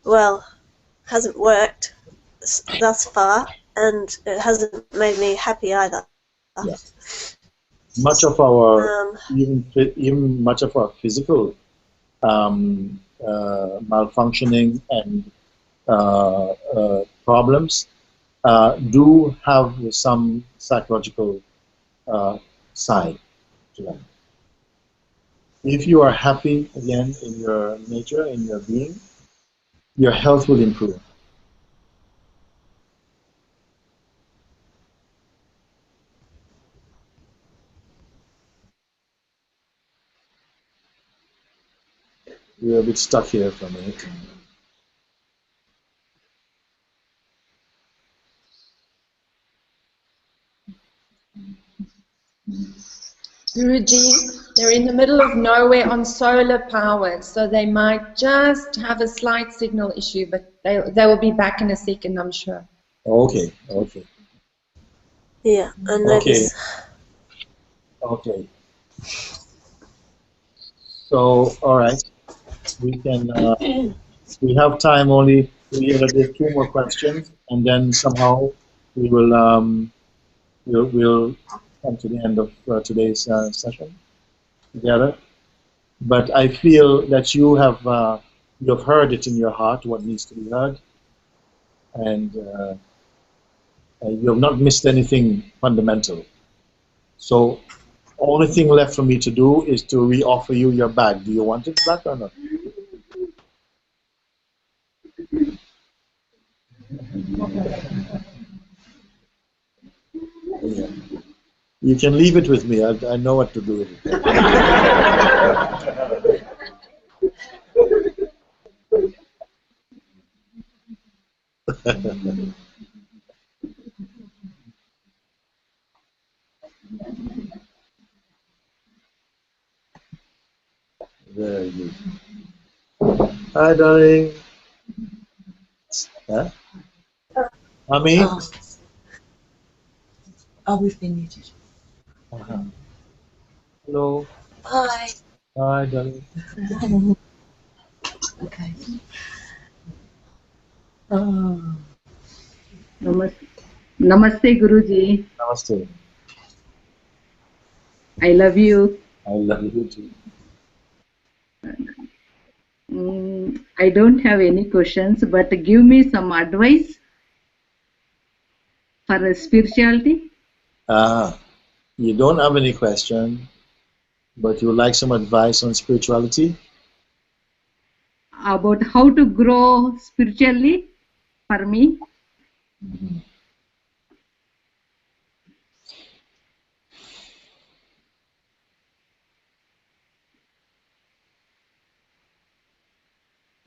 well, hasn't worked thus far, and it hasn't made me happy either. Yeah. Much of our even much of our physical malfunctioning and problems do have some psychological side to them. If you are happy again in your nature, in your being, your health will improve. We're a bit stuck here for a minute. Guruji, they're in the middle of nowhere on solar power, so they might just have a slight signal issue, but they will be back in a second, I'm sure. Okay, okay. Yeah, I know this. Okay. So, all right, we can. We have time only. There's 2 more questions, and then somehow we will we'll come to the end of today's session together. But I feel that you have heard it in your heart what needs to be heard, and you have not missed anything fundamental. So, only thing left for me to do is to re-offer you your bag. Do you want it back or not? Yeah. You can leave it with me. I know what to do with it. Very good. Hi, darling. Huh? Ami? We've been muted. Hello. Hi. Hi, darling. Okay. Namaste, Guruji. Namaste. I love you. I love you too. I don't have any questions, but give me some advice for spirituality. You don't have any question, but you would like some advice on spirituality? About how to grow spiritually for me. Mm-hmm.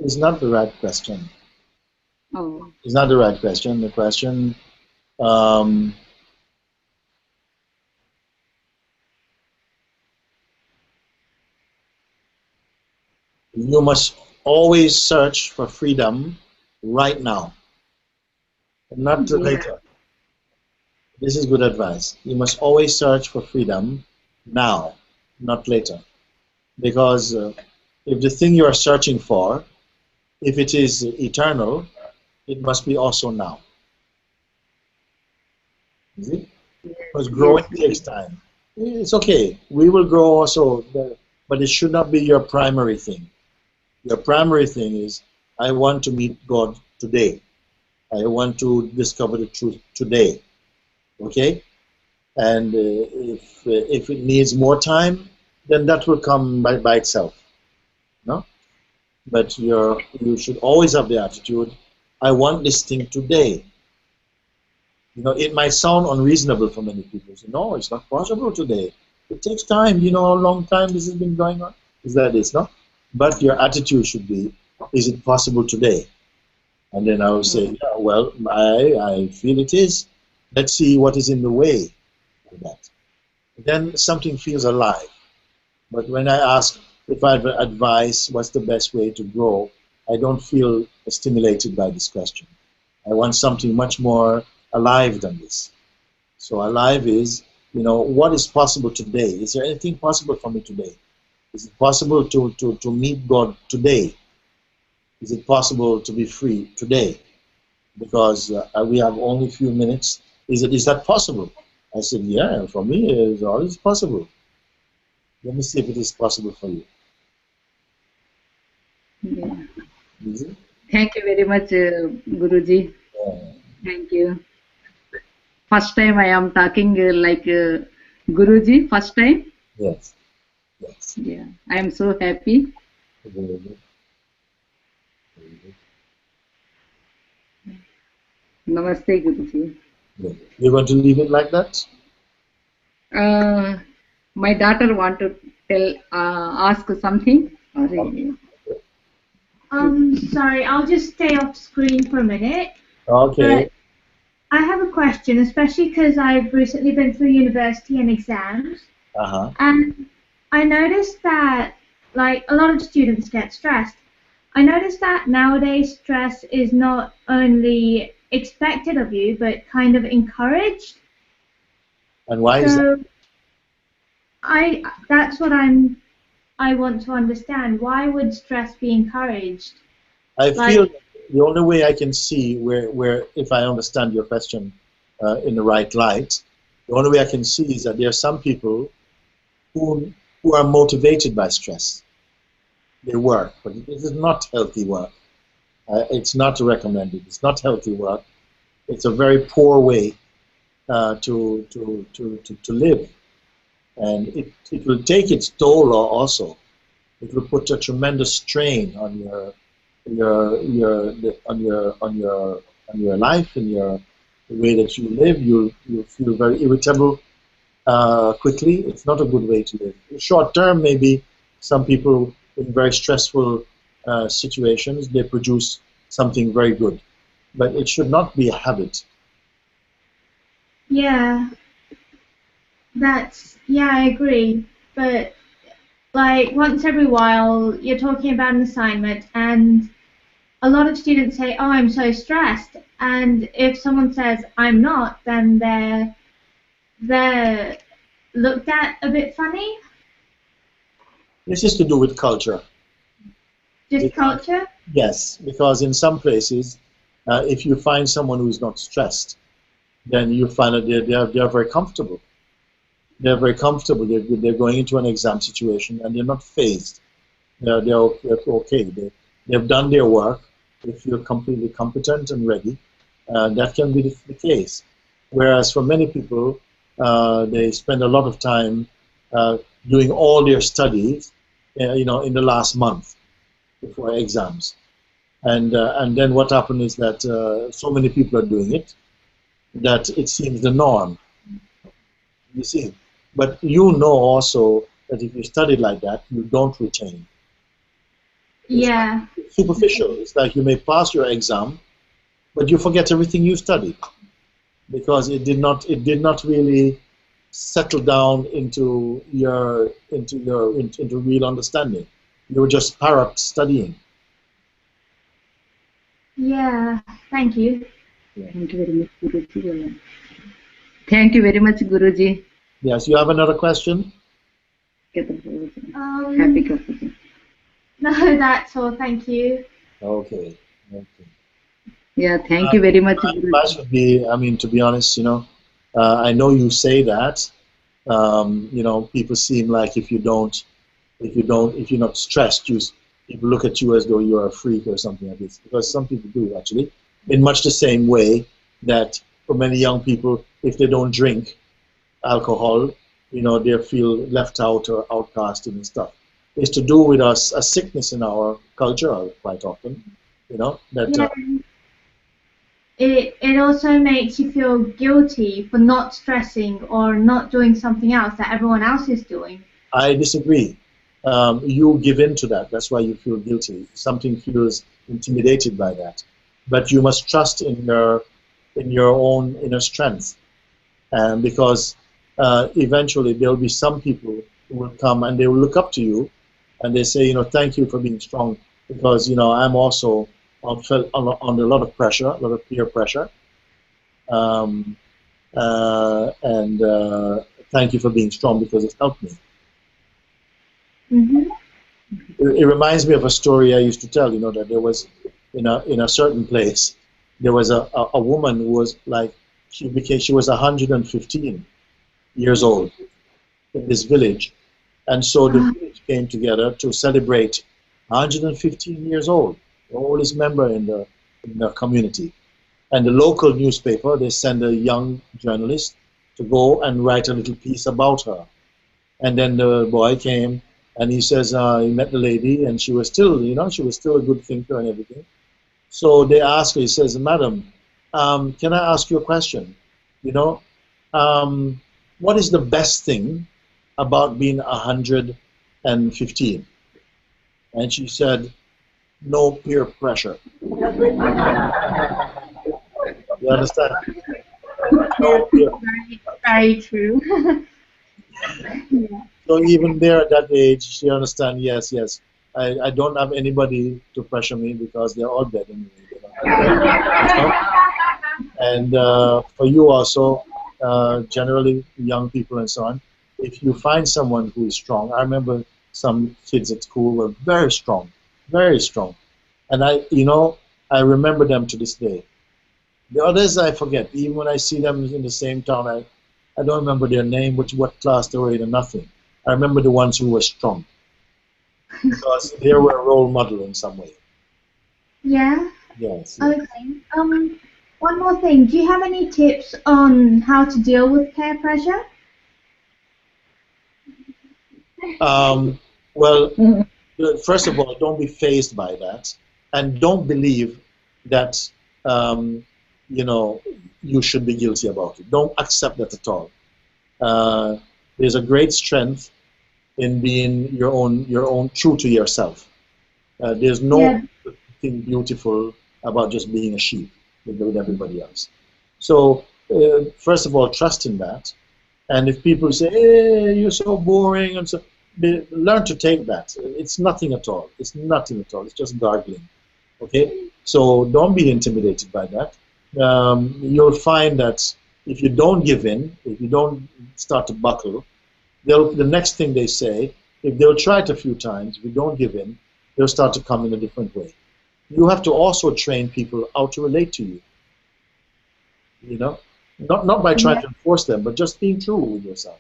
It's not the right question. Oh. It's not the right question. The question you must always search for freedom right now, not later. This is good advice. You must always search for freedom now, not later. Because if the thing you are searching for, if it is eternal, it must be also now. You see? Because growing takes time. It's okay. We will grow also, but it should not be your primary thing. Your primary thing is, I want to meet God today. I want to discover the truth today. Okay? And if it needs more time, then that will come by itself. No? But you should always have the attitude, I want this thing today. You know, it might sound unreasonable for many people. Say, no, it's not possible today. It takes time. You know how long time this has been going on? Is that this, no? But your attitude should be, is it possible today? And then I will say, yeah, well, I feel it is. Let's see what is in the way of that. Then something feels alive. But when I ask if I have advice, what's the best way to grow, I don't feel stimulated by this question. I want something much more alive than this. So alive is, you know, what is possible today? Is there anything possible for me today? Is it possible to meet God today? Is it possible to be free today? Because we have only a few minutes. Is that possible? I said, yeah, for me it's always possible. Let me see if it is possible for you. Yeah. Thank you very much, Guruji. Yeah. Thank you. First time I am talking like Guruji, first time. Yes. Yes. Yeah, I am so happy. Very good. Very good. Namaste, Guruji. Yeah. You're going to leave it like that? My daughter want to ask something. Sorry, I'll just stay off screen for a minute. Okay. But I have a question, especially because I've recently been through university and exams. And I noticed that, like, a lot of students get stressed. I noticed that nowadays stress is not only expected of you, but kind of encouraged. And why is that? That's what I want to understand. Why would stress be encouraged? I feel the only way I can see where if I understand your question in the right light, the only way I can see is that there are some people who are motivated by stress. They work, but it is not healthy work. It's not recommended. It's not healthy work. It's a very poor way to live, and it will take its toll also. It will put a tremendous strain on your life and the way that you live. You feel very irritable quickly. It's not a good way to live. Short term, maybe some people in very stressful situations, they produce something very good, but it should not be a habit. Yeah, I agree. But like once every while, you're talking about an assignment, and a lot of students say, "Oh, I'm so stressed," and if someone says, "I'm not," then they're looked at a bit funny. This is to do with culture. Just culture? Yes, because in some places, if you find someone who's not stressed, then you find that they're very comfortable. They're very comfortable. They're going into an exam situation and they're not phased. They're okay. They've done their work. They feel completely competent and ready. That can be the case. Whereas for many people, they spend a lot of time doing all their studies, in the last month before exams, and then what happens is that so many people are doing it that it seems the norm. You see, but you know also that if you study like that, you don't retain. Yeah. It's superficial. It's like you may pass your exam, but you forget everything you studied because it did not really settle down into real understanding. You were just parrot studying. Yeah, thank you. Thank you very much, Guruji. Thank you very much, Guruji. Yes, you have another question? Happy Guruji. No, that's all. Thank you. Okay. Yeah, thank you very much. My advice would be, to be honest, I know you say that. You know, people seem like if you're not stressed, people look at you as though you're a freak or something like this. Because some people do actually, in much the same way that for many young people, if they don't drink alcohol, you know, they feel left out or outcasted and stuff. It's to do with a sickness in our culture quite often, you know, that. Yeah. It also makes you feel guilty for not stressing or not doing something else that everyone else is doing. I disagree. You give in to that. That's why you feel guilty. Something feels intimidated by that. But you must trust in your own inner strength, because eventually there will be some people who will come and they will look up to you, and they say, you know, thank you for being strong, because you know I'm also under a lot of pressure, a lot of peer pressure, and thank you for being strong because it's helped me. Mm-hmm. It reminds me of a story I used to tell. You know, that there was in a certain place, there was a woman who was like, she was 115 years old in this village, and so the village came together to celebrate 115 years old, the oldest member in the community. And the local newspaper, they send a young journalist to go and write a little piece about her. And then the boy came and he says he met the lady, and she was still, you know, she was still a good thinker and everything. So they asked her, he says, Madam, can I ask you a question? You know, what is the best thing about being 115? And she said, no peer pressure. You understand? No peer. Very true. Yeah. So even there at that age, she understands, yes, yes, I don't have anybody to pressure me because they're all better than me. You know? And for you also, generally young people and so on, if you find someone who is strong, I remember some kids at school were very strong, and I remember them to this day. The others I forget. Even when I see them in the same town, I don't remember their name, what class they were in, or nothing. I remember the ones who were strong because they were a role model in some way. Yeah. Yes. Okay. One more thing. Do you have any tips on how to deal with peer pressure? Well, first of all, don't be fazed by that, and don't believe that you should be guilty about it. Don't accept that at all. There's a great strength in being your own true to yourself. There's no thing beautiful about just being a sheep with everybody else. So first of all, trust in that. And if people say, "Hey, you're so boring," and so, learn to take that. It's nothing at all. It's nothing at all. It's just gargling. Okay. So don't be intimidated by that. You'll find that if you don't give in, if you don't start to buckle, the next thing they say, if they'll try it a few times, if you don't give in, they'll start to come in a different way. You have to also train people how to relate to you. You know, not by trying to enforce them, but just being true with yourself,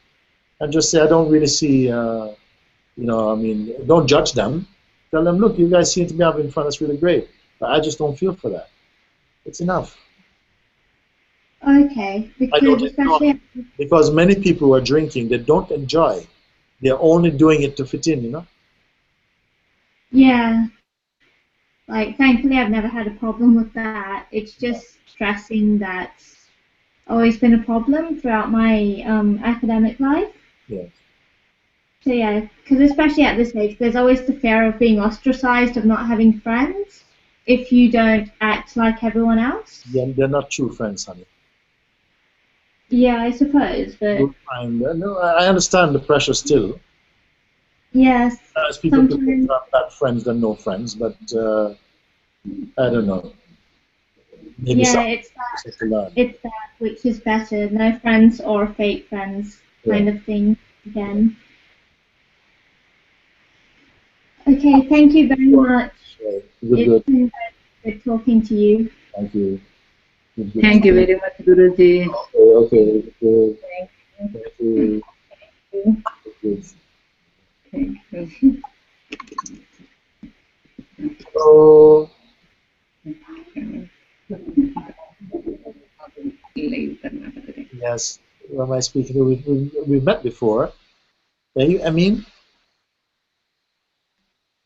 and just say, I don't really see, don't judge them. Tell them, look, you guys seem to be having fun. That's really great, but I just don't feel for that. It's enough. Okay, because many people who are drinking, they don't enjoy. They're only doing it to fit in, you know? Yeah. Like, thankfully, I've never had a problem with that. It's just stressing that's always been a problem throughout my academic life. Yes. So yeah, because especially at this age, there's always the fear of being ostracized, of not having friends, if you don't act like everyone else. Yeah, they're not true friends, honey. Yeah, I suppose, but... No, I understand the pressure still. Yes. As people prefer to have bad friends than no friends, but I don't know. Maybe it's that which is better, no friends or fake friends kind of thing again. Okay, thank you very much. Good. It's been good talking to you. Thank you. Thank you very much, Guruji. Okay. Thank you. Thank you. So, yes, who am I speaking to? We met before. I mean,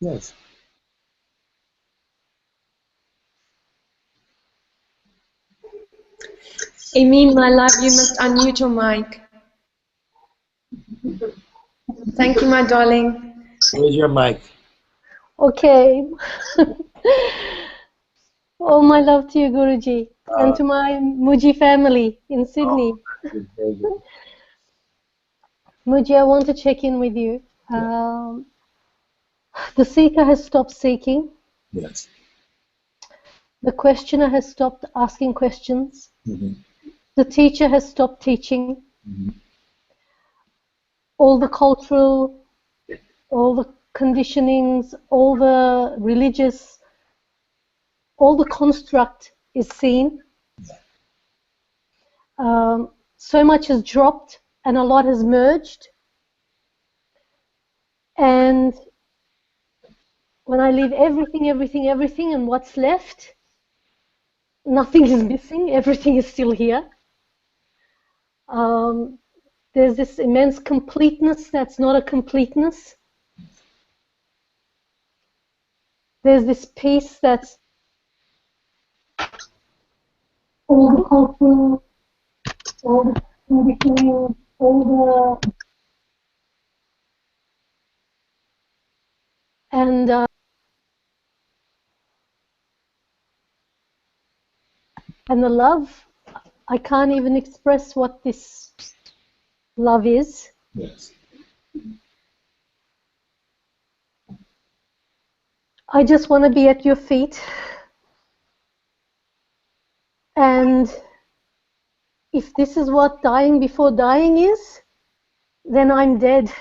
yes. Emin, my love, you must unmute your mic. Thank you, my darling. Where's your mic? Okay. All my love to you, Guruji, and to my Mooji family in Sydney. Very good. Mooji, I want to check in with you. The seeker has stopped seeking. Yes. The questioner has stopped asking questions. Mm-hmm. The teacher has stopped teaching. Mm-hmm. All the cultural, all the conditionings, all the religious, all the construct is seen. So much has dropped and a lot has merged. And when I leave everything, and what's left, nothing is missing, everything is still here. There's this immense completeness that's not a completeness. There's this peace that's all the cultural, all the conditioning, all the... And the love, I can't even express what this love is. Yes. I just want to be at your feet. And if this is what dying before dying is, then I'm dead.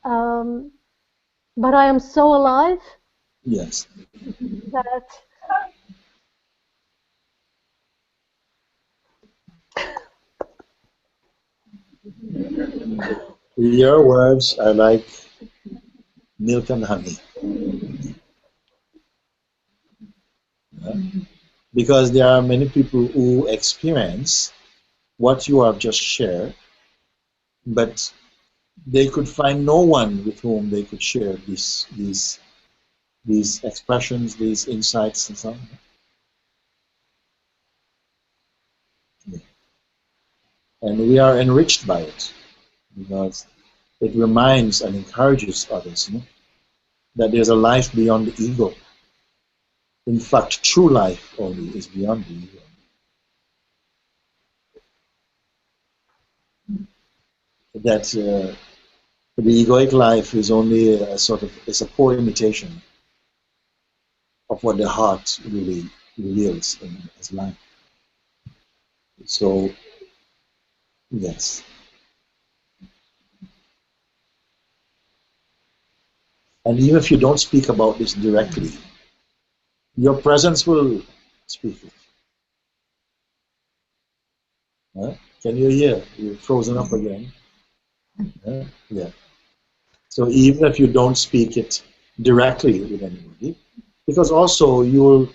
But I am so alive. Yes. That your words are like milk and honey. Yeah? Because there are many people who experience what you have just shared, but they could find no one with whom they could share these expressions, these insights, and so on. Yeah. And we are enriched by it because it reminds and encourages others, that there's a life beyond the ego. In fact, true life only is beyond the ego. That the egoic life is only it's a poor imitation of what the heart really reveals in its life. So, yes. And even if you don't speak about this directly, your presence will speak it. Can you hear? You're frozen up again. Yeah. So even if you don't speak it directly with anybody, because also your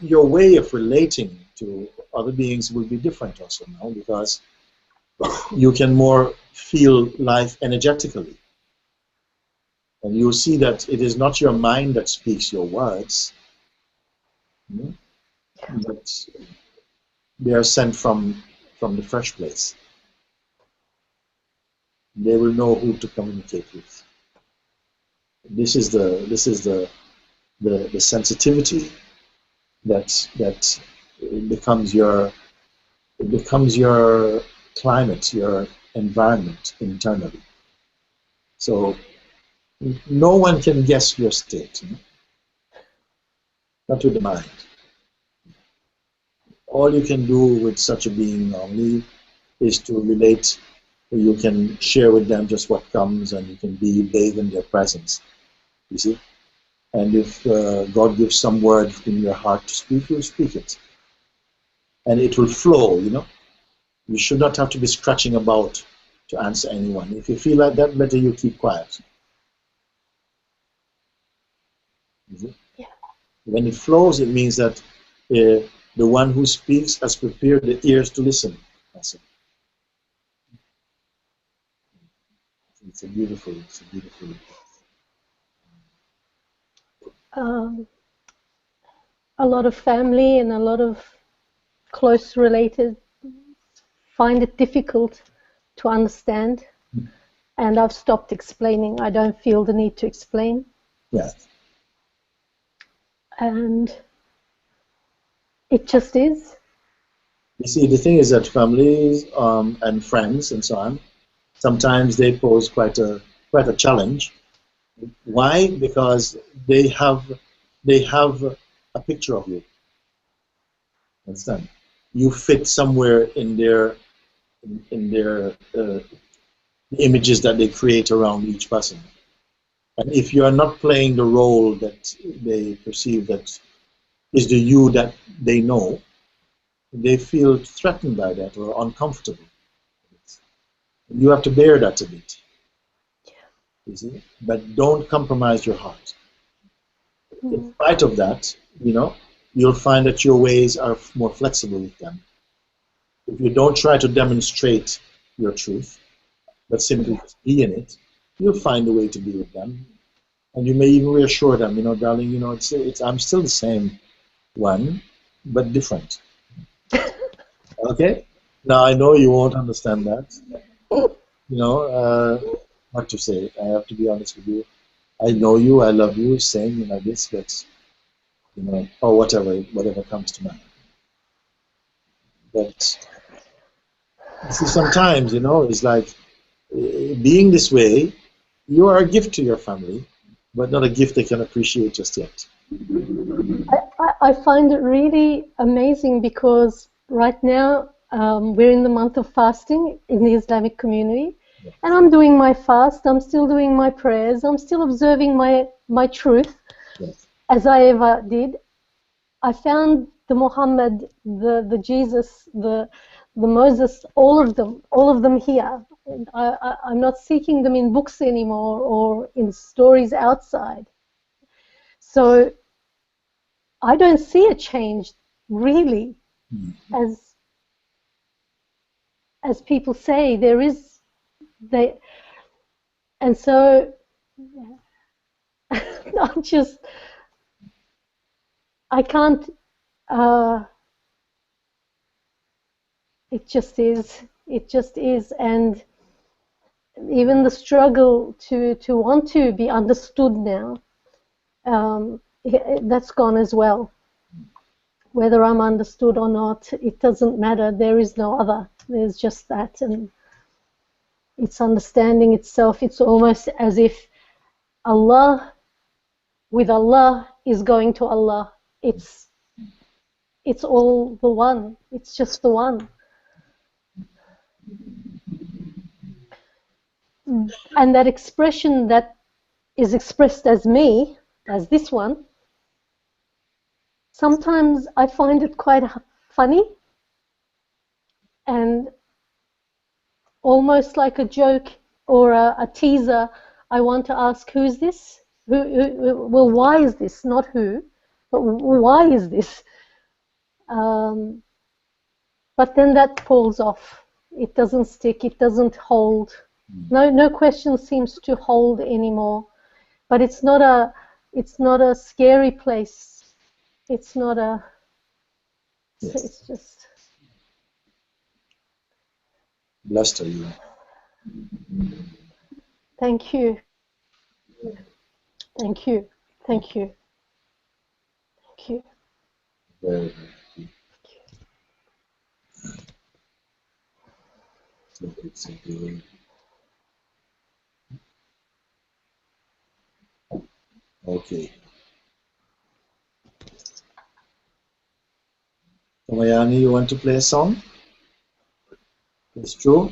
way of relating to other beings will be different also now, because you can more feel life energetically. And you'll see that it is not your mind that speaks your words, but they are sent from the fresh place. They will know who to communicate with. This is the sensitivity that becomes your climate, your environment internally. So no one can guess your state, not with the mind. All you can do with such a being normally is to relate. You can share with them just what comes, and you can be bathed in their presence. You see, And if God gives some word in your heart to speak, you'll speak it. And it will flow, you know. You should not have to be scratching about to answer anyone. If you feel like that, better you keep quiet. Yeah. When it flows, it means that the one who speaks has prepared the ears to listen. That's it. It's a beautiful. A lot of family and a lot of close related find it difficult to understand, and I've stopped explaining. I don't feel the need to explain. Yeah. And it just is. You see, the thing is that families and friends and so on, sometimes they pose quite a challenge. Why? Because they have a picture of you. Understand? You fit somewhere in their images that they create around each person. And if you are not playing the role that they perceive that is the you that they know, they feel threatened by that or uncomfortable. You have to bear that a bit. You see? But don't compromise your heart. In spite of that, you know, you'll find that your ways are more flexible with them. If you don't try to demonstrate your truth, but simply be in it, you'll find a way to be with them. And you may even reassure them, you know, darling, you know, it's I'm still the same one, but different. Okay? Now, I know you won't understand that. You know, what to say? I have to be honest with you. I know you, I love you, same, you know, this, but, you know, or whatever comes to mind. But, you see, sometimes, you know, it's like, being this way, you are a gift to your family, but not a gift they can appreciate just yet. I find it really amazing because right now we're in the month of fasting in the Islamic community, and I'm doing my fast, I'm still doing my prayers, I'm still observing my truth as I ever did. I found the Muhammad, the Jesus, the Moses, all of them here. I'm not seeking them in books anymore or in stories outside. So I don't see a change, really, as people say. And so I can't. It just is, and even the struggle to want to be understood now, that's gone as well. Whether I'm understood or not, it doesn't matter. There is no other. There's just that, and it's understanding itself. It's almost as if Allah with Allah is going to Allah. It's all the one. It's just the one. And that expression that is expressed as me, as this one, sometimes I find it quite funny and almost like a joke or a teaser. I want to ask, who's this? Well, why is this? Not who, but why is this? But then that falls off. It doesn't stick. It doesn't hold. No question seems to hold anymore. But it's not a scary place. It's not a. Yes. It's just. Blessed are you. Thank you. Thank you. Thank you. Thank you. Very, very okay. Mayani, you want to play a song? It's true.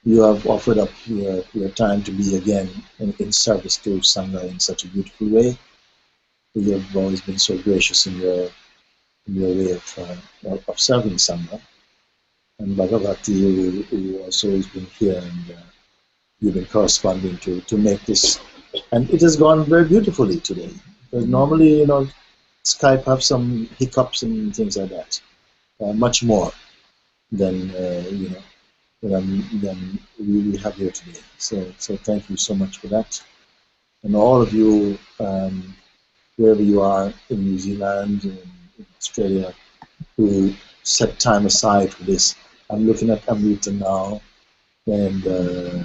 you have offered up your time to be again in service to Sangha in such a beautiful way. You have always been so gracious in your way of serving Sangha. And Bhagavati, who also has been here, and you've been corresponding to make this. And it has gone very beautifully today. Because normally, Skype have some hiccups and things like that. Much more than, than we have here today. So thank you so much for that. And all of you, wherever you are in New Zealand, in Australia, who set time aside for this. I'm looking at Amrita now, and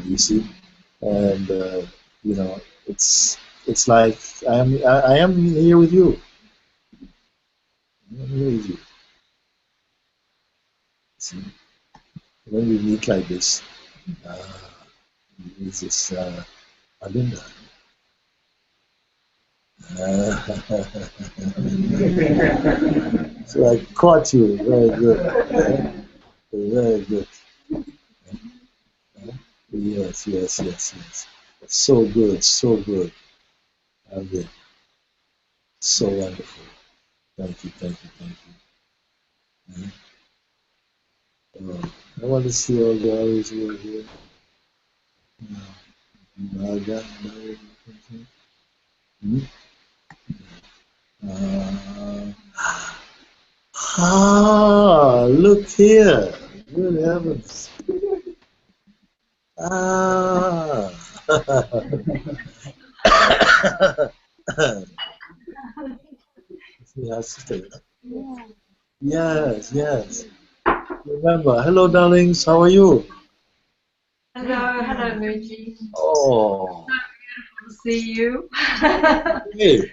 you see, and it's like I am here with you. I'm here with you. See, when we meet like this, it's this Alinda. So I caught you. Very good. Very good. Yes. So good, so good. Okay. So wonderful. Thank you. I want to see all the others who are here. Look here. Good heavens. Yes. Remember. Hello, darlings. How are you? Hello, Mooji. Oh. So beautiful to see you. Hey.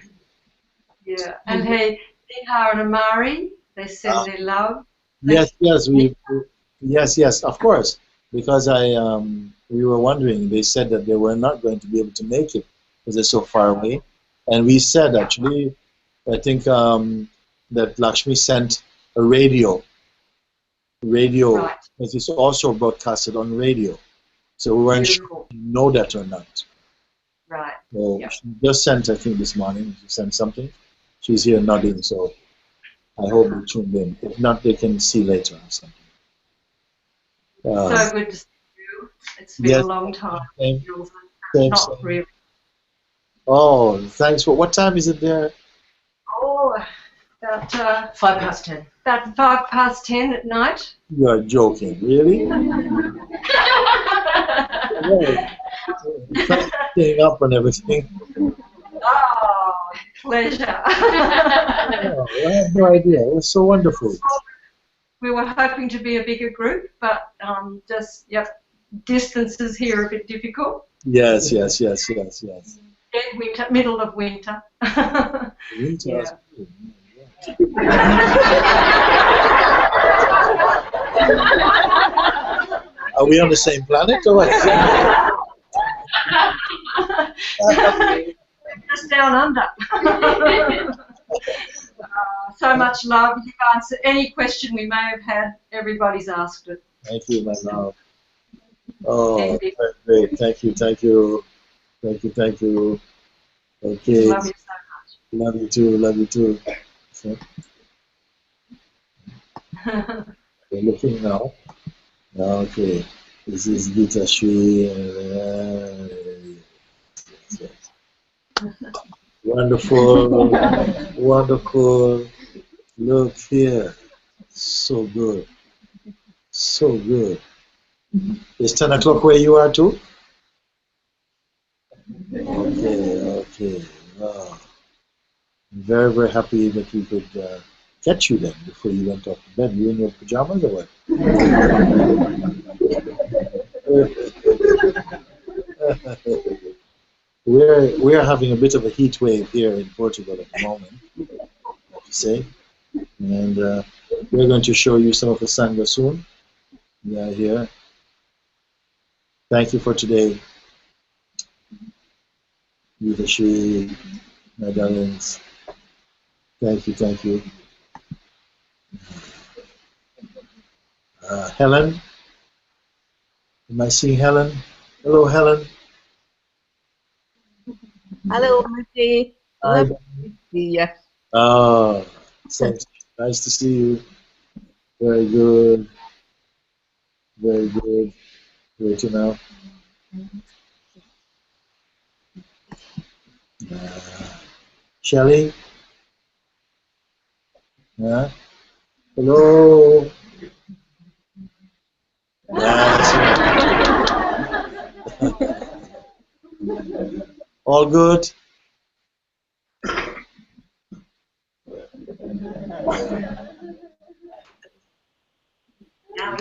Yeah, and hey, Neha and Amari, they send their love. Yes, of course. Because we were wondering. They said that they were not going to be able to make it because they're so far away, and we said actually, I think that Lakshmi sent a radio. Right. Because it's also broadcasted on radio, so we weren't sure if you know that or not. Right. So she just sent, I think this morning, she sent something. She's here nodding, so I hope they tuned in. If not, they can see later or something. So good to see you. It's been a long time. Not really. Oh, thanks. For what time is it there? Oh, about 10. About 10 at night. You are joking, really? Staying up and everything. Oh, pleasure. I had no idea. It was so wonderful. We were hoping to be a bigger group, but distances here are a bit difficult. Yes. Middle of winter. Winter. Are we on the same planet or what? Just down under. So much love. You've answered any question we may have had. Everybody's asked it. Thank you, my love. Oh, great. Thank you. Okay. Love you so much. Love you too. So, we're looking now. Okay. This is Gita Shri. Wonderful. Look here. So good. It's 10 o'clock where you are too? Okay. Wow. I'm very, very happy that we could catch you then before you went off to bed. You in your pajamas or what? We're having a bit of a heat wave here in Portugal at the moment, I have to say. And we're going to show you some of the Sangha soon. Yeah, here. Thank you for today. Yudashi, my darlings. Thank you. Helen. Am I seeing Helen? Hello, Helen. Hello, Mooji. Lovely to see you. Oh, thanks. Nice to see you. Very good. Very good. Great to know. Shelley? Yeah? Hello? All good?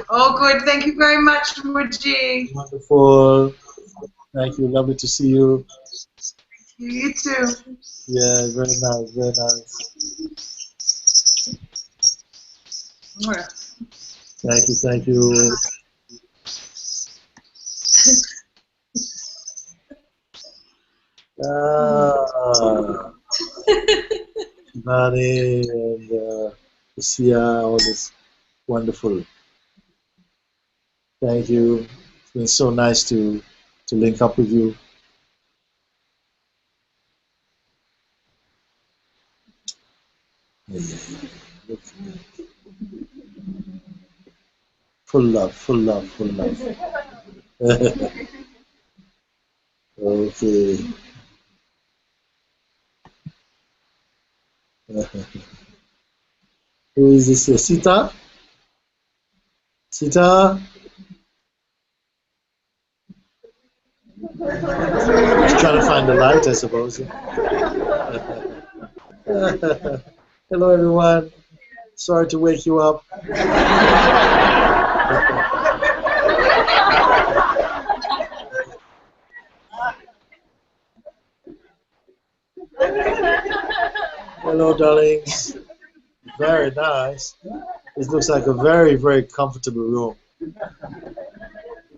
All good. Thank you very much, Mooji. Wonderful. Thank you. Lovely to see you. You too. Yeah, very nice. Very nice. Thank you. Thank you. Shivani and Lucia, all this wonderful. Thank you. It's been so nice to link up with you. Full love, full love, full love. Okay. Who is this? Sita? Sita? Just trying to find the light, I suppose. Hello, everyone. Sorry to wake you up. Hello, darlings. Very nice. This looks like a very, very comfortable room.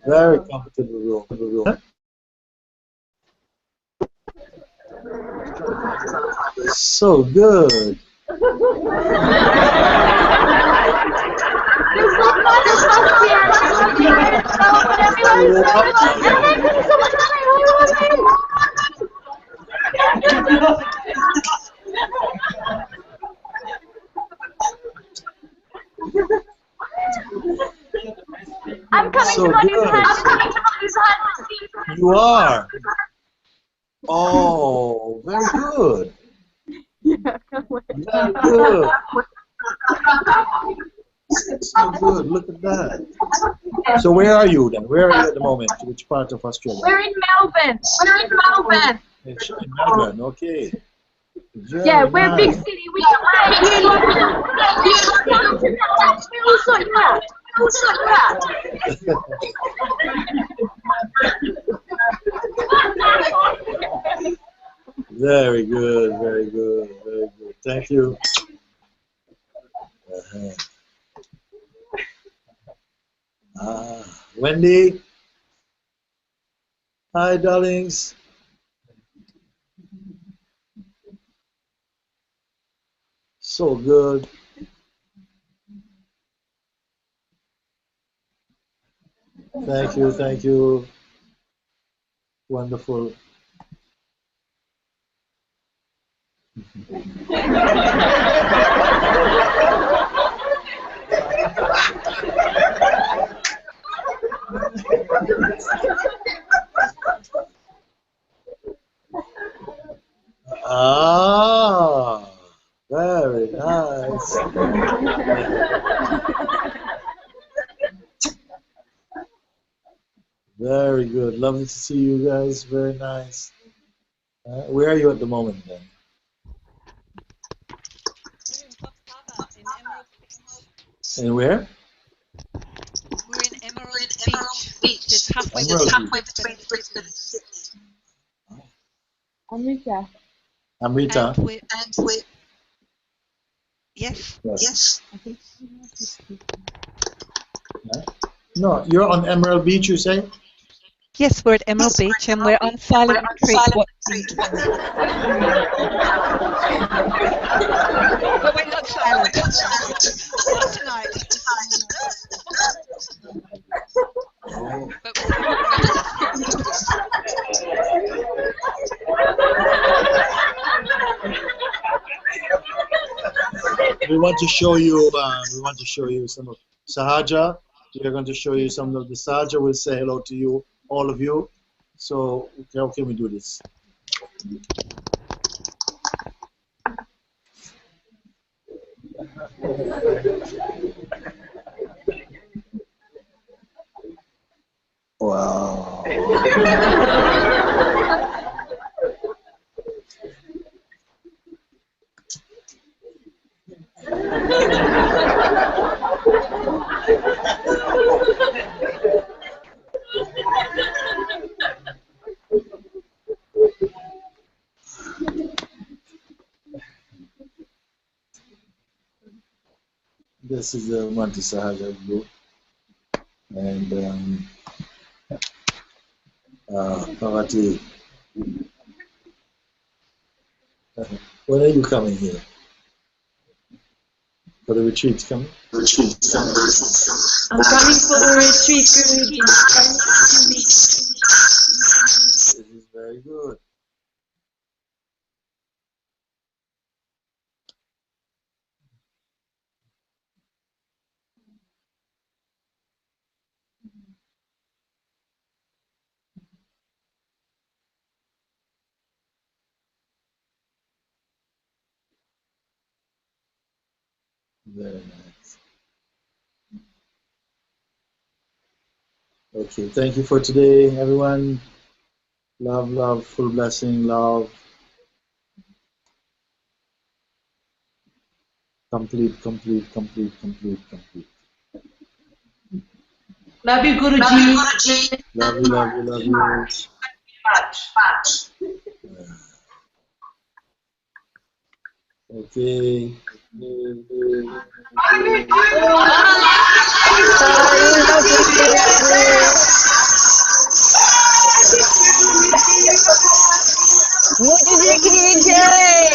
Very comfortable room. So good. I'm coming So to hold his good. hand. I'm coming to hold his hand. You are. Oh, very good. Very good. So good. Look at that. So where are you then? Where are you at the moment? Which part of Australia? We're in Melbourne. We're in Melbourne. In Melbourne. Okay. Very Yeah, we're a big nice. city. We can say we'll sort you out. We'll sort you out. Very good. Very good. Very good. Thank you. Wendy. Hi, darlings. So good. Thank you. Thank you. Wonderful. Ah, very nice. Very good. Lovely to see you guys. Very nice. Where are you at the moment then? And where? We're in Emerald Beach, just halfway between Brisbane. Amrita. Amrita. Yes. Yes. No, you're on Emerald Beach, you say? Yes, we're at Emerald Beach and we're on Silent Retreat. But we're not silent. Not tonight. But we want to show you. We want to show you some of Sahaja. We are going to show you some of the Sahaja. We'll say hello to you, all of you. So how can we do this? Wow. This is the Manti Sahaja group, and Pavati, when are you coming here? For the retreat coming? I'm coming for the retreat, Guruji. This is very good. Very nice. Okay, thank you for today, everyone. Love, love, full blessing, love. Complete, complete, complete, complete, complete. Love you, Guruji. Love you, love you, love you. Much. Okay. Mooji ki jai.